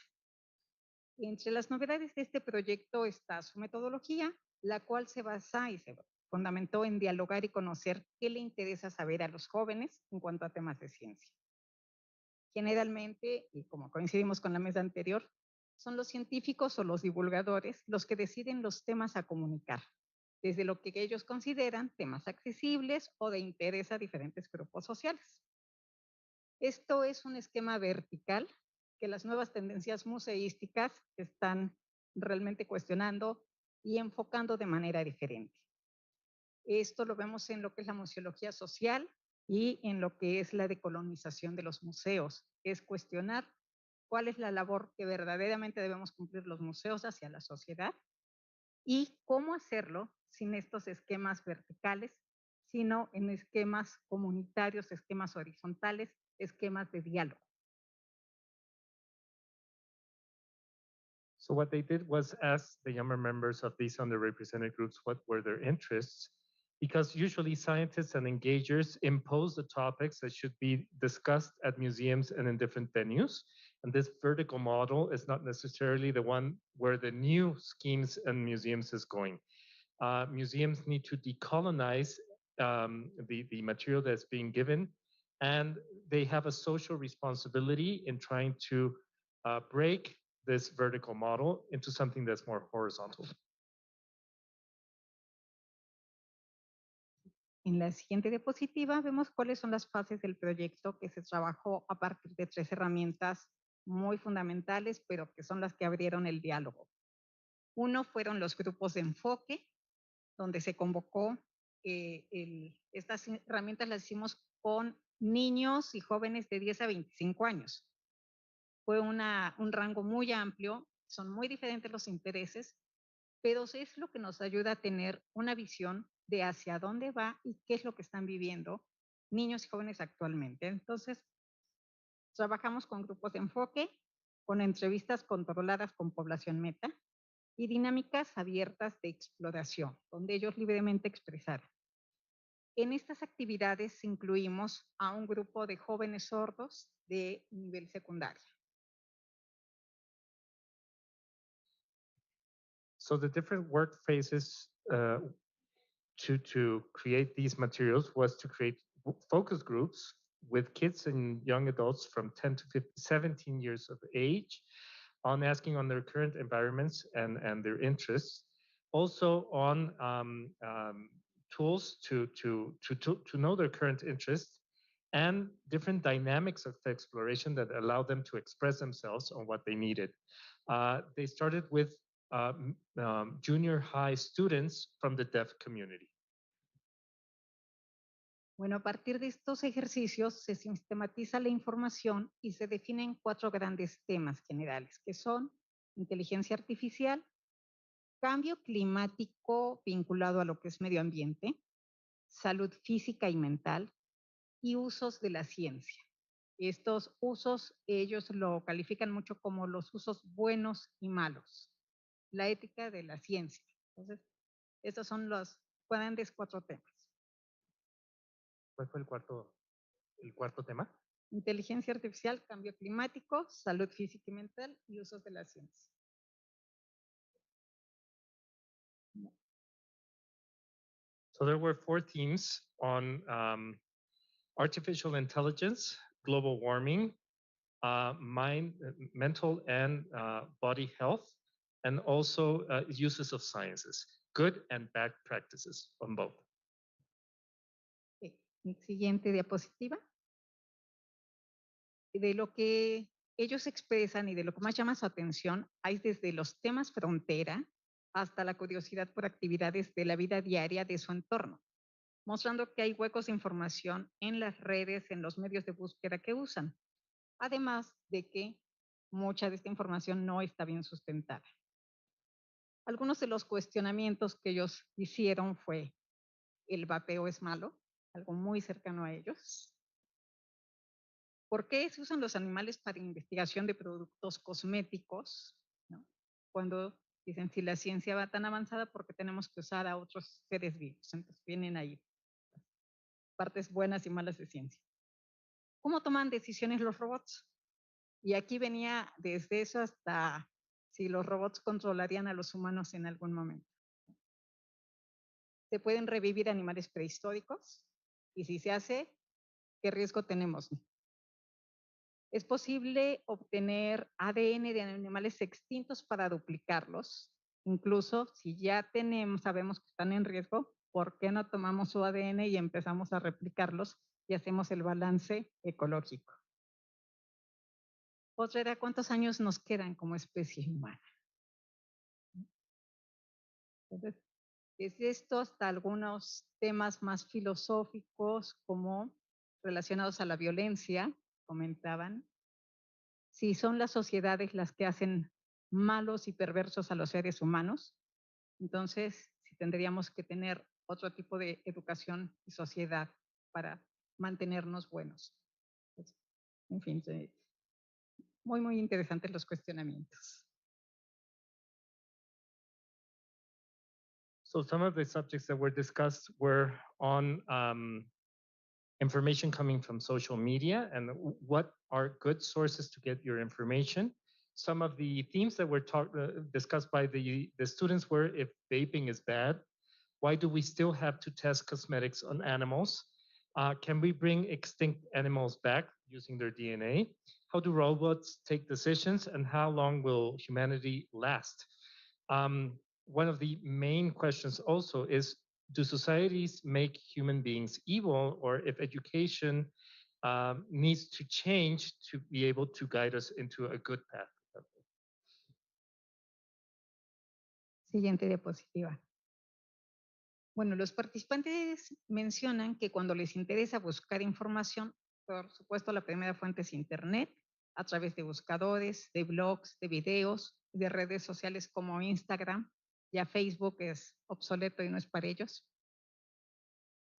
Entre las novedades de este proyecto está su metodología, la cual se basa y se fundamentó en dialogar y conocer qué le interesa saber a los jóvenes en cuanto a temas de ciencia. Generalmente, y como coincidimos con la mesa anterior, son los científicos o los divulgadores los que deciden los temas a comunicar, desde lo que ellos consideran temas accesibles o de interés a diferentes grupos sociales. Esto es un esquema vertical que las nuevas tendencias museísticas están realmente cuestionando y enfocando de manera diferente. Esto lo vemos en lo que es la museología social y en lo que es la decolonización de los museos, es cuestionar cuál es la labor que verdaderamente debemos cumplir los museos hacia la sociedad y cómo hacerlo sin estos esquemas verticales, sino en esquemas comunitarios, esquemas horizontales, esquemas de diálogo. So what they did was ask the younger members of these underrepresented groups what were their interests, because usually scientists and engagers impose the topics that should be discussed at museums and in different venues. And this vertical model is not necessarily the one where the new schemes and museums is going. Museums need to decolonize the material that's being given, and they have a social responsibility in trying to break this vertical model into something that's more horizontal. En la siguiente diapositiva vemos cuáles son las fases del proyecto que se trabajó a partir de 3 herramientas muy fundamentales, pero que son las que abrieron el diálogo. Uno fueron los grupos de enfoque, donde se convocó, estas herramientas las hicimos con niños y jóvenes de 10 a 25 años. Fue un rango muy amplio, son muy diferentes los intereses, pero es lo que nos ayuda a tener una visión de hacia dónde va y qué es lo que están viviendo niños y jóvenes actualmente. Entonces, trabajamos con grupos de enfoque, con entrevistas controladas con población meta y dinámicas abiertas de exploración, donde ellos libremente expresaron. En estas actividades incluimos a un grupo de jóvenes sordos de nivel secundario. So the different work phases to create these materials was to create focus groups with kids and young adults from 10 to 17 years of age on asking on their current environments and their interests. Also on tools to know their current interests and different dynamics of the exploration that allow them to express themselves on what they needed. They started with junior high students from the deaf community. Bueno, a partir de estos ejercicios se sistematiza la información y se definen 4 grandes temas generales, que son inteligencia artificial, cambio climático vinculado a lo que es medio ambiente, salud física y mental y usos de la ciencia. Estos usos, ellos lo califican mucho como los usos buenos y malos, la ética de la ciencia. Entonces, estos son los grandes 4 temas. ¿Cuál fue el cuarto tema? Inteligencia artificial, cambio climático, salud física y mental y usos de la ciencia. So there were 4 themes on artificial intelligence, global warming, mental and body health, and also uses of sciences, good and bad practices on both. Siguiente diapositiva. De lo que ellos expresan y de lo que más llama su atención, hay desde los temas frontera hasta la curiosidad por actividades de la vida diaria de su entorno, mostrando que hay huecos de información en las redes, en los medios de búsqueda que usan, además de que mucha de esta información no está bien sustentada. Algunos de los cuestionamientos que ellos hicieron fue: ¿el vapeo es malo? Algo muy cercano a ellos. ¿Por qué se usan los animales para investigación de productos cosméticos? ¿No? Cuando dicen, si la ciencia va tan avanzada, ¿por qué tenemos que usar a otros seres vivos? Entonces vienen ahí partes buenas y malas de ciencia. ¿Cómo toman decisiones los robots? Y aquí venía desde eso hasta si los robots controlarían a los humanos en algún momento. ¿Se pueden revivir animales prehistóricos? Y si se hace, ¿qué riesgo tenemos? ¿Es posible obtener ADN de animales extintos para duplicarlos? Incluso si ya sabemos que están en riesgo, ¿por qué no tomamos su ADN y empezamos a replicarlos y hacemos el balance ecológico? Otra era, ¿cuántos años nos quedan como especie humana? Entonces, desde esto hasta algunos temas más filosóficos, como relacionados a la violencia, comentaban. Si son las sociedades las que hacen malos y perversos a los seres humanos, entonces sí tendríamos que tener otro tipo de educación y sociedad para mantenernos buenos. Pues, en fin, muy, muy interesantes los cuestionamientos. So some of the subjects that were discussed were on information coming from social media and what are good sources to get your information. Some of the themes that were discussed by the students were if vaping is bad, why do we still have to test cosmetics on animals? Can we bring extinct animals back using their DNA? How do robots take decisions and how long will humanity last? One of the main questions also is, do societies make human beings evil, or if education needs to change to be able to guide us into a good path? Siguiente diapositiva. Bueno, los participantes mencionan que cuando les interesa buscar información, por supuesto la primera fuente es Internet, a través de buscadores, de blogs, de videos, de redes sociales como Instagram. Ya Facebook es obsoleto y no es para ellos.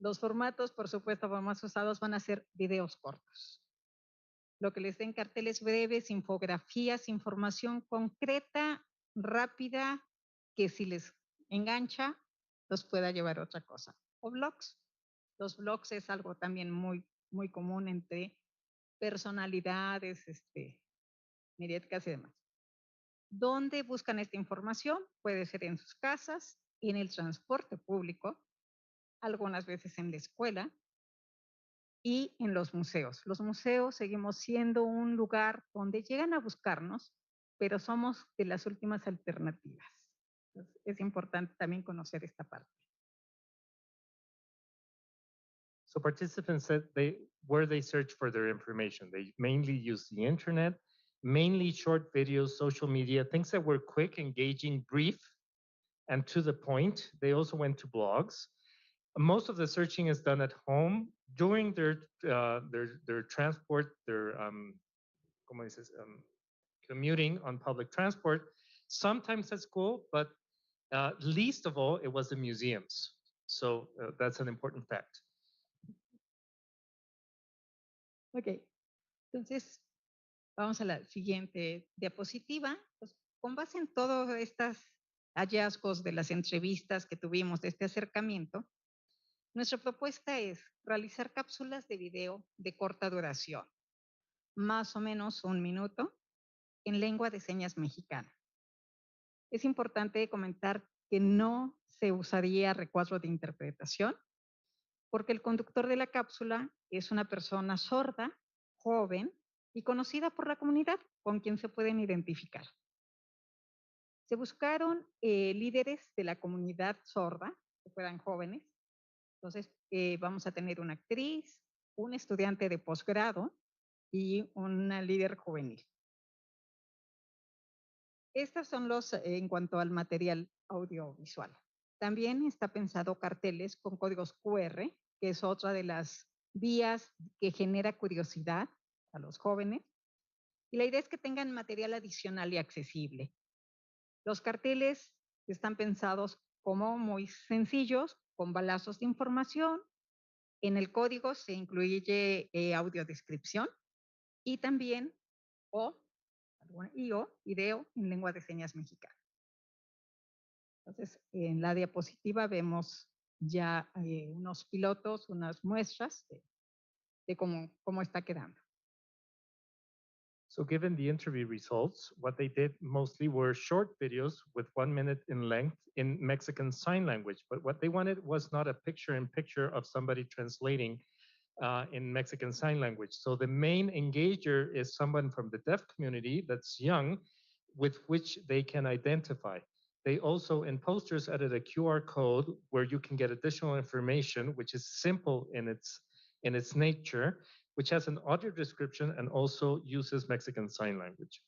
Los formatos, por supuesto, más usados van a ser videos cortos. Lo que les den carteles breves, infografías, información concreta, rápida, que si les engancha, los pueda llevar a otra cosa. O blogs. Los blogs es algo también muy, muy común entre personalidades, mediáticas y demás. ¿Dónde buscan esta información? Puede ser en sus casas, en el transporte público, algunas veces en la escuela y en los museos. Los museos seguimos siendo un lugar donde llegan a buscarnos, pero somos de las últimas alternativas. Entonces, es importante también conocer esta parte. So participants said where they search for their information. They mainly use the internet, mainly short videos, social media, things that were quick, engaging, brief, and to the point. They also went to blogs. Most of the searching is done at home during their transport, their commuting on public transport, sometimes at school, but least of all, it was the museums. So that's an important fact. Ok, entonces vamos a la siguiente diapositiva. Pues, con base en todos estos hallazgos de las entrevistas que tuvimos de este acercamiento, nuestra propuesta es realizar cápsulas de video de corta duración, más o menos 1 minuto, en lengua de señas mexicana. Es importante comentar que no se usaría recuadro de interpretación, porque el conductor de la cápsula es una persona sorda, joven y conocida por la comunidad, con quien se pueden identificar. Se buscaron líderes de la comunidad sorda, que fueran jóvenes. Entonces, vamos a tener una actriz, un estudiante de posgrado y una líder juvenil. Estos son los en cuanto al material audiovisual. También está pensado carteles con códigos QR, que es otra de las vías que genera curiosidad a los jóvenes. Y la idea es que tengan material adicional y accesible. Los carteles están pensados como muy sencillos, con balazos de información. En el código se incluye audiodescripción y también video en lengua de señas mexicana. Entonces, en la diapositiva vemos ya unos pilotos, unas muestras de cómo está quedando. So given the interview results, what they did mostly were short videos with 1 minute in length in Mexican Sign Language. But what they wanted was not a picture-in-picture of somebody translating in Mexican Sign Language. So the main engager is someone from the deaf community that's young, with which they can identify. They also, in posters, added a QR code where you can get additional information, which is simple in its nature, which has an audio description and also uses Mexican Sign Language.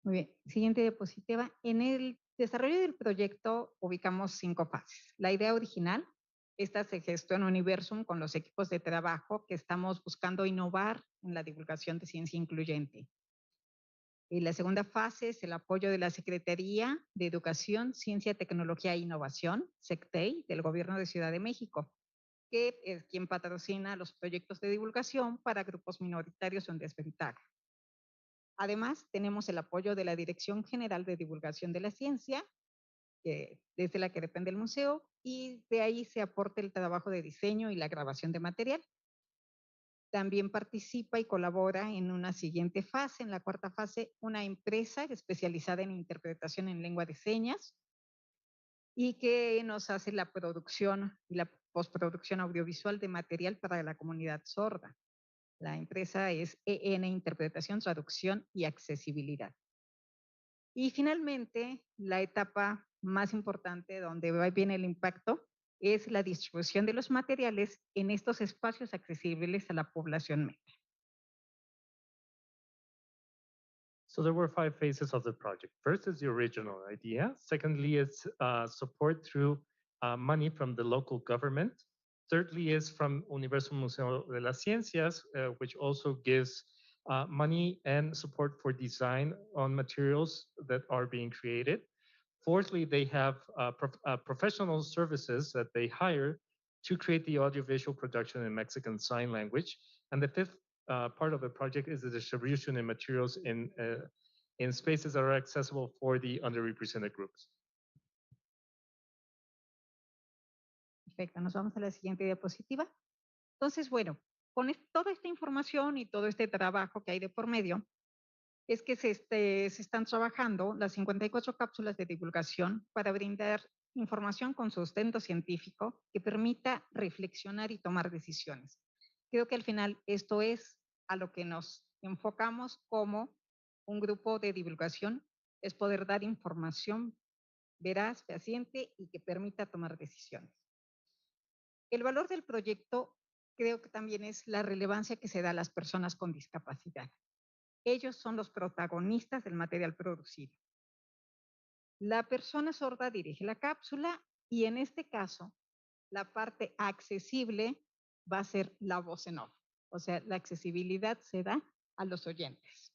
Muy bien, siguiente diapositiva. En el desarrollo del proyecto ubicamos 5 fases. La idea original, esta se gestó en Universum con los equipos de trabajo que estamos buscando innovar en la divulgación de ciencia incluyente. Y la segunda fase es el apoyo de la Secretaría de Educación, Ciencia, Tecnología e Innovación, SECTEI, del Gobierno de Ciudad de México, que es quien patrocina los proyectos de divulgación para grupos minoritarios o en desventaja. Además, tenemos el apoyo de la Dirección General de Divulgación de la Ciencia desde la que depende el museo, y de ahí se aporta el trabajo de diseño y la grabación de material. También participa y colabora en una siguiente fase, en la cuarta fase, una empresa especializada en interpretación en lengua de señas y que nos hace la producción y la postproducción audiovisual de material para la comunidad sorda. La empresa es EN Interpretación, Traducción y Accesibilidad. Y finalmente, la etapa más importante donde viene el impacto es la distribución de los materiales en estos espacios accesibles a la población meta. So there were 5 phases of the project. First is the original idea. Secondly, it's support through money from the local government. Thirdly is from Universal Museo de las Ciencias, which also gives money and support for design on materials that are being created. Fourthly, they have professional services that they hire to create the audiovisual production in Mexican Sign Language. And the fifth part of the project is the distribution of materials in spaces that are accessible for the underrepresented groups. Perfecto, nos vamos a la siguiente diapositiva. Entonces, bueno, con toda esta información y todo este trabajo que hay de por medio, es que se están trabajando las 54 cápsulas de divulgación para brindar información con sustento científico que permita reflexionar y tomar decisiones. Creo que al final esto es a lo que nos enfocamos como un grupo de divulgación, es poder dar información veraz, fehaciente y que permita tomar decisiones. El valor del proyecto creo que también es la relevancia que se da a las personas con discapacidad. Ellos son los protagonistas del material producido. La persona sorda dirige la cápsula y en este caso, la parte accesible va a ser la voz en off. O sea, la accesibilidad se da a los oyentes,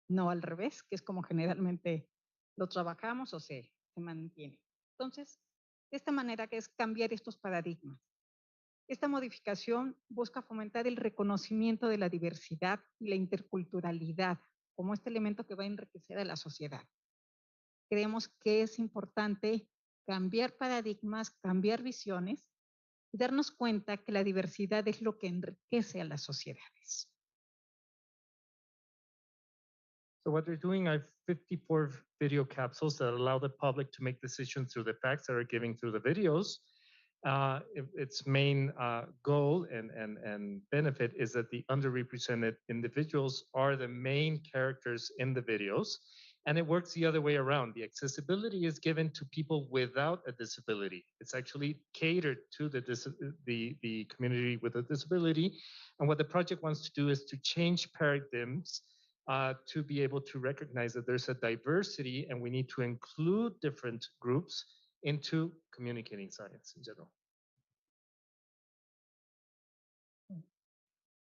no al revés, que es como generalmente lo trabajamos o se mantiene. Entonces, de esta manera que es cambiar estos paradigmas. Esta modificación busca fomentar el reconocimiento de la diversidad y la interculturalidad como este elemento que va a enriquecer a la sociedad. Creemos que es importante cambiar paradigmas, cambiar visiones y darnos cuenta que la diversidad es lo que enriquece a las sociedades. So what they're doing are 54 video capsules that allow the public to make decisions through the facts that are given through the videos. Its main goal and benefit is that the underrepresented individuals are the main characters in the videos, and it works the other way around. The accessibility is given to people without a disability. It's actually catered to the community with a disability, and what the project wants to do is to change paradigms to be able to recognize that there's a diversity and we need to include different groups into communicating science in general.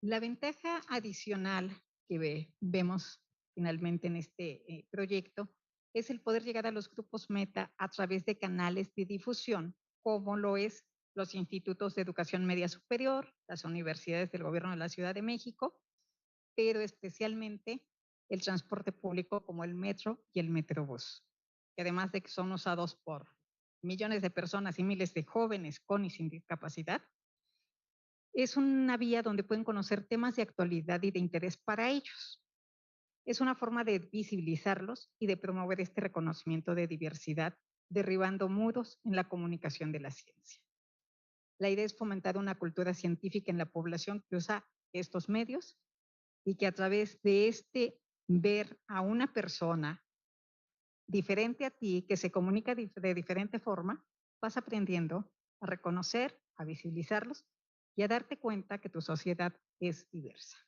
La ventaja adicional que vemos finalmente en este proyecto es el poder llegar a los grupos meta a través de canales de difusión, como lo es los institutos de educación media superior, las universidades del gobierno de la Ciudad de México, pero especialmente el transporte público como el metro y el metrobús, que además de que son usados por millones de personas y miles de jóvenes con y sin discapacidad, es una vía donde pueden conocer temas de actualidad y de interés para ellos. Es una forma de visibilizarlos y de promover este reconocimiento de diversidad, derribando muros en la comunicación de la ciencia. La idea es fomentar una cultura científica en la población que usa estos medios y que a través de ver a una persona diferente a ti, que se comunica de diferente forma, vas aprendiendo a reconocer, a visibilizarlos y a darte cuenta que tu sociedad es diversa.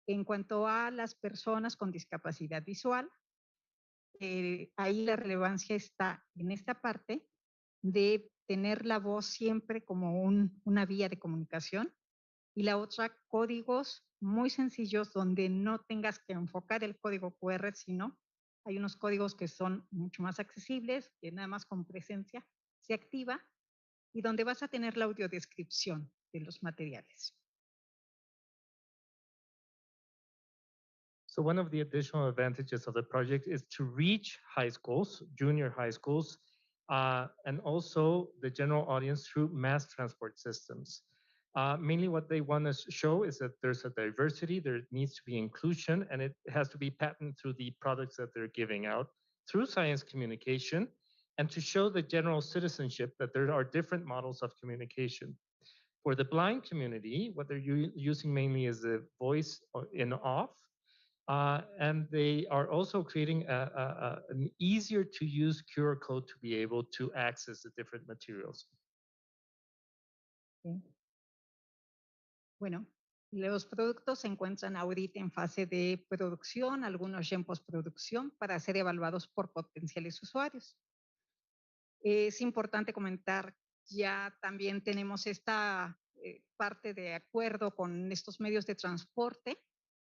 En cuanto a las personas con discapacidad visual, ahí la relevancia está en esta parte de tener la voz siempre como una vía de comunicación y la otra, códigos muy sencillos donde no tengas que enfocar el código QR, sino hay unos códigos que son mucho más accesibles, que nada más con presencia se activa y donde vas a tener la audiodescripción de los materiales. So one of the additional advantages of the project is to reach high schools, junior high schools, and also the general audience through mass transport systems. Mainly what they want to show is that there's a diversity, there needs to be inclusion, and it has to be patent through the products that they're giving out through science communication, and to show the general citizenship that there are different models of communication. For the blind community, what they're using mainly is the voice in off, and they are also creating an easier to use QR code to be able to access the different materials. Sí. Bueno, los productos se encuentran ahorita en fase de producción, algunos ya en postproducción, para ser evaluados por potenciales usuarios. Es importante comentar, ya también tenemos esta parte de acuerdo con estos medios de transporte,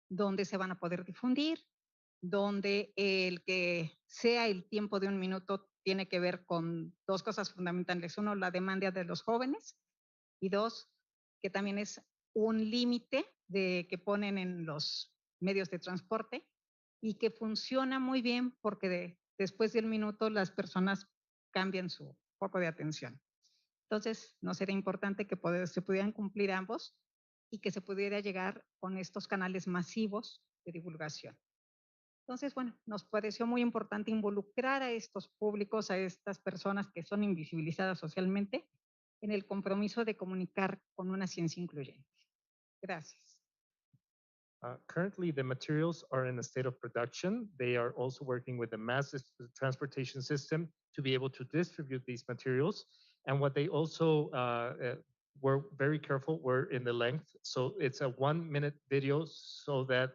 donde se van a poder difundir, donde el que sea el tiempo de 1 minuto tiene que ver con 2 cosas fundamentales. Uno, la demanda de los jóvenes, y 2, que también es un límite de que ponen en los medios de transporte y que funciona muy bien porque después de 1 minuto las personas cambian su foco de atención. Entonces, nos era importante que se pudieran cumplir ambos y que se pudiera llegar con estos canales masivos de divulgación. Entonces, bueno, nos pareció muy importante involucrar a estos públicos, a estas personas que son invisibilizadas socialmente, en el compromiso de comunicar con una ciencia incluyente. Gracias. Currently, the materials are in a state of production. They are also working with the mass transportation system to be able to distribute these materials. And what they also were very careful were in the length. So it's a 1-minute video so that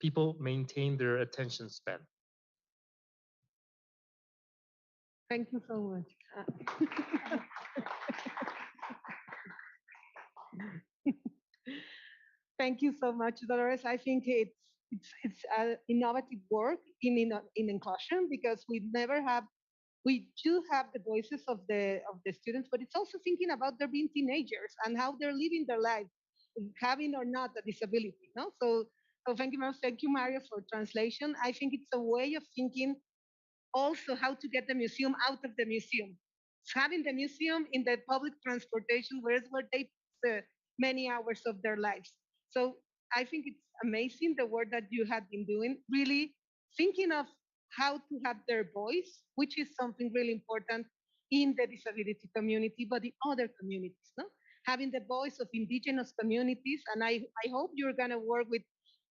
people maintain their attention span. Thank you so much. Thank you so much, Dolores. I think it's innovative work in inclusion, because we do have the voices of the students, but it's also thinking about their being teenagers and how they're living their life, having or not a disability. No, so thank you, Mario, for translation. I think it's a way of thinking also how to get the museum out of the museum. Having the museum in the public transportation, where they put many hours of their lives. So I think it's amazing the work that you have been doing, really thinking of how to have their voice, which is something really important in the disability community, but in other communities, no? Having the voice of indigenous communities, and I hope you're gonna work with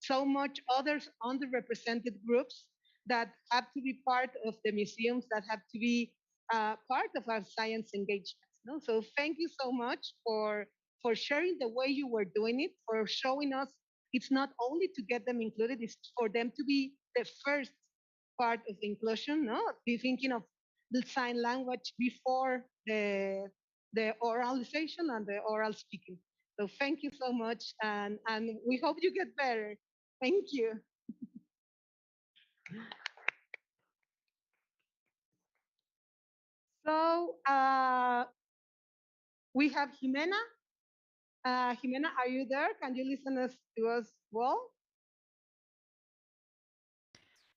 so much others underrepresented groups that have to be part of the museums, that have to be part of our science engagements. No? So thank you so much for sharing the way you were doing it, for showing us it's not only to get them included, it's for them to be the first part of inclusion, no? Be thinking of the sign language before the oralization and the oral speaking. So thank you so much, and we hope you get better. Thank you. So we have Jimena. Jimena, are you there? Can you listen to us well?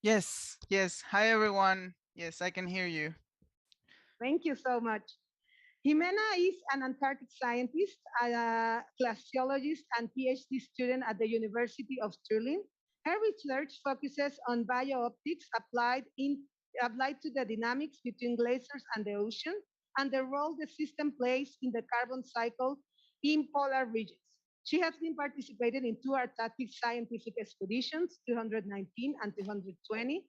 Yes, yes. Hi, everyone. Yes, I can hear you. Thank you so much. Jimena is an Antarctic scientist, a glaciologist, and PhD student at the University of Stirling. Her research focuses on biooptics applied to the dynamics between glaciers and the ocean, and the role the system plays in the carbon cycle in polar regions. She has been participated in 2 Antarctic scientific expeditions, 219 and 220,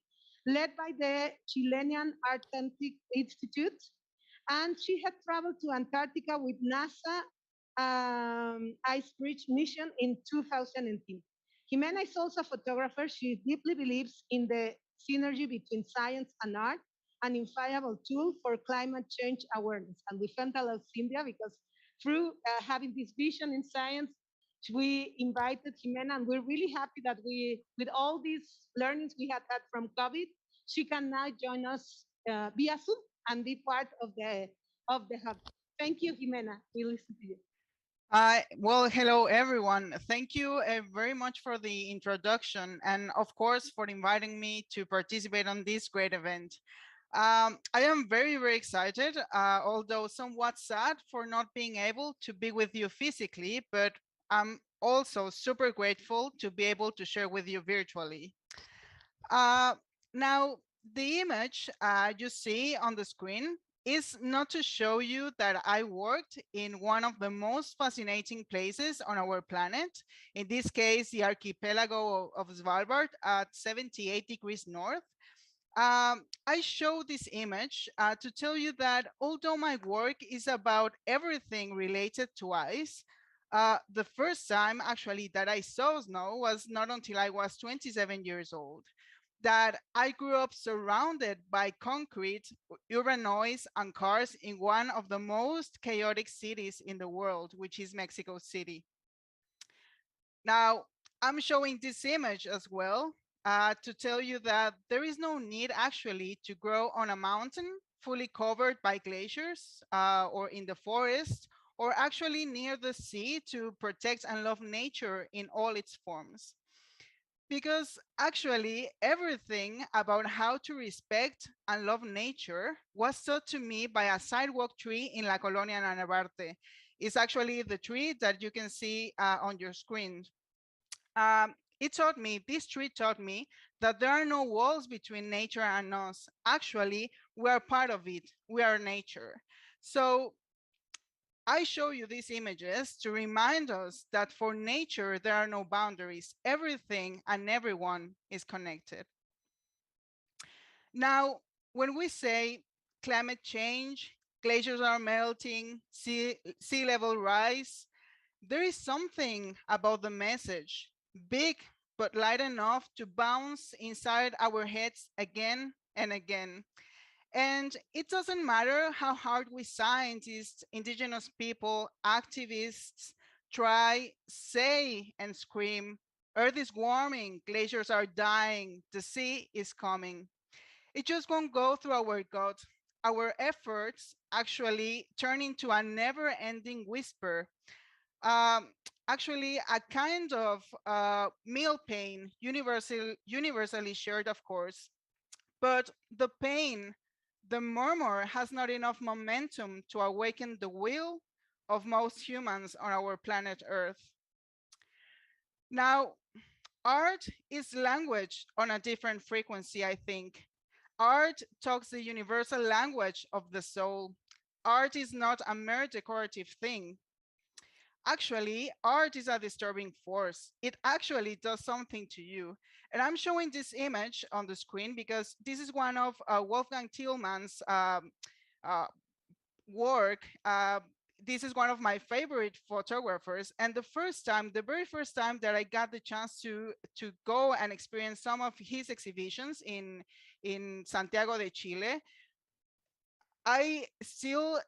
led by the Chilean Antarctic Institute, and she had traveled to Antarctica with NASA Ice Bridge mission in 2010. Jimena is also a photographer. She deeply believes in the synergy between science and art, an invaluable tool for climate change awareness. And we thank a lot Cynthia, because through having this vision in science, we invited Jimena, and we're really happy that with all these learnings we had from COVID, she can now join us via Zoom and be part of the hub. Thank you, Jimena. We listen to you. Well, hello everyone. Thank you very much for the introduction and of course for inviting me to participate on this great event. I am very, very excited, although somewhat sad for not being able to be with you physically, but I'm also super grateful to be able to share with you virtually. Uh, Now, the image you see on the screen is not to show you that I worked in one of the most fascinating places on our planet, in this case, the archipelago of Svalbard at 78 degrees north. I show this image to tell you that although my work is about everything related to ice, the first time actually that I saw snow was not until I was 27 years old. That I grew up surrounded by concrete, urban noise, and cars in one of the most chaotic cities in the world, which is Mexico City. Now, I'm showing this image as well to tell you that there is no need actually to grow on a mountain fully covered by glaciers or in the forest or actually near the sea to protect and love nature in all its forms. Because actually, everything about how to respect and love nature was taught to me by a sidewalk tree in La Colonia Nanabarte. It's actually the tree that you can see on your screen. This tree taught me that there are no walls between nature and us. Actually, we are part of it. We are nature. So I show you these images to remind us that for nature, there are no boundaries. Everything and everyone is connected. Now, when we say climate change, glaciers are melting, sea level rise, there is something about the message, big but light enough to bounce inside our heads again and again. And it doesn't matter how hard we scientists, indigenous people, activists try, say, and scream, Earth is warming, glaciers are dying, the sea is coming. It just won't go through our gut. Our efforts actually turn into a never ending whisper, um, actually a kind of meal pain, universally shared, of course. But the pain, the murmur has not enough momentum to awaken the will of most humans on our planet Earth. Now, art is language on a different frequency, I think. Art talks the universal language of the soul. Art is not a mere decorative thing. Actually, art is a disturbing force. It actually does something to you. And I'm showing this image on the screen because this is one of Wolfgang Tillmann's uh, work. This is one of my favorite photographers. And the very first time that I got the chance to go and experience some of his exhibitions in Santiago de Chile, I still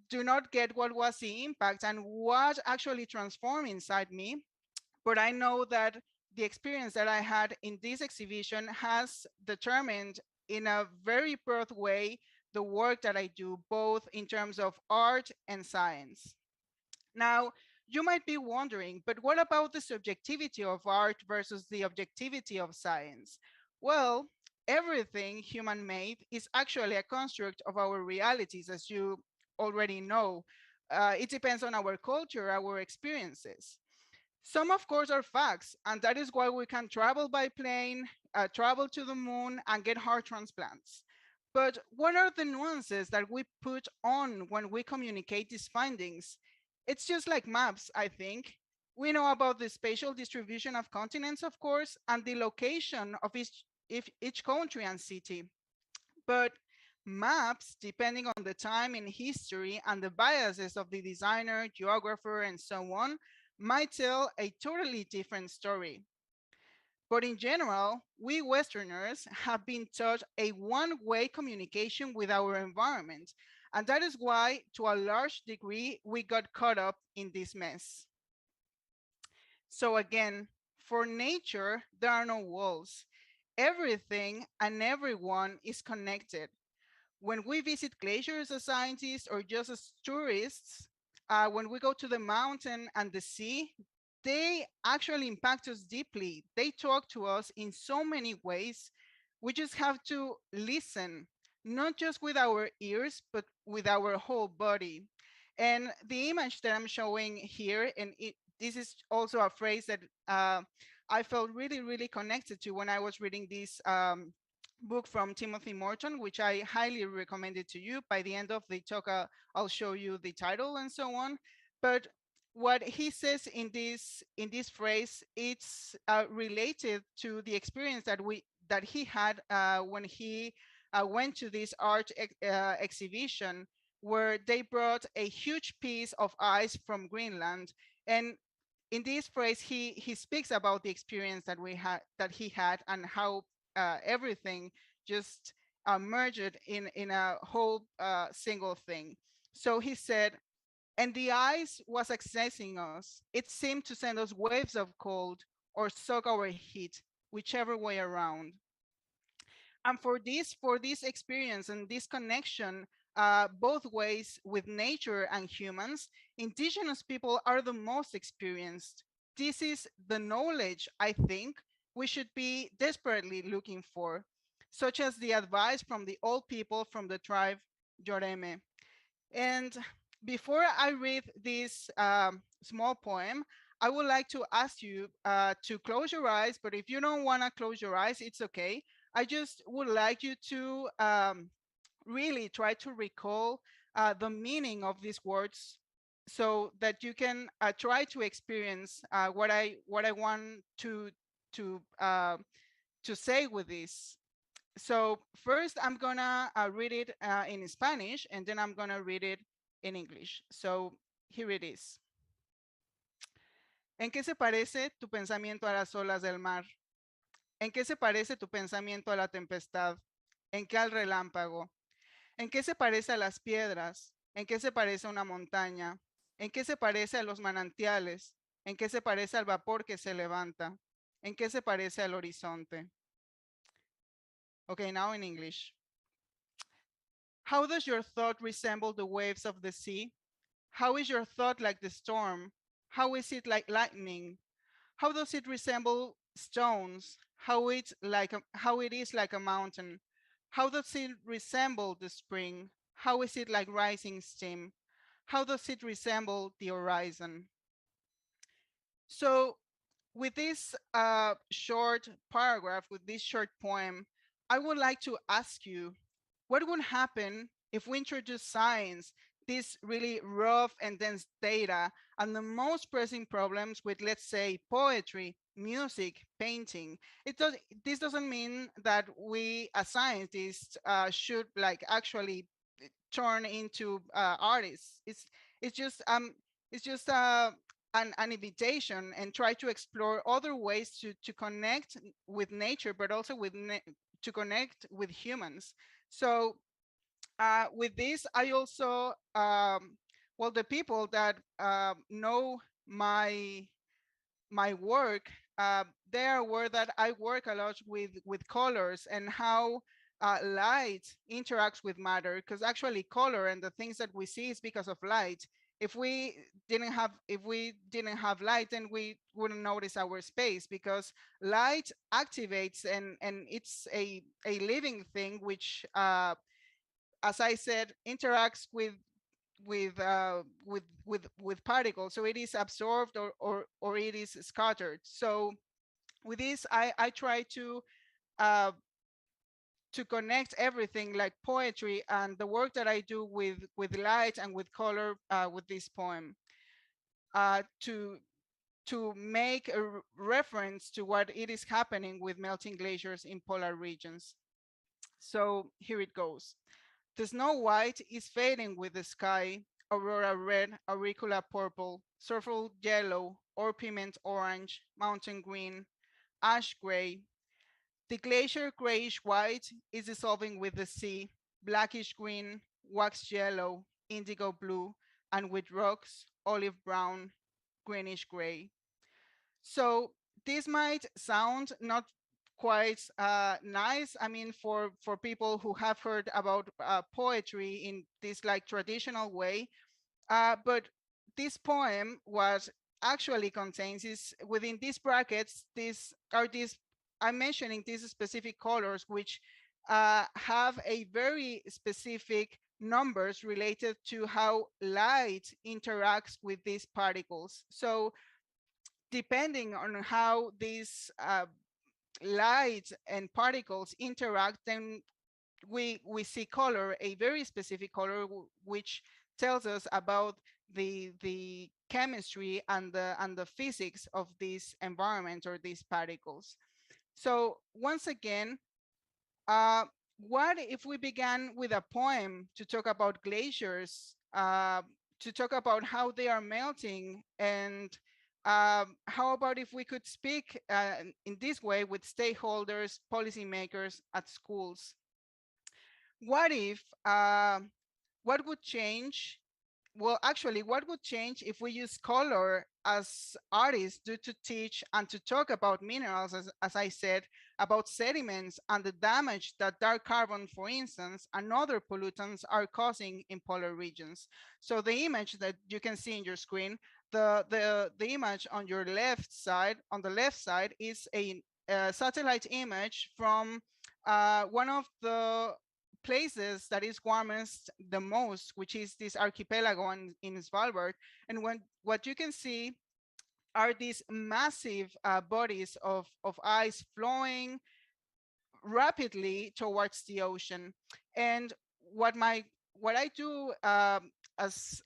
do not get what was the impact and what actually transformed inside me. But I know that the experience that I had in this exhibition has determined in a very broad way the work that I do, both in terms of art and science. Now, you might be wondering, but what about the subjectivity of art versus the objectivity of science? Well, everything human made is actually a construct of our realities, as you already know. It depends on our culture, our experiences. Some, of course, are facts, and that is why we can travel by plane, travel to the moon, and get heart transplants. But what are the nuances that we put on when we communicate these findings? It's just like maps, I think. We know about the spatial distribution of continents, of course, and the location of each country and city. But maps, depending on the time in history and the biases of the designer, geographer, and so on, might tell a totally different story. But in general, we Westerners have been taught a one-way communication with our environment. And that is why, to a large degree, we got caught up in this mess. So again, for nature, there are no walls. Everything and everyone is connected. When we visit glaciers as scientists or just as tourists, when we go to the mountain and the sea, they actually impact us deeply. They talk to us in so many ways. We just have to listen, not just with our ears, but with our whole body. And the image that I'm showing here, and this is also a phrase that I felt really, really connected to when I was reading this book from Timothy Morton, which I highly recommend it to you. By the end of the talk, I'll show you the title and so on. But what he says in this phrase, it's related to the experience that he had when he went to this art exhibition, where they brought a huge piece of ice from Greenland. And in this phrase, he speaks about the experience that he had and how everything just merged in a whole single thing. So he said, and the ice was accessing us. It seemed to send us waves of cold or soak our heat, whichever way around. And for this experience and this connection, both ways with nature and humans, indigenous people are the most experienced. This is the knowledge I think we should be desperately looking for, such as the advice from the old people from the tribe Yoreme. And before I read this small poem, I would like to ask you to close your eyes, but if you don't want to close your eyes, it's okay. I just would like you to really try to recall the meaning of these words so that you can try to experience what I want to say with this. So first I'm gonna read it in Spanish, and then I'm gonna read it in English. So here it is. ¿En qué se parece tu pensamiento a las olas del mar? ¿En qué se parece tu pensamiento a la tempestad? ¿En qué al relámpago? ¿En qué se parece a las piedras? ¿En qué se parece a una montaña? ¿En qué se parece a los manantiales? ¿En qué se parece al vapor que se levanta? ¿En qué se parece al horizonte? Okay, now in English. How does your thought resemble the waves of the sea? How is your thought like the storm? How is it like lightning? How does it resemble stones? How it is like a mountain? How does it resemble the spring? How is it like rising steam? How does it resemble the horizon? So with this short paragraph, with this short poem, I would like to ask you, what would happen if we introduce science, this really rough and dense data, and the most pressing problems with, let's say, poetry, music, painting? This doesn't mean that we as scientists should like actually turn into artists. It's just an invitation, and try to explore other ways to connect with nature, but also to connect with humans. So with this, I also, well, the people that know my work, they are aware that I work a lot with colors and how light interacts with matter, because actually color and the things that we see is because of light. If we didn't have light, then we wouldn't notice our space, because light activates, and it's a living thing which as I said, interacts with particles. So it is absorbed or it is scattered. So with this, I try to connect everything like poetry and the work that I do with light and with color with this poem to make a reference to what it is happening with melting glaciers in polar regions. So here it goes. The snow white is fading with the sky, aurora red, auricula purple, sulfur yellow, orpiment orange, mountain green, ash gray. The glacier grayish white is dissolving with the sea, blackish green, wax yellow, indigo blue, and with rocks, olive brown, greenish gray. So this might sound not quite nice. I mean, for people who have heard about poetry in this like traditional way, but this poem, what actually contains is within these brackets, I'm mentioning these specific colors, which have a very specific numbers related to how light interacts with these particles. So depending on how these light and particles interact, then we see color, a very specific color, which tells us about the chemistry and the physics of this environment or these particles. So once again, what if we began with a poem to talk about glaciers, to talk about how they are melting, and how about if we could speak in this way with stakeholders, policymakers at schools? What if, what would change? Well, actually, what would change if we use color as artists do to teach and to talk about minerals, as I said, about sediments and the damage that dark carbon, for instance, and other pollutants are causing in polar regions? So the image that you can see in your screen, the image on your left side, on the left side, is a satellite image from one of the places that is warmest the most, which is this archipelago in Svalbard. And what you can see are these massive bodies of ice flowing rapidly towards the ocean. And what I do as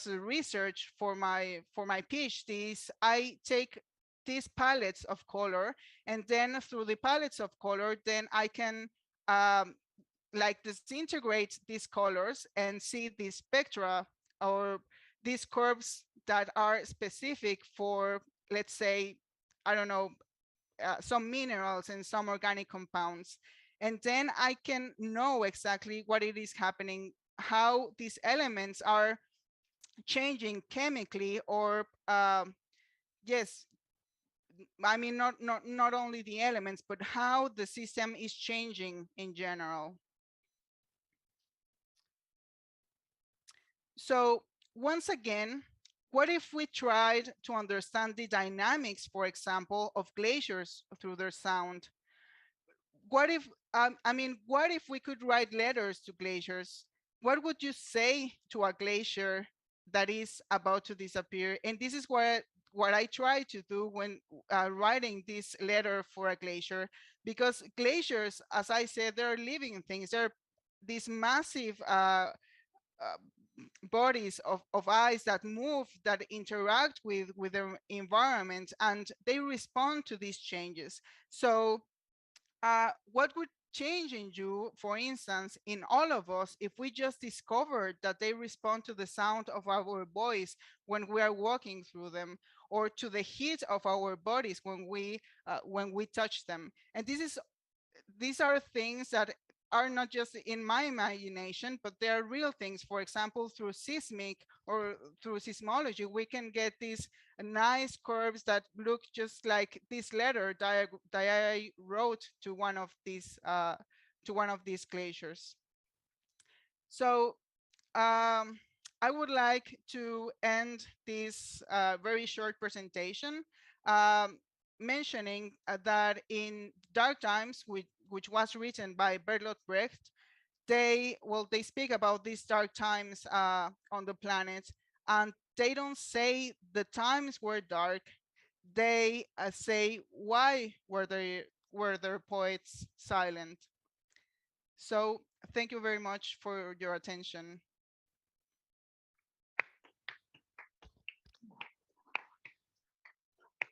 a research for my PhD is I take these palettes of color, and then through the palettes of color, then I can like disintegrate these colors and see these spectra or these curves that are specific for, let's say, I don't know, some minerals and some organic compounds. And then I can know exactly what it is happening, how these elements are changing chemically, or yes, I mean, not only the elements, but how the system is changing in general. So once again, what if we tried to understand the dynamics, for example, of glaciers through their sound? What if, what if we could write letters to glaciers? What would you say to a glacier that is about to disappear? And this is what I try to do when writing this letter for a glacier, because glaciers, as I said, they're living things. They're these massive bodies of ice that move, that interact with their environment, and they respond to these changes. So what would change in you, for instance, in all of us, if we just discovered that they respond to the sound of our voice when we are walking through them, or to the heat of our bodies when we touch them? And these are things that are not just in my imagination, but they are real things. For example, through seismic or through seismology, we can get these nice curves that look just like this letter that I wrote to one of these glaciers. So I would like to end this very short presentation mentioning that in Dark Times, which was written by Bertolt Brecht, they speak about these dark times on the planet, and they don't say the times were dark. They say why were their poets silent. So thank you very much for your attention.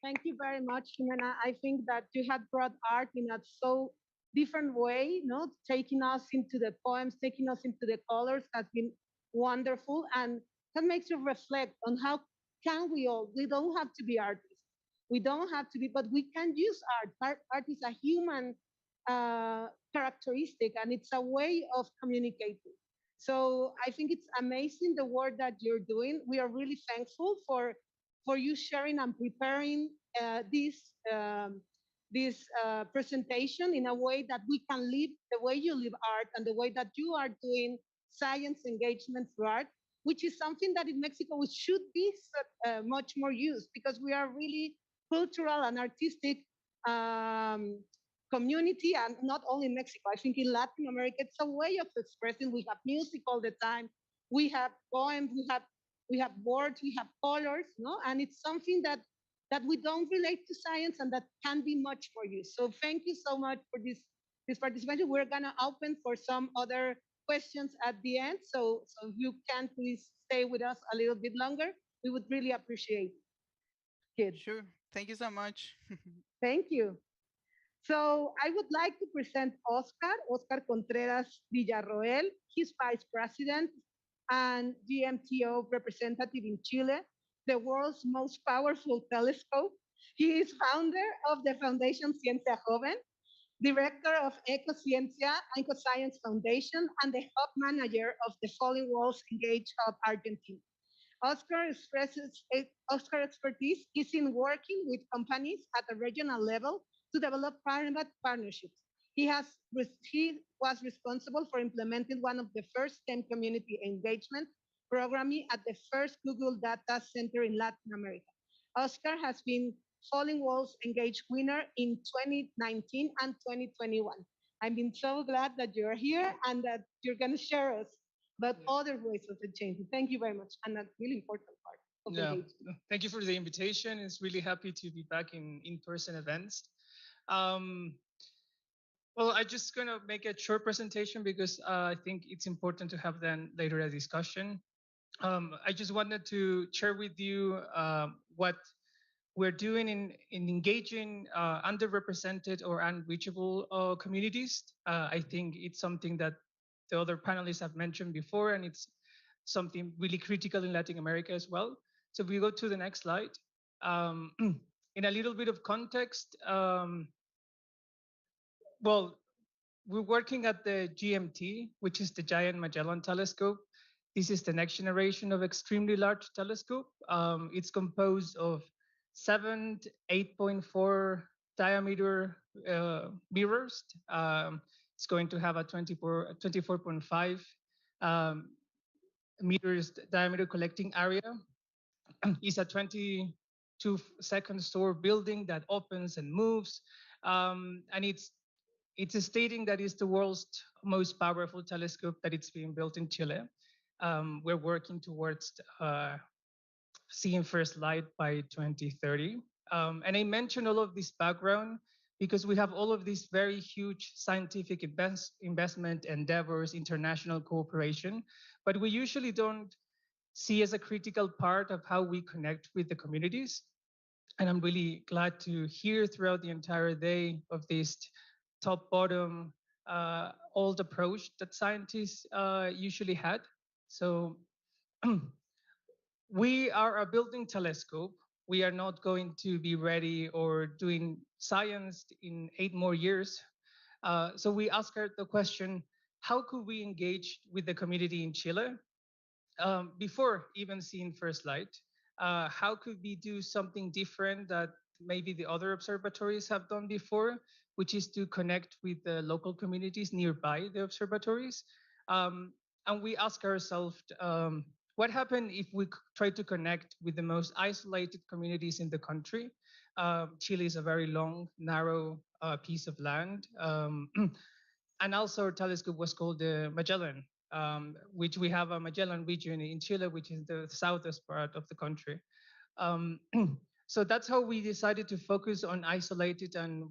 Thank you very much, Jimena. I think that you had brought art in a so different way, no? Taking us into the poems, taking us into the colors has been wonderful. And that makes you reflect on how can we don't have to be artists. We don't have to be, but we can use art. Art is a human characteristic, and it's a way of communicating. So I think it's amazing the work that you're doing. We are really thankful for you sharing and preparing this presentation in a way that we can live the way you live art and the way that you are doing science engagement through art. which is something that in Mexico we should be much more used because we are really cultural and artistic community, and not only in Mexico. I think in Latin America, it's a way of expressing. We have music all the time. We have poems. We have words. We have colors. No, and it's something that we don't relate to science and that can be much more used. So thank you so much for this participation. We're gonna open for some other questions at the end. So if you can please stay with us a little bit longer, we would really appreciate it. Sure. Thank you so much. Thank you. So I would like to present Oscar Contreras Villarroel. He's Vice President and GMTO representative in Chile, the world's most powerful telescope. He is founder of the Foundation Ciencia Joven, director of Ecoscience Foundation, and the hub manager of the Falling Walls Engage Hub Argentina. Oscar expertise is in working with companies at a regional level to develop private partnerships. He was responsible for implementing one of the first STEM community engagement programming at the first Google Data Center in Latin America. Oscar has been Falling Walls Engage winner in 2019 and 2021. I've been so glad that you're here and that you're going to share us about other ways of the change. Thank you very much. And that's really important part of engagement. Thank you for the invitation. It's really happy to be back in in-person events. Well, I'm just going to make a short presentation because I think it's important to have then later a discussion. I just wanted to share with you what we're doing in engaging underrepresented or unreachable communities. I think it's something that the other panelists have mentioned before, and it's something really critical in Latin America as well. So if we go to the next slide, in a little bit of context, well, we're working at the GMT, which is the Giant Magellan Telescope. This is the next generation of extremely large telescope. It's composed of 7 8.4 diameter mirrors. It's going to have a 24.5 meters diameter collecting area. It's a 22-second store building that opens and moves. And it's stating that it's the world's most powerful telescope that it's being built in Chile. We're working towards seeing first light by 2030. And I mention all of this background because we have all of these very huge scientific investment endeavors, international cooperation, but we usually don't see as a critical part of how we connect with the communities. And I'm really glad to hear throughout the entire day of this top-bottom old approach that scientists usually had. So we are a building telescope. We are not going to be ready or doing science in 8 more years. So we ask the question, how could we engage with the community in Chile before even seeing first light? How could we do something different that maybe the other observatories have done before, which is to connect with the local communities nearby the observatories? And we ask ourselves, what happens if we try to connect with the most isolated communities in the country? Chile is a very long, narrow piece of land. And also our telescope was called the Magellan, which we have a Magellan region in Chile, which is the southern part of the country. So that's how we decided to focus on isolated and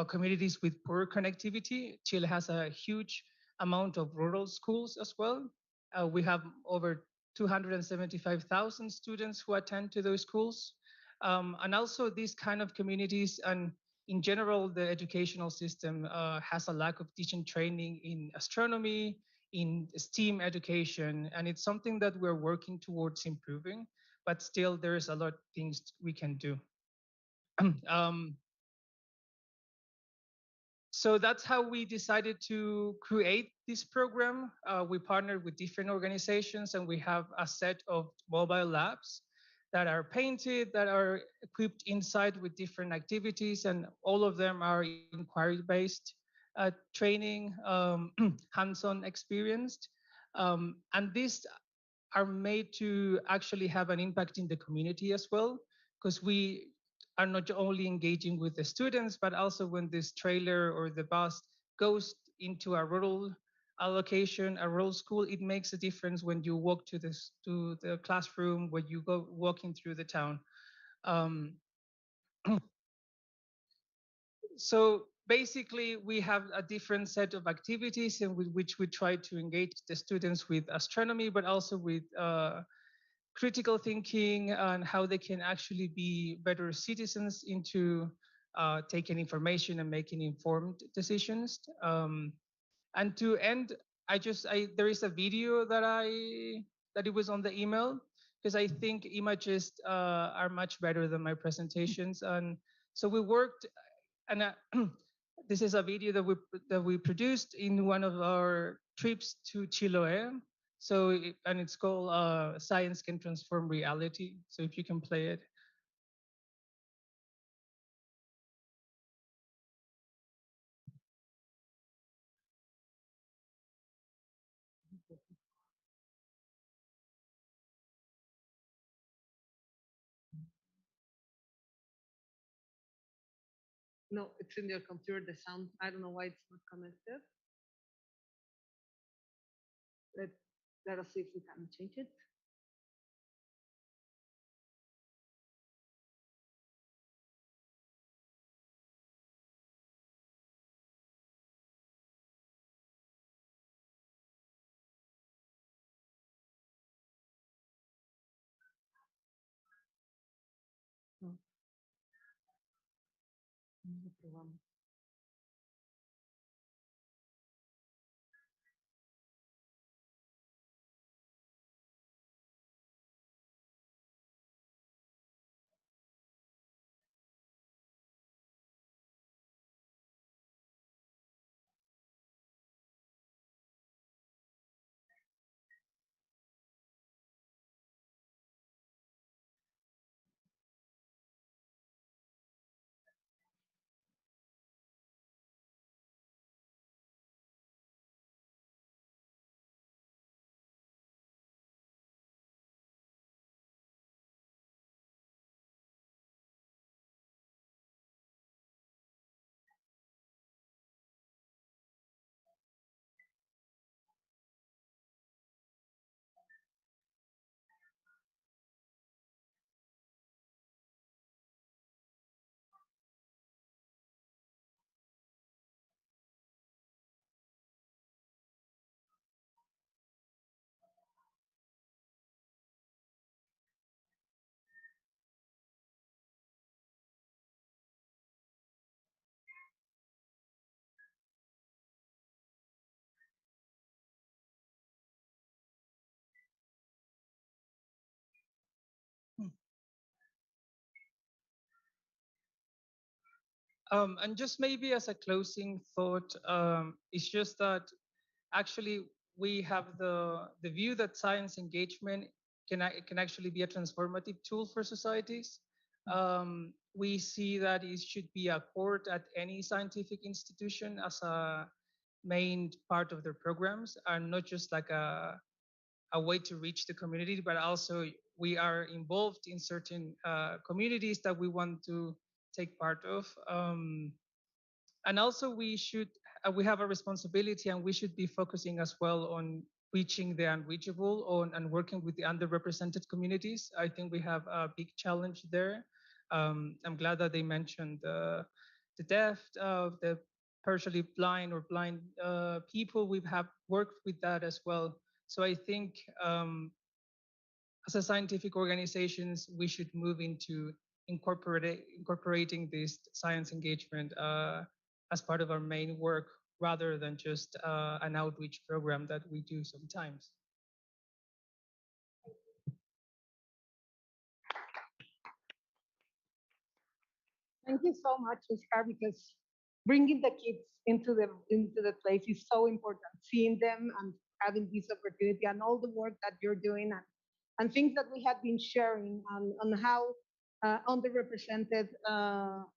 communities with poor connectivity. Chile has a huge amount of rural schools as well. We have over 275,000 students who attend to those schools. And also these kind of communities, and in general, the educational system has a lack of teaching training in astronomy, in STEAM education, and it's something that we're working towards improving, but still there's a lot of things we can do. So that's how we decided to create this program. We partnered with different organizations, and we have a set of mobile labs that are painted, that are equipped inside with different activities, and all of them are inquiry-based training, hands-on experienced. And these are made to actually have an impact in the community as well, because we are not only engaging with the students, but also when this trailer or the bus goes into a rural allocation, a rural school, it makes a difference when you walk to the classroom, when you go walking through the town. Um, so basically, we have a different set of activities in which we try to engage the students with astronomy, but also with critical thinking and how they can actually be better citizens into taking information and making informed decisions. And to end, there is a video that it was on the email, because I think images are much better than my presentations. And so we worked, and this is a video that we produced in one of our trips to Chiloé. So and it's called "Science Can Transform Reality." So if you can play it. No, it's in your computer, the sound. I don't know why it's not connected. Let, let us see if we can change it. No. No problem. And just maybe as a closing thought, it's just that actually we have the view that science engagement can actually be a transformative tool for societies. We see that it should be a core at any scientific institution as a main part of their programs, and not just like a way to reach the community, but also we are involved in certain communities that we want to take part of. And also we have a responsibility, and we should be focusing as well on reaching the unreachable and working with the underrepresented communities. I think we have a big challenge there. I'm glad that they mentioned the deaf, the partially blind or blind people. We have worked with that as well. So I think as a scientific organizations, we should move into incorporating this science engagement as part of our main work, rather than just an outreach program that we do sometimes. Thank you so much, Oscar, because bringing the kids into the place is so important. Seeing them and having this opportunity and all the work that you're doing and things that we have been sharing on how underrepresented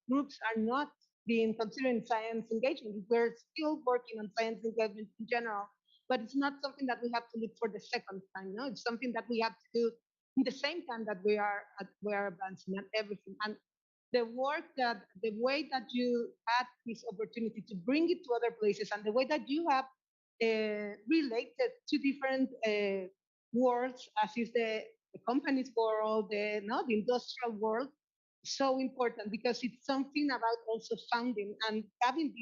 groups are not being considered in science engagement. We're still working on science engagement in general, but it's not something that we have to look for the second time. No, it's something that we have to do in the same time that we are advancing and everything. And the way that you had this opportunity to bring it to other places, and the way that you have related to different worlds, as is the company's world, the industrial world, so important, because it's something about also founding and having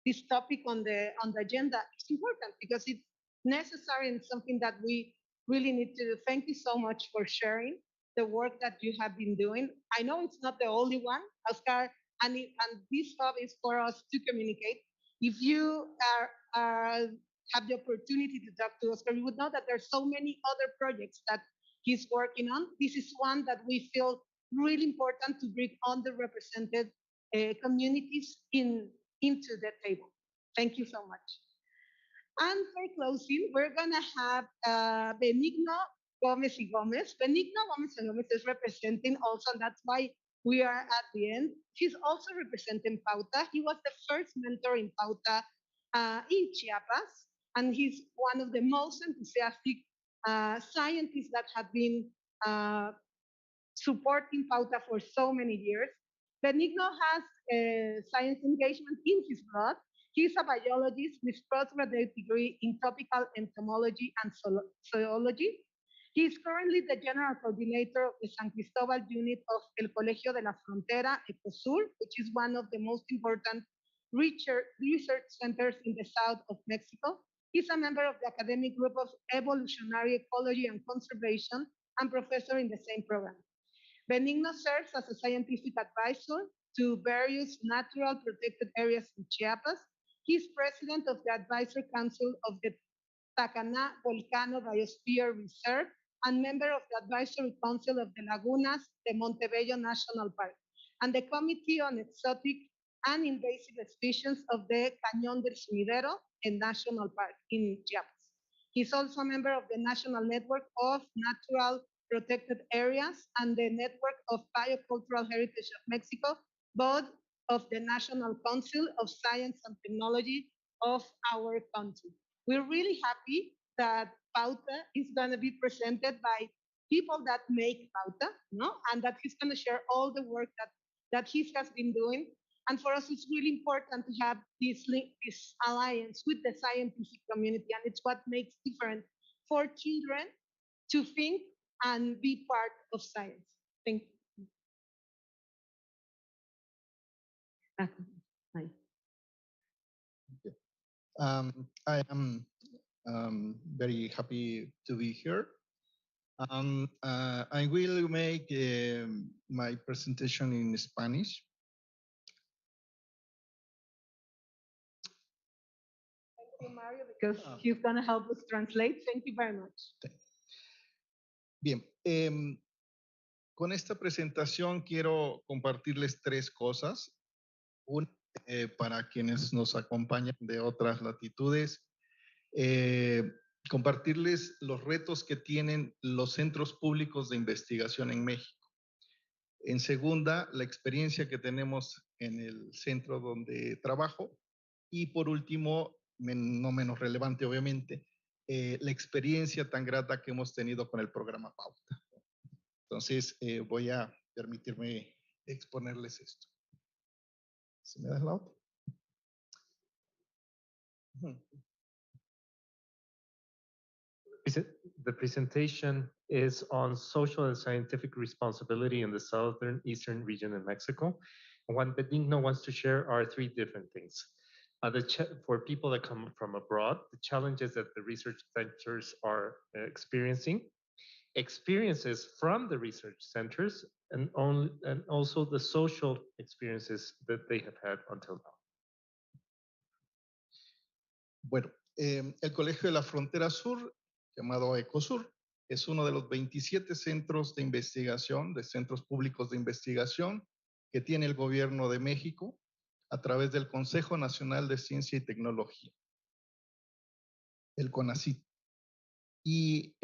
this topic on the agenda. It's important because it's necessary and something that we really need to do. Thank you so much for sharing the work that you have been doing. I know it's not the only one, Oscar, and this hub is for us to communicate. If you have the opportunity to talk to Oscar, you would know that there's so many other projects that he's working on. This is one that we feel really important to bring underrepresented communities into the table. Thank you so much. And for closing, we're going to have Benigno Gomez y Gomez. Benigno Gomez y Gomez is representing also, and that's why we are at the end. He's also representing Pauta. He was the first mentor in Pauta in Chiapas, and he's one of the most enthusiastic scientists that have been supporting Pauta for so many years. Benigno has science engagement in his blood. He's a biologist with postgraduate degree in tropical entomology and zoology. He is currently the general coordinator of the San Cristobal unit of El Colegio de la Frontera, Ecosur, which is one of the most important research centers in the south of Mexico. He's a member of the academic group of Evolutionary Ecology and Conservation and professor in the same program. Benigno serves as a scientific advisor to various natural protected areas in Chiapas. He's president of the Advisory Council of the Tacaná Volcano Biosphere Reserve and member of the Advisory Council of the Lagunas de Montebello National Park and the Committee on Exotic and Invasive Species of the Cañón del Sumidero and National Park in Chiapas. He's also a member of the National Network of Natural Protected Areas and the Network of Biocultural Heritage of Mexico, both of the National Council of Science and Technology of our country. We're really happy that Pauta is going to be presented by people that make Pauta, and that he's going to share all the work that he has been doing. And for us, it's really important to have this alliance with the scientific community, and it's what makes different for children to think and be part of science. Thank you. I am very happy to be here. I will make my presentation in Spanish. Thank you, Mario, because he's going to help us translate. Thank you very much. Bien, con esta presentación quiero compartirles tres cosas. Una, para quienes nos acompañan de otras latitudes, compartirles los retos que tienen los centros públicos de investigación en México. En segunda, la experiencia que tenemos en el centro donde trabajo. Y por último, no menos relevante obviamente, la experiencia tan grata que hemos tenido con el programa Pauta. Entonces, voy a permitirme exponerles esto. ¿Se me da la otra? The presentation is on social and scientific responsibility in the southern eastern region in Mexico. And what Benigno wants to share are three different things. For people that come from abroad, the challenges that the research centers are experiencing, experiences from the research centers, and also the social experiences that they have had until now. Bueno, el Colegio de la Frontera Sur, llamado Ecosur, es uno de los 27 centros de investigación, de centros públicos de investigación que tiene el Gobierno de México a través del Consejo Nacional de Ciencia y Tecnología, el CONACYT. Y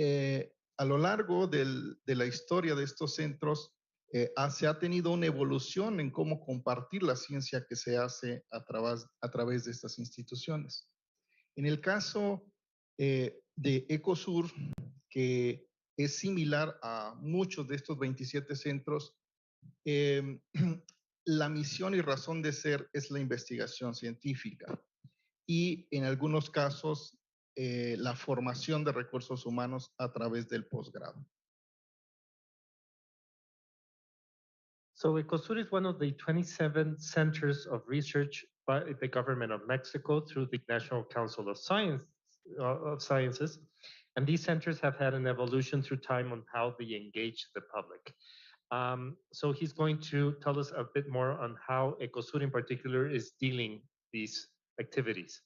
a lo largo de la historia de estos centros, se ha tenido una evolución en cómo compartir la ciencia que se hace a través de estas instituciones. En el caso de Ecosur, que es similar a muchos de estos 27 centros. La misión y razón de ser es la investigación científica y en algunos casos la formación de recursos humanos a través del posgrado. So Ecosur is one of the 27 centers of research by the government of Mexico through the National Council of Sciences. And these centers have had an evolution through time on how they engage the public. So he's going to tell us a bit more on how Ecosur in particular is dealing these activities.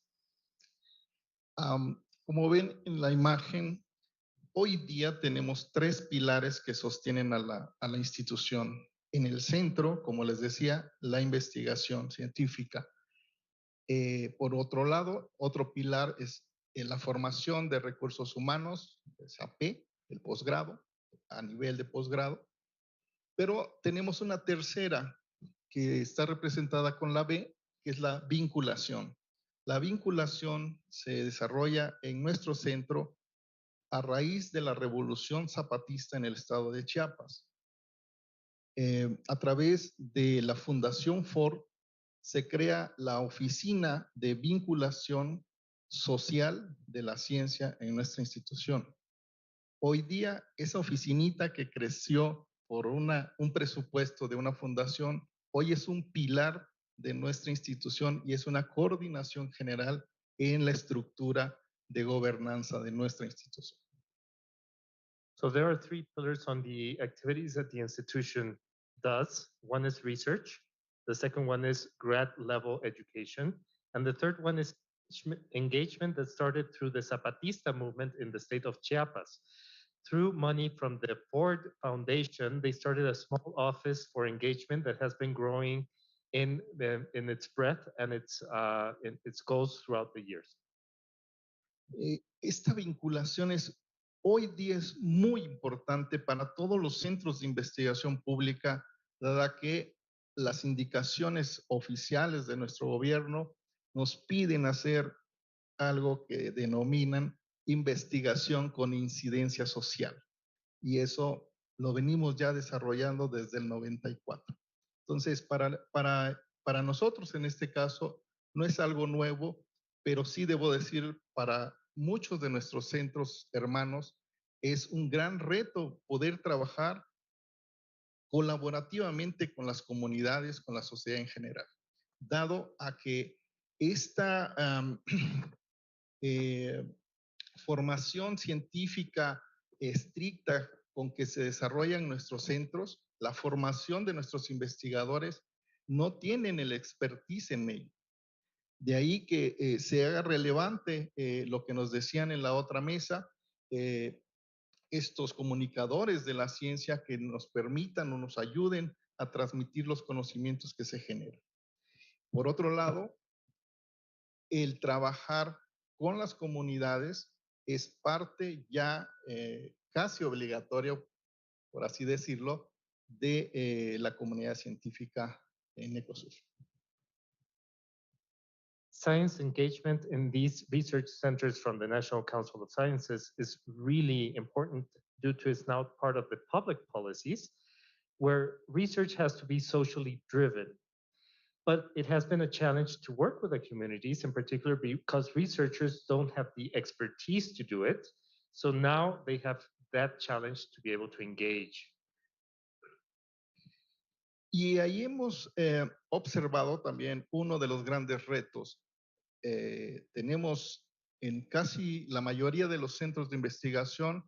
Como ven en la imagen, hoy día tenemos 3 pilares que sostienen a la institución. En el centro, como les decía, la investigación científica. Por otro lado, otro pilar es la formación de recursos humanos, SAP, el posgrado, a nivel de posgrado. Pero tenemos una tercera que está representada con la B, que es la vinculación. La vinculación se desarrolla en nuestro centro a raíz de la revolución zapatista en el estado de Chiapas. A través de la Fundación Ford se crea la Oficina de Vinculación Social de la Ciencia en nuestra institución. Hoy día, esa oficinita que creció por un presupuesto de una fundación, hoy es un pilar de nuestra institución y es una coordinación general en la estructura de gobernanza de nuestra institución. So there are 3 pillars on the activities that the institution does. One is research, the second one is grad level education, and the third one is engagement that started through the Zapatista movement in the state of Chiapas. Through money from the Ford Foundation, they started a small office for engagement that has been growing in its breadth and its goals throughout the years. Esta vinculación hoy día es muy importante para todos los centros de investigación pública, dada que las indicaciones oficiales de nuestro gobierno nos piden hacer algo que denominan investigación con incidencia social. Y eso lo venimos ya desarrollando desde el 94. Entonces, para nosotros en este caso no es algo nuevo, pero sí debo decir para muchos de nuestros centros hermanos es un gran reto poder trabajar colaborativamente con las comunidades, con la sociedad en general, dado a que esta formación científica estricta con que se desarrollan nuestros centros, la formación de nuestros investigadores no tienen el expertise en ello. De ahí que se haga relevante lo que nos decían en la otra mesa, estos comunicadores de la ciencia que nos permitan o nos ayuden a transmitir los conocimientos que se generan. Por otro lado, el trabajar con las comunidades es parte ya casi obligatoria, por así decirlo, de la comunidad científica en Ecosur. Science engagement in these research centers from the National Council of Sciences is really important due to it's now part of the public policies where research has to be socially driven. But it has been a challenge to work with the communities, in particular because researchers don't have the expertise to do it. So now they have that challenge to be able to engage. Y ahí hemos observado también uno de los grandes retos. Tenemos en casi la mayoría de los centros de investigación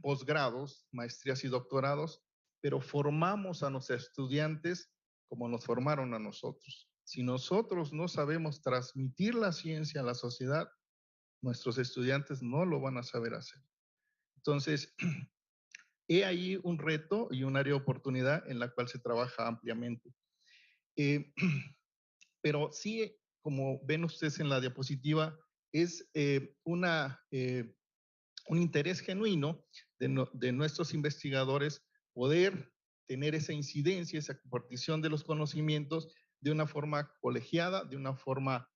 posgrados, maestrías y doctorados, pero formamos a nuestros estudiantes como nos formaron a nosotros. Si nosotros no sabemos transmitir la ciencia a la sociedad, nuestros estudiantes no lo van a saber hacer. Entonces, he ahí un reto y un área de oportunidad en la cual se trabaja ampliamente. Pero sí, como ven ustedes en la diapositiva, es un interés genuino de nuestros investigadores poder tener esa incidencia, esa compartición de los conocimientos de una forma colegiada, de una forma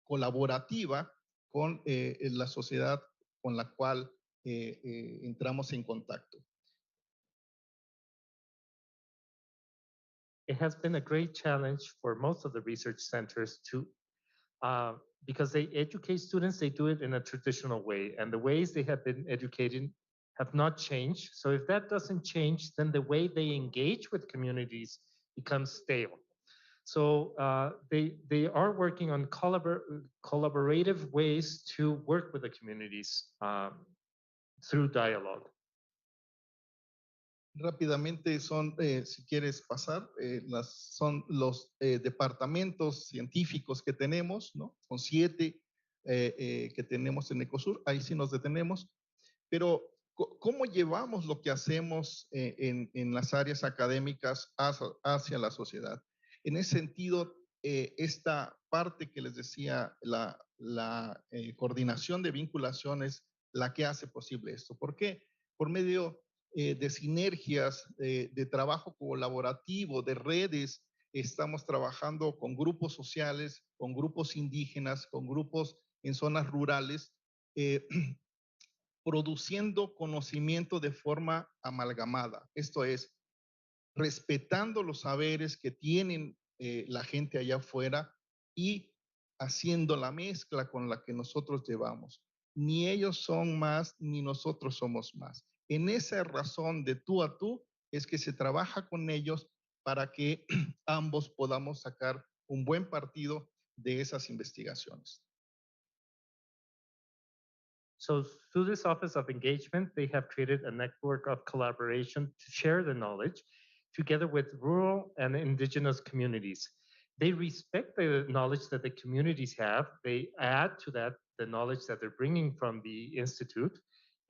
colaborativa con la sociedad con la cual entramos en contacto. It has been a great challenge for most of the research centers to, because they educate students, they do it in a traditional way, and the ways they have been educated have not changed. So if that doesn't change, then the way they engage with communities becomes stale. So they are working on collaborative ways to work with the communities through dialogue. Rápidamente son, si quieres pasar, son los departamentos científicos que tenemos, ¿no? Son 7 que tenemos en Ecosur, ahí sí nos detenemos, pero ¿cómo llevamos lo que hacemos en las áreas académicas hacia la sociedad? En ese sentido, esta parte que les decía, la coordinación de vinculaciones, la que hace posible esto. ¿Por qué? Por medio de sinergias, de trabajo colaborativo, de redes. Estamos trabajando con grupos sociales, con grupos indígenas, con grupos en zonas rurales, produciendo conocimiento de forma amalgamada. Esto es, respetando los saberes que tienen la gente allá afuera y haciendo la mezcla con la que nosotros llevamos. Ni ellos son más, ni nosotros somos más. En esa razón de tú a tú es que se trabaja con ellos para que ambos podamos sacar un buen partido de esas investigaciones. So through this Office of Engagement, they have created a network of collaboration to share the knowledge together with rural and indigenous communities. They respect the knowledge that the communities have. They add to that the knowledge that they're bringing from the Institute,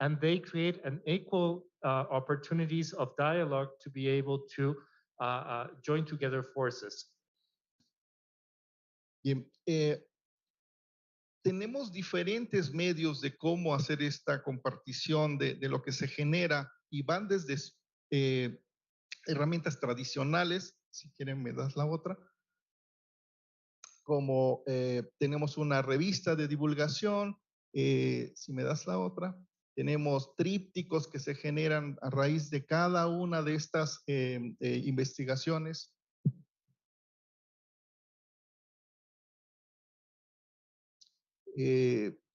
and they create an equal opportunities of dialogue to be able to join together forces. Bien, tenemos diferentes medios de cómo hacer esta compartición de lo que se genera y van desde herramientas tradicionales, si quieren me das la otra, como tenemos una revista de divulgación, si me das la otra, tenemos trípticos que se generan a raíz de cada una de estas investigaciones.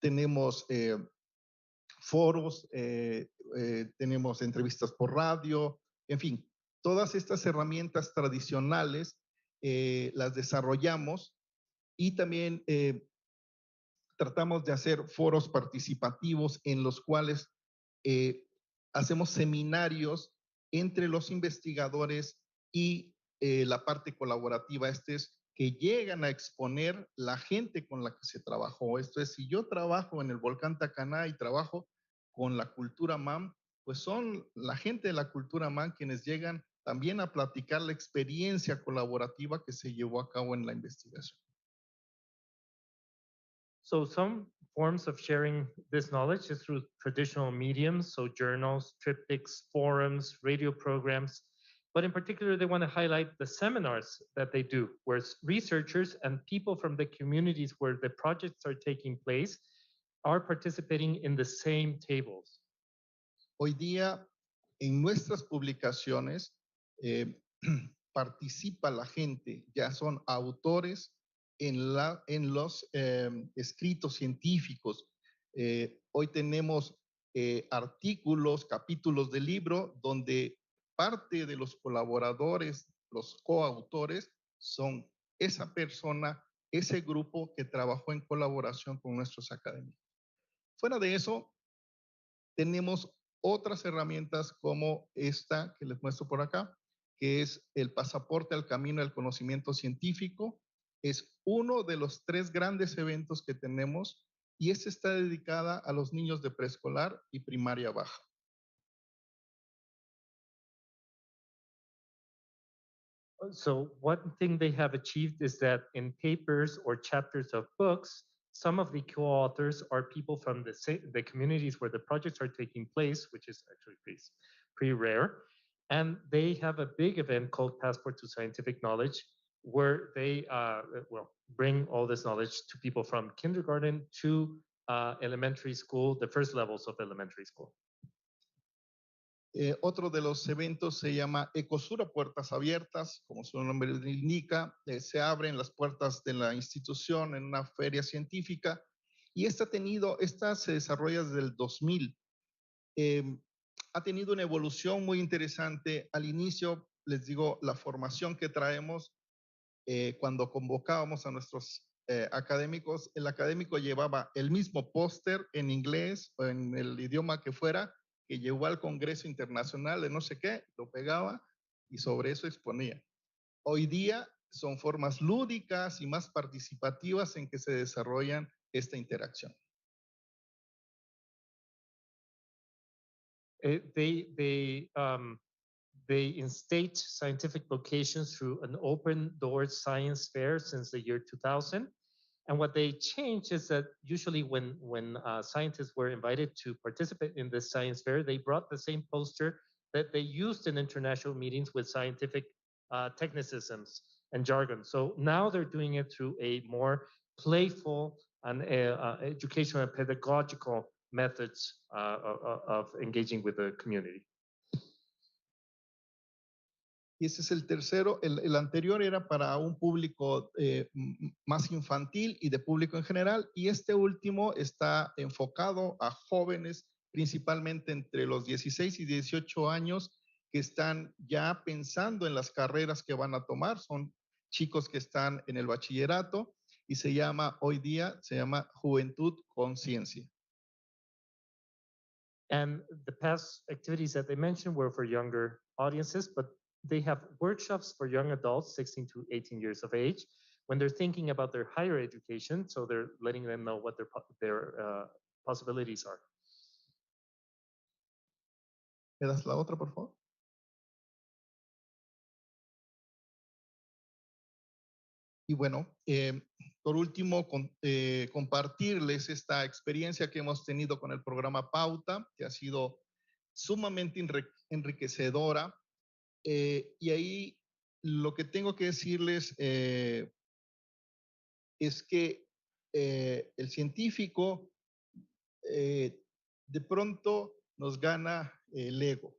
Tenemos foros, tenemos entrevistas por radio, en fin, todas estas herramientas tradicionales las desarrollamos y también tratamos de hacer foros participativos en los cuales hacemos seminarios entre los investigadores y la parte colaborativa. Este es que llegan a exponer la gente con la que se trabajó. Esto es, si yo trabajo en el volcán Tacaná y trabajo con la cultura MAM, pues son la gente de la cultura MAM quienes llegan también a platicar la experiencia colaborativa que se llevó a cabo en la investigación. So some forms of sharing this knowledge is through traditional mediums, so journals, triptychs, forums, radio programs. But in particular, they want to highlight the seminars that they do, where researchers and people from the communities where the projects are taking place are participating in the same tables. Hoy día, en nuestras publicaciones, participa la gente, ya son autores en los escritos científicos. Hoy tenemos artículos, capítulos de libro, donde parte de los colaboradores, los coautores, son esa persona, ese grupo que trabajó en colaboración con nuestros académicos. Fuera de eso, tenemos otras herramientas como esta que les muestro por acá, que es el pasaporte al camino del conocimiento científico. Es uno de los 3 grandes eventos que tenemos y esta está dedicada a los niños de preescolar y primaria baja. So one thing they have achieved is that in papers or chapters of books, some of the co-authors are people from the communities where the projects are taking place, which is actually pretty rare. And they have a big event called Passport to Scientific Knowledge, where they bring all this knowledge to people from kindergarten to elementary school, the first levels of elementary school. Otro de los eventos se llama Ecosura, puertas abiertas, como su nombre lo indica, se abren las puertas de la institución en una feria científica y esta se desarrolla desde el 2000. Ha tenido una evolución muy interesante. Al inicio, les digo, la formación que traemos cuando convocábamos a nuestros académicos, el académico llevaba el mismo póster en inglés o en el idioma que fuera, que llegó al Congreso Internacional de no sé qué, lo pegaba y sobre eso exponía. Hoy día son formas lúdicas y más participativas en que se desarrollan esta interacción. They instate scientific vocations through an open door science fair since the year 2000. And what they changed is that usually when scientists were invited to participate in this science fair, they brought the same poster that they used in international meetings with scientific technicisms and jargon. So now they're doing it through a more playful and educational and pedagogical methods of engaging with the community. Y ese es el tercero. El anterior era para un público más infantil y de público en general. Y este último está enfocado a jóvenes, principalmente entre los 16 y 18 años, que están ya pensando en las carreras que van a tomar. Son chicos que están en el bachillerato y hoy día se llama Juventud Conciencia. And the past activities that they mentioned were for younger audiences, but they have workshops for young adults, 16 to 18 years of age, when they're thinking about their higher education. So they're letting them know what their possibilities are. ¿Me das la otra, por favor? Y bueno, por último, compartirles esta experiencia que hemos tenido con el programa Pauta, que ha sido sumamente enriquecedora. Y ahí lo que tengo que decirles es que el científico de pronto nos gana el ego.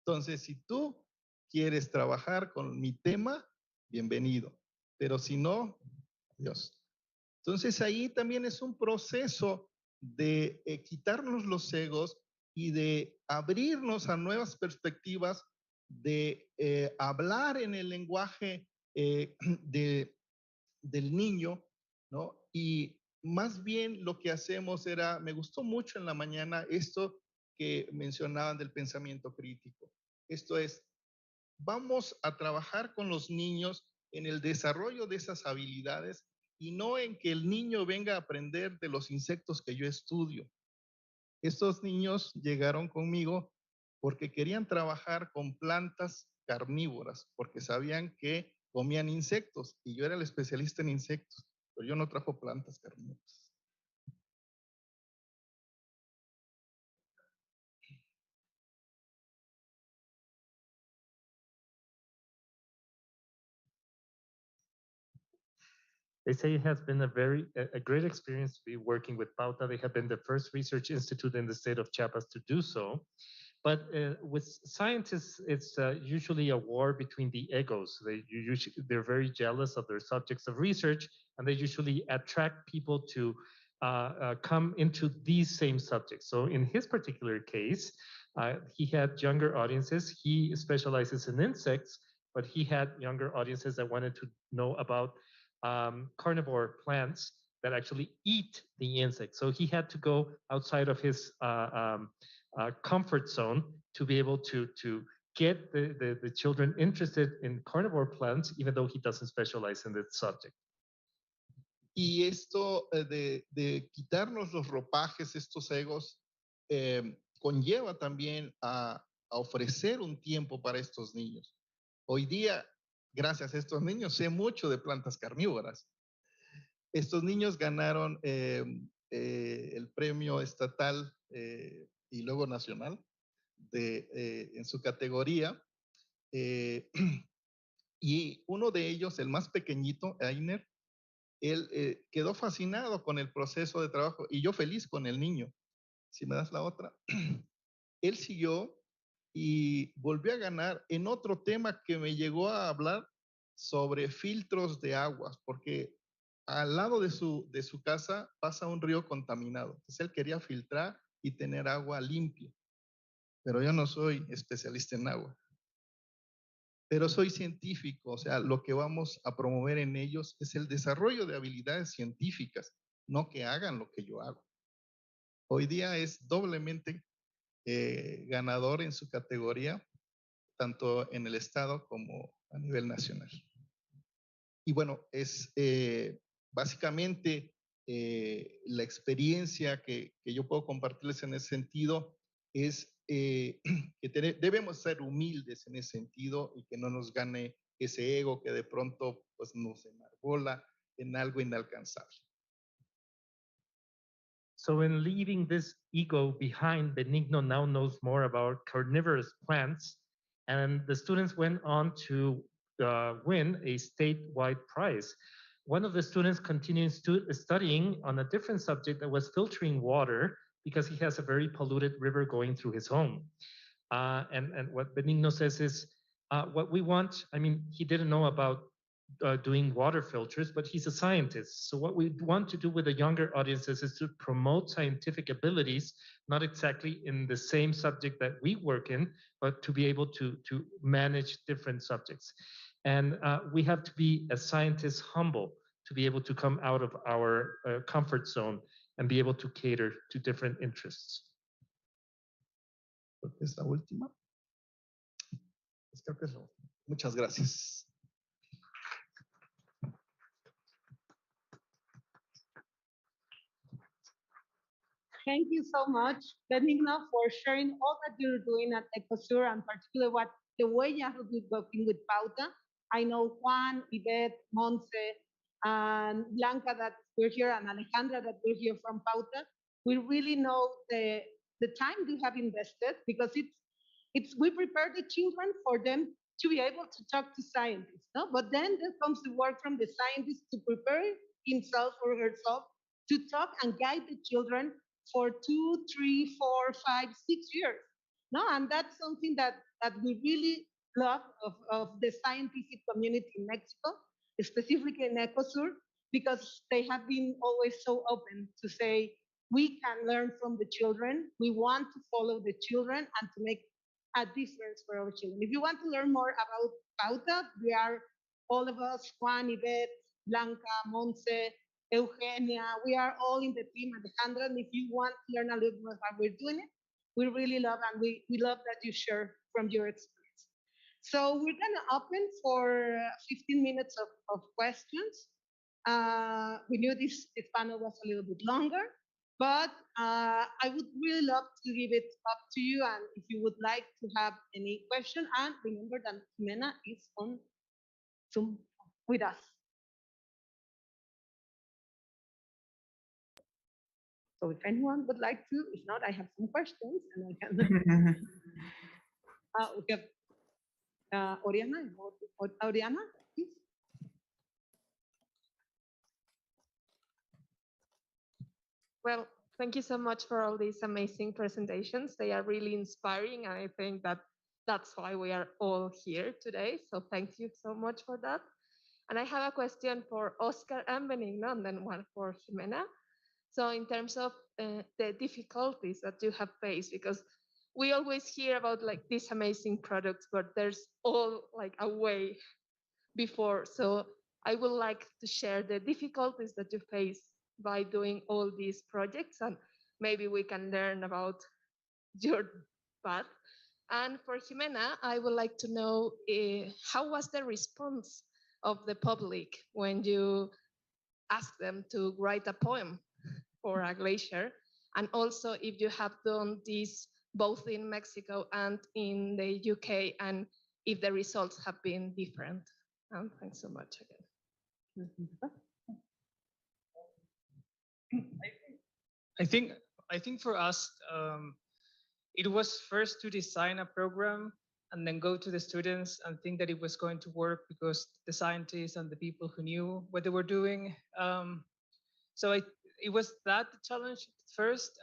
Entonces, si tú quieres trabajar con mi tema, bienvenido. Pero si no, adiós. Entonces ahí también es un proceso de quitarnos los egos y de abrirnos a nuevas perspectivas, de hablar en el lenguaje del niño, ¿no? Y más bien lo que hacemos me gustó mucho en la mañana esto que mencionaban del pensamiento crítico. Esto es, vamos a trabajar con los niños en el desarrollo de esas habilidades y no en que el niño venga a aprender de los insectos que yo estudio. Estos niños llegaron conmigo porque querían trabajar con plantas carnívoras, porque sabían que comían insectos y yo era el especialista en insectos, pero yo no trajo plantas carnívoras. They say it has been a great experience to be working with Pauta. They have been the first research institute in the state of Chiapas to do so. But with scientists, it's usually a war between the egos. They're very jealous of their subjects of research, and they usually attract people to come into these same subjects. So in his particular case, he had younger audiences. He specializes in insects, but he had younger audiences that wanted to know about carnivore plants that actually eat the insects. So he had to go outside of his comfort zone to be able to get the children interested in carnivore plants, even though he doesn't specialize in this subject. Y esto de quitarnos los ropajes, estos egos, conlleva también a ofrecer un tiempo para estos niños. Hoy día, gracias a estos niños, sé mucho de plantas carnívoras. Estos niños ganaron el premio estatal y luego nacional en su categoría. Y uno de ellos, el más pequeñito, Einer, él quedó fascinado con el proceso de trabajo y yo feliz con el niño. Si me das la otra. Él siguió y volvió a ganar en otro tema que me llegó a hablar sobre filtros de aguas, porque al lado de su casa pasa un río contaminado. Entonces él quería filtrar y tener agua limpia, pero yo no soy especialista en agua. Pero soy científico, o sea, lo que vamos a promover en ellos es el desarrollo de habilidades científicas, no que hagan lo que yo hago. Hoy día es doblemente ganador en su categoría, tanto en el estado como a nivel nacional. Y bueno, es básicamente la experiencia que yo puedo compartirles en ese sentido es que debemos ser humildes en ese sentido y que no nos gane ese ego que de pronto pues, nos enarbola en algo inalcanzable. So in leaving this ego behind, Benigno now knows more about carnivorous plants, and the students went on to win a statewide prize. One of the students continues studying on a different subject that was filtering water because he has a very polluted river going through his home. And what Benigno says is, what we want, I mean, he didn't know about doing water filters, but he's a scientist. So what we want to do with the younger audiences is to promote scientific abilities, not exactly in the same subject that we work in, but to be able to manage different subjects. And we have to be, as scientists, humble to be able to come out of our comfort zone and be able to cater to different interests. ¿Es la última? Creo que es la última. Muchas gracias. Thank you so much, Benigno, for sharing all that you're doing at Ecosur and particularly the way you have been working with Pauta. I know Juan, Yvette, Monse, and Blanca that we're here, and Alejandra that we're here from Pauta. We really know the time you have invested because we prepare the children for them to be able to talk to scientists, no? But then there comes the work from the scientist to prepare himself or herself to talk and guide the children for 2, 3, 4, 5, 6 years. No, and that's something that we really love of the scientific community in Mexico, specifically in Ecosur, because they have been always so open to say, we can learn from the children, we want to follow the children and to make a difference for our children. If you want to learn more about Pauta, we are all of us, Juan, Yvette, Blanca, Monse, Eugenia, we are all in the team, Alejandra, and if you want to learn a little more how we're doing it, we really love and we love that you share from your experience. So we're gonna open for 15 minutes of questions. We knew this panel was a little bit longer, but I would really love to give it up to you and if you would like to have any question, and remember that Jimena is on Zoom with us. So if anyone would like to, if not, I have some questions and I can. We have Oriana. Oriana, please. Well, thank you so much for all these amazing presentations. They are really inspiring, and I think that's why we are all here today. So thank you so much for that. And I have a question for Oscar and Benigno, and then one for Jimena. So in terms of the difficulties that you have faced, because we always hear about like these amazing products, but there's all like a way before. So I would like to share the difficulties that you face by doing all these projects, and maybe we can learn about your path. And for Jimena, I would like to know how was the response of the public when you asked them to write a poem for a glacier, and also if you have done this both in Mexico and in the UK, and if the results have been different. Thanks so much again. I think for us, it was first to design a program and then go to the students and think that it was going to work because the scientists and the people who knew what they were doing. So it was that challenge first,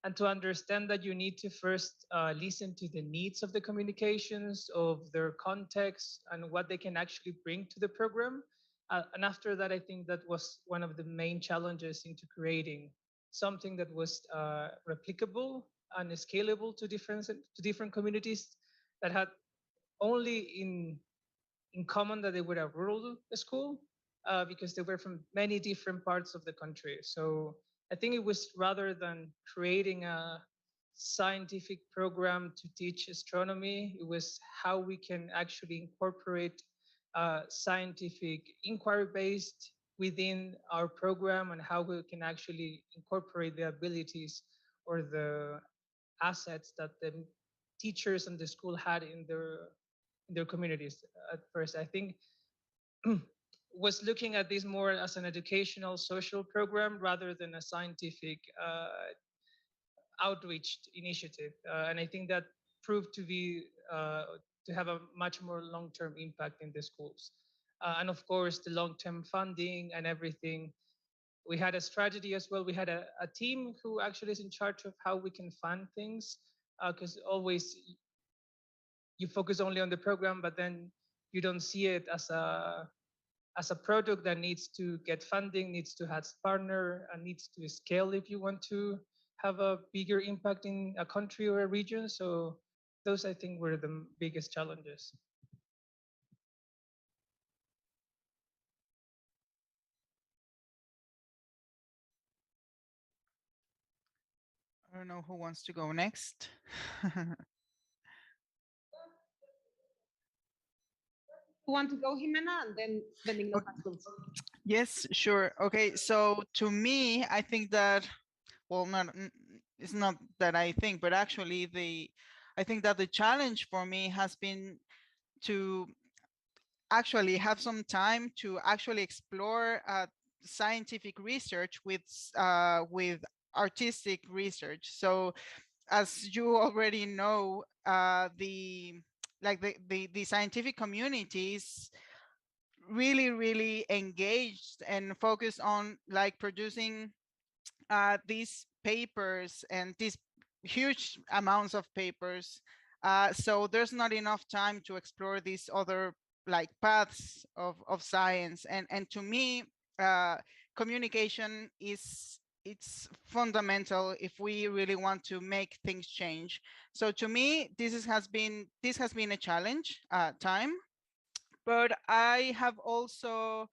and to understand that you need to first listen to the needs of the communications, of their context, and what they can actually bring to the program. And after that, I think that was one of the main challenges into creating something that was replicable and scalable to different communities that had only in common that they were a rural school, because they were from many different parts of the country. So I think it was rather than creating a scientific program to teach astronomy, it was how we can actually incorporate scientific inquiry based within our program, and how we can actually incorporate the abilities or the assets that the teachers and the school had in their communities. At first, I think was looking at this more as an educational social program rather than a scientific outreach initiative. And I think that proved to be to have a much more long-term impact in the schools. And of course, the long-term funding and everything. We had a strategy as well. We had a team who actually is in charge of how we can fund things, because always you focus only on the program, but then you don't see it as a product that needs to get funding, needs to have partner, and needs to scale if you want to have a bigger impact in a country or a region. So those, I think, were the biggest challenges. I don't know who wants to go next. Who want to go, Jimena, and then Benigno concludes. Yes, sure. Okay, so to me, I think that, well, it's not that I think, but actually I think that the challenge for me has been to actually have some time to actually explore scientific research with artistic research. So as you already know, the scientific communities really engaged and focused on like producing these papers and these huge amounts of papers. So there's not enough time to explore these other like paths of science. And to me, communication it's fundamental if we really want to make things change. So to me, this has been a challenge time, but I have also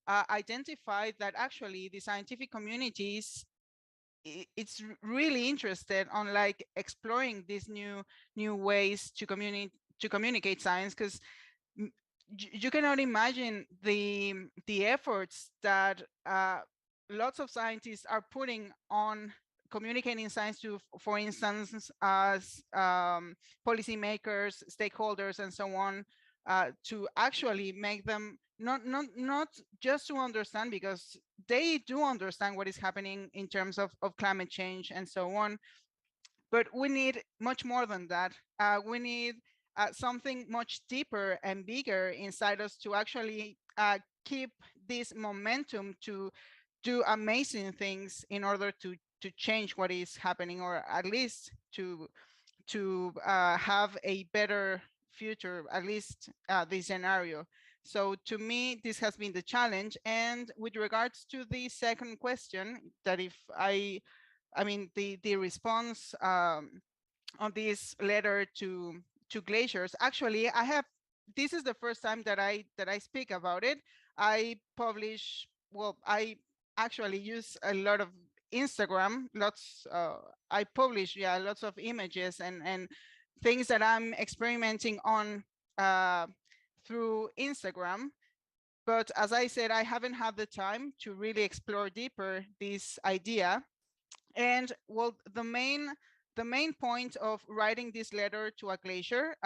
identified that actually the scientific communities it's really interested on like exploring these new ways to communicate science, because you cannot imagine the efforts that lots of scientists are putting on communicating science to, for instance, as policymakers, stakeholders, and so on, to actually make them not just to understand, because they do understand what is happening in terms of climate change and so on, but we need much more than that. We need something much deeper and bigger inside us to actually keep this momentum to do amazing things in order to change what is happening, or at least to have a better future, at least this scenario. So to me, this has been the challenge. And with regards to the second question, that if I mean, the response on this letter to Glaciers, actually, this is the first time that I speak about it. I publish, well, I actually use a lot of Instagram, I publish, lots of images and things that I'm experimenting on through Instagram. But as I said, I haven't had the time to really explore deeper this idea. And well, the main point of writing this letter to a glacier,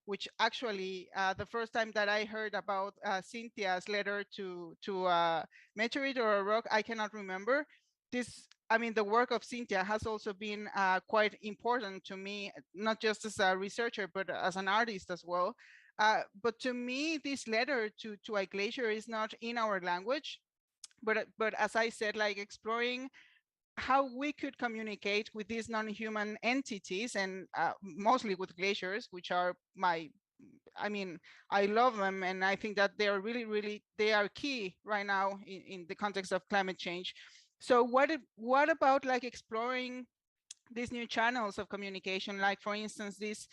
which actually the first time that I heard about Cynthia's letter to a meteorite or a rock, I cannot remember. the work of Cynthia has also been quite important to me, not just as a researcher, but as an artist as well. But to me, this letter to a glacier is not in our language, but as I said, like exploring how we could communicate with these non-human entities, and mostly with glaciers, which are I love them, and I think that they are really, they are key right now in the context of climate change. So what about like exploring these new channels of communication, like for instance, this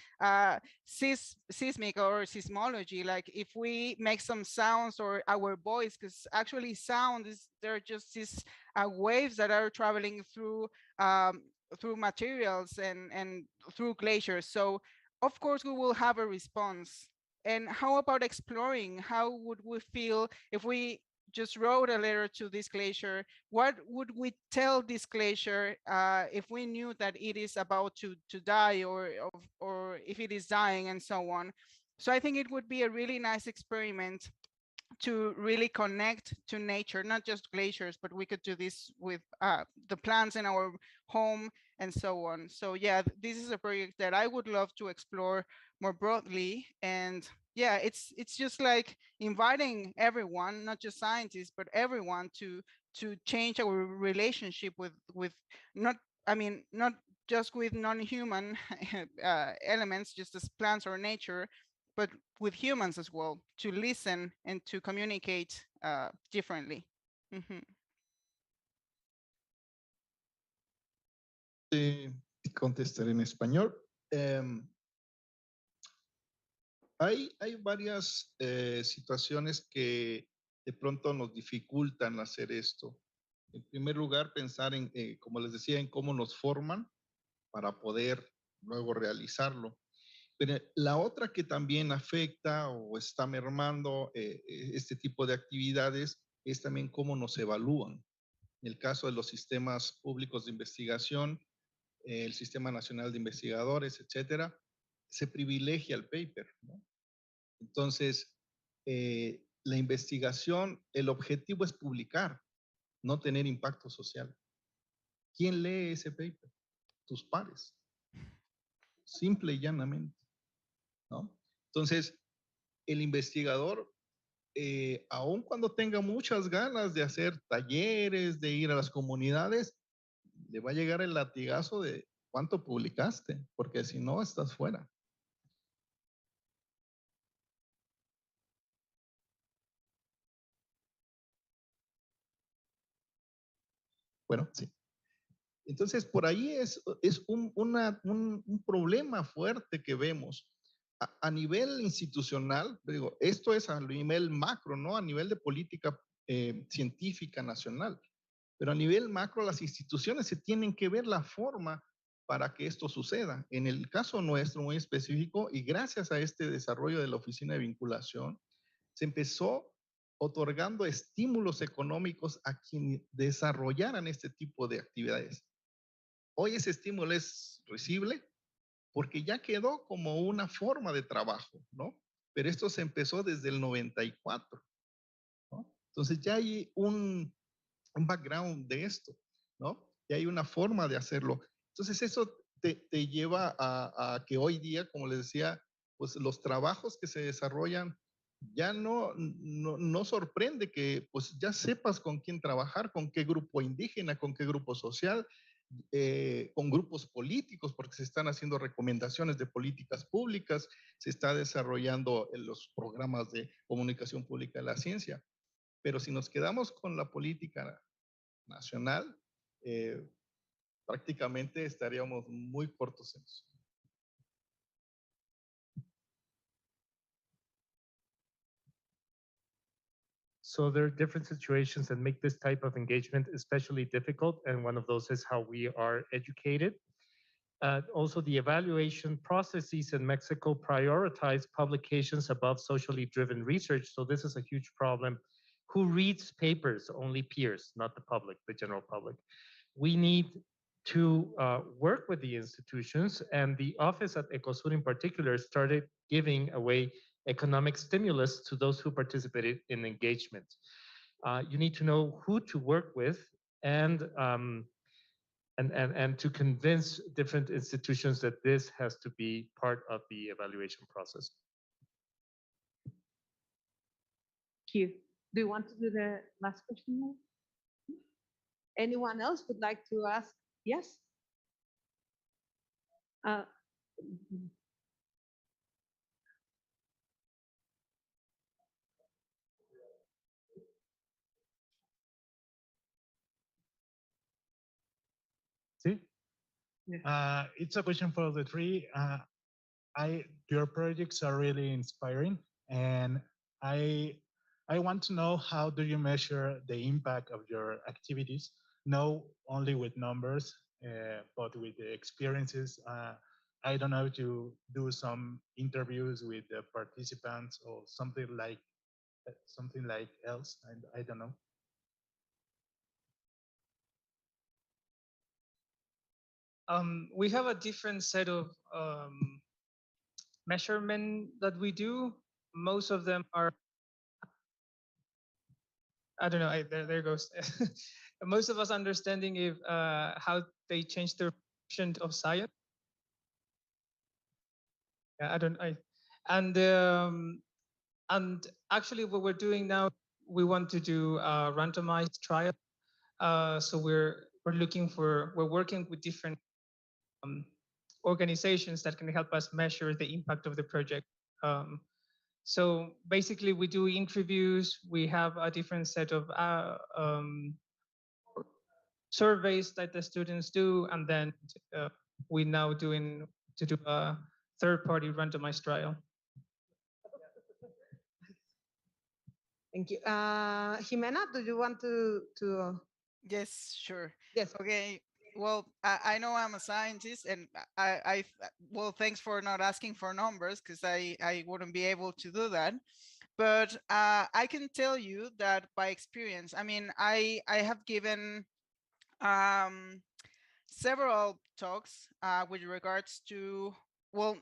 seismic or seismology, like if we make some sounds or our voice, because actually sound is, they're just these waves that are traveling through materials and through glaciers. So of course we will have a response. And how about exploring? How would we feel if we just wrote a letter to this glacier? What would we tell this glacier if we knew that it is about to die, or if it is dying, and so on? So I think it would be a really nice experiment to really connect to nature, not just glaciers, but we could do this with the plants in our home and so on. So yeah, this is a project that I would love to explore more broadly. And yeah, it's just like inviting everyone, not just scientists, but everyone to change our relationship with not, not just with non-human elements, just as plants or nature, but with humans as well, to listen and to communicate differently. Mm-hmm. Contestar en español. Hay varias situaciones que de pronto nos dificultan hacer esto. En primer lugar, pensar en, como les decía, en cómo nos forman para poder luego realizarlo. Pero la otra que también afecta o está mermando este tipo de actividades es también cómo nos evalúan. En el caso de los sistemas públicos de investigación, el Sistema Nacional de Investigadores, etcétera, se privilegia el paper, ¿no? Entonces, la investigación, el objetivo es publicar, no tener impacto social. ¿Quién lee ese paper? Tus pares. Simple y llanamente, ¿no? Entonces, el investigador, aun cuando tenga muchas ganas de hacer talleres, de ir a las comunidades, le va a llegar el latigazo de cuánto publicaste, porque si no, estás fuera. Bueno, sí. Entonces, por ahí es un problema fuerte que vemos. A nivel institucional, digo, esto es a nivel macro, ¿no? A nivel de política científica nacional. Pero a nivel macro, las instituciones se tienen que ver la forma para que esto suceda. En el caso nuestro muy específico, y gracias a este desarrollo de la Oficina de Vinculación, se empezó otorgando estímulos económicos a quienes desarrollaran este tipo de actividades. Hoy ese estímulo es risible porque ya quedó como una forma de trabajo, ¿no? Pero esto se empezó desde el 94, ¿no? Entonces ya hay un background de esto, ¿no? Ya hay una forma de hacerlo. Entonces eso te lleva a que hoy día, como les decía, pues los trabajos que se desarrollan ya no sorprende que pues ya sepas con quién trabajar, con qué grupo indígena, con qué grupo social, con grupos políticos, porque se están haciendo recomendaciones de políticas públicas, se está desarrollando en los programas de comunicación pública de la ciencia. Pero si nos quedamos con la política nacional, prácticamente estaríamos muy cortos en eso. So there are different situations that make this type of engagement especially difficult, and one of those is how we are educated. Also, the evaluation processes in Mexico prioritize publications above socially driven research, so this is a huge problem. Who reads papers? Only peers, not the public, the general public. We need to work with the institutions, and the office at Ecosur in particular started giving away economic stimulus to those who participated in engagement. You need to know who to work with and to convince different institutions that this has to be part of the evaluation process. Thank you. Do you want to do the last question now? Anyone else would like to ask? Yes? See? It's a question for the three. Your projects are really inspiring, and I want to know, how do you measure the impact of your activities? Not only with numbers, but with the experiences. I don't know if you do some interviews with the participants or something like else. I don't know. We have a different set of measurement that we do. Most of them are, I don't know, there goes. Most of us understanding if how they change their perception of science. Yeah, and actually what we're doing now, we want to do a randomized trial. So we're working with different organizations that can help us measure the impact of the project. So basically we do interviews, we have a different set of surveys that the students do, and then we now do a third-party randomized trial. Thank you. Jimena, do you want to? Yes, sure. Yes. Okay. Well, I know I'm a scientist, and well, thanks for not asking for numbers, because I wouldn't be able to do that. But I can tell you that by experience, I mean, I have given several talks with regards to, well,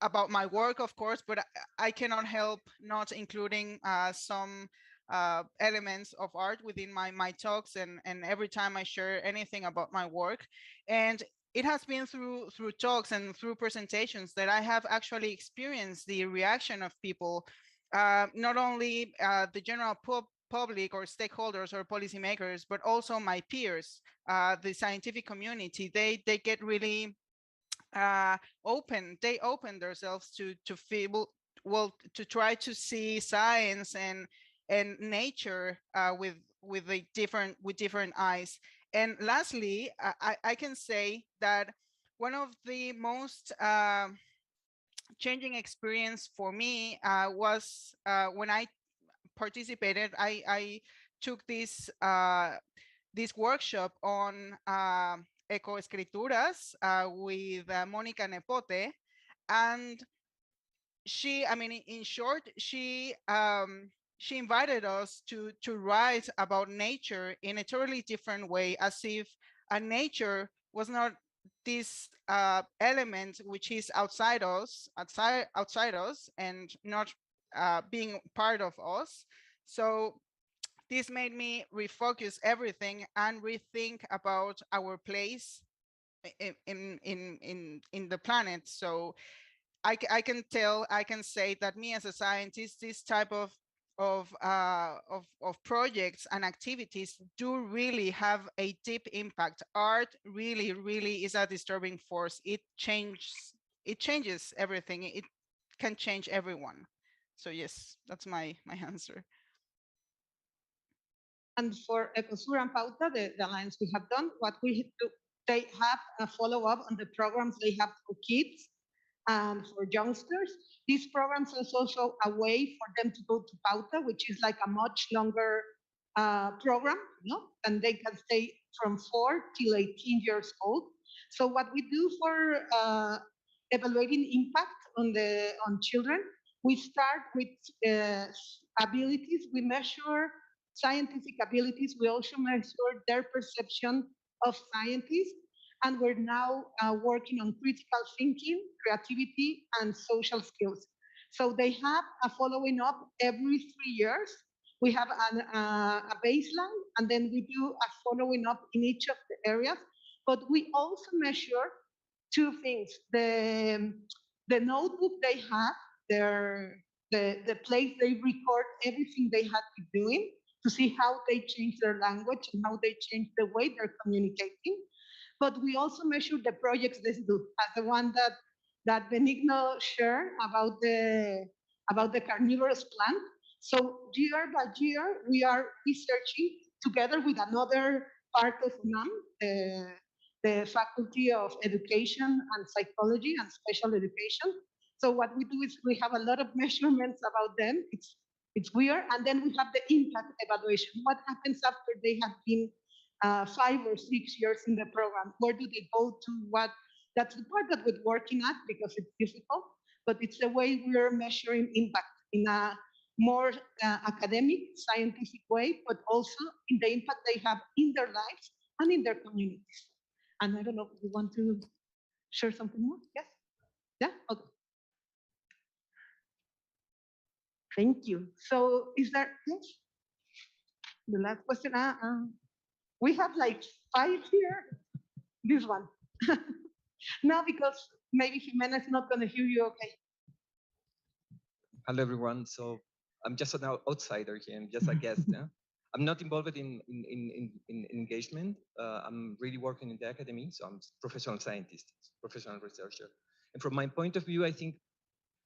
about my work, of course, but I cannot help not including some elements of art within my talks, and every time I share anything about my work. And it has been through talks and through presentations that I have actually experienced the reaction of people, not only the general public or stakeholders or policymakers, but also my peers, the scientific community. They get really open. They open themselves to feel, well, to try to see science and nature with different eyes. And lastly, I can say that one of the most changing experience for me was when I participated. I took this workshop on ecoescrituras with Mónica Nepote, and she, I mean, in short, she invited us to write about nature in a totally different way, as if nature was not this element which is outside us, and not being part of us. So this made me refocus everything and rethink about our place in the planet. So I can say that me as a scientist, this type of projects and activities do really have a deep impact. Art really is a disturbing force. It changes everything. It can change everyone. So yes, that's my answer. And for Ecosur and Pauta, the alliance we have done, what we do, they have a follow-up on the programs they have for kids and for youngsters. These programs is also a way for them to go to Pauta, which is like a much longer program, and they can stay from 4 till 18 years old. So what we do for evaluating impact on children, we start with abilities. We measure scientific abilities. We also measure their perception of scientists. And we're now working on critical thinking, creativity, and social skills. So they have a following up every 3 years. We have a baseline, and then we do a following up in each of the areas. But we also measure two things: the notebook they have, the place they record everything they had been doing, to see how they change their language and how they change the way they're communicating. But we also measure the projects they do, as the one that Benigno shared about the carnivorous plant. So year by year, we are researching together with another part of UNAM, the Faculty of Education and Psychology and Special Education. So what we do is we have a lot of measurements about them. It's weird. And then we have the impact evaluation. What happens after they have been 5 or 6 years in the program? Where do they go to? What? That's the part that we're working at because it's difficult, but it's the way we're measuring impact in a more academic, scientific way, but also in the impact they have in their lives and in their communities. And I don't know if you want to share something more? Yes? Yeah? Okay. Thank you. So is there, yes? The last question, we have like 5 here. This one. No, because maybe Jimena is not going to hear you okay. Hello, everyone. So I'm just an outsider here. I'm just a guest. I'm not involved in engagement. I'm really working in the academy, so I'm a professional scientist, professional researcher. And from my point of view, I think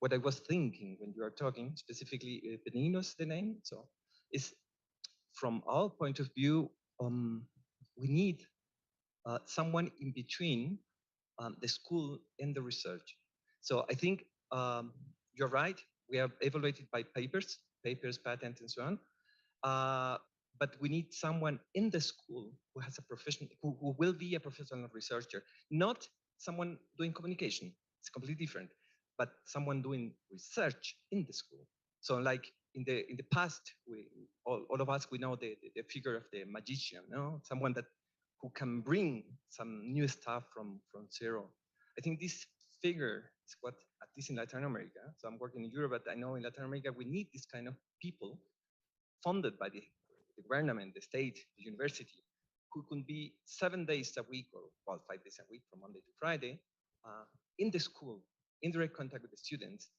what I was thinking when you are talking, specifically Benigno's the name, so is from our point of view, we need someone in between the school and the research. So I think you're right. We are evaluated by papers, patents, and so on. But we need someone in the school who has a profession, who will be a professional researcher, not someone doing communication. It's completely different. But someone doing research in the school. So, like in the past, all of us we know the figure of the magician, no? Someone who can bring some new stuff from zero. I think this figure is what, at least in Latin America, so I'm working in Europe, but I know in Latin America, we need this kind of people funded by the government, the state, the university, who can be 7 days a week, or well, 5 days a week from Monday to Friday, in the school, in direct contact with the students,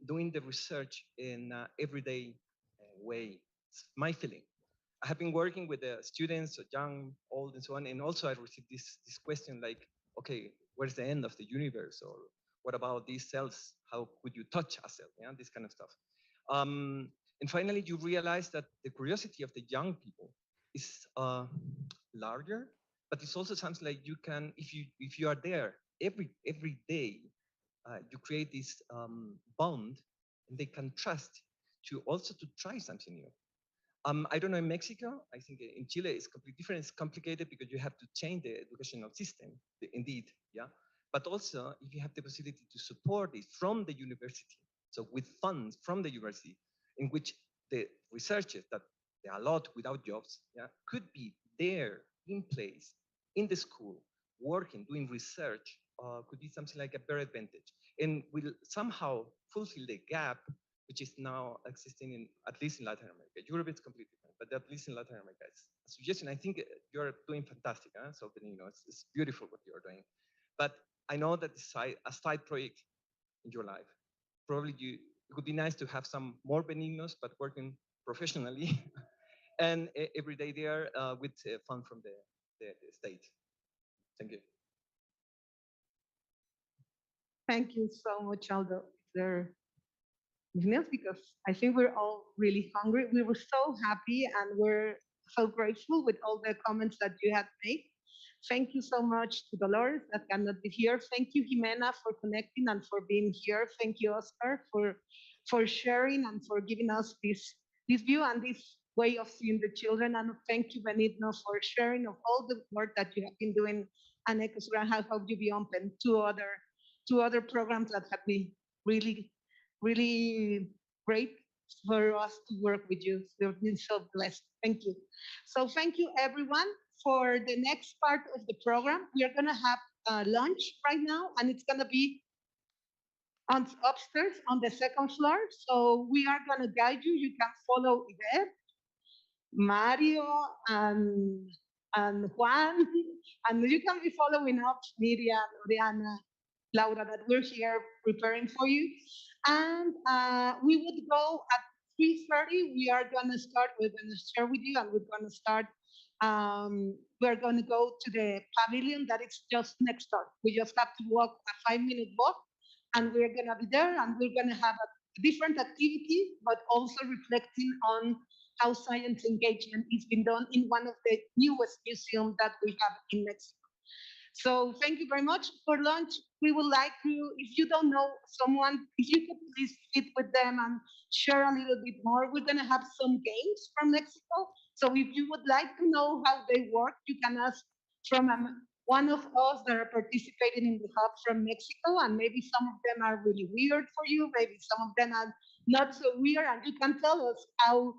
doing the research in an everyday way. It's my feeling. I have been working with the students, young, old, and so on, and also I received this question like, okay, where's the end of the universe? Or what about these cells? How could you touch a cell? Yeah, this kind of stuff. And finally, you realize that the curiosity of the young people is larger, but it's also something like you can, if you are there every day, you create this bond, and they can trust to also to try something new. I don't know in Mexico. I think in Chile it's completely different. It's complicated because you have to change the educational system, indeed, yeah. But also, if you have the possibility to support it from the university, so with funds from the university, in which the researchers that they are a lot without jobs, yeah, could be there in place in the school, working, doing research, could be something like a better advantage, and will somehow fulfill the gap which is now existing in, at least in Latin America. Europe is completely different, but at least in Latin America, it's a suggestion. I think you're doing fantastic, huh? So it's beautiful what you're doing. But I know that it's a side project in your life. Probably it would be nice to have some more Benignos, but working professionally and every day there with fund from the state. Thank you. Thank you so much, Aldo. Because I think we're all really hungry. We were so happy and we're so grateful with all the comments that you had made. Thank you so much to Dolores that cannot be here. Thank you, Jimena, for connecting and for being here. Thank you, Oscar, for sharing and for giving us this view and this way of seeing the children. And thank you, Benigno, for sharing of all the work that you have been doing and Ecosur, and how have you be open to other programs that have been really great for us to work with you. We've been so blessed. Thank you. So thank you, everyone. For the next part of the program, we are going to have lunch right now, and it's going to be upstairs on the second floor. So we are going to guide you. You can follow Yvette, Mario, and Juan, and you can be following up Miriam, Oriana, Laura, that we're here preparing for you. And we would go at 3:30. We are going to start. We're going to share with you, and we're going to start. We're going to go to the pavilion that is just next door. We just have to walk a 5-minute walk, and we're going to be there, and we're going to have a different activity, but also reflecting on how science engagement is being done in one of the newest museums that we have in Mexico. So thank you very much. For lunch, we would like you, if you don't know someone, if you could please sit with them and share a little bit more. We're going to have some games from Mexico. So if you would like to know how they work, you can ask from one of us that are participating in the hub from Mexico, and maybe some of them are really weird for you, maybe some of them are not so weird, and you can tell us how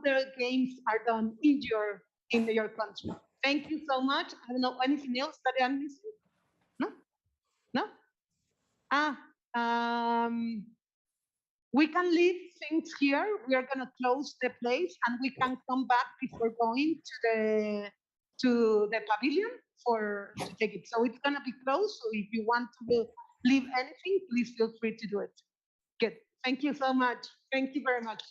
the games are done in your country. Thank you so much. I don't know anything else that I'm missing. No. We can leave things here. We are gonna close the place, and we can come back before going to the pavilion to take it. So it's gonna be closed. So if you want to leave anything, please feel free to do it. Good. Thank you so much. Thank you very much.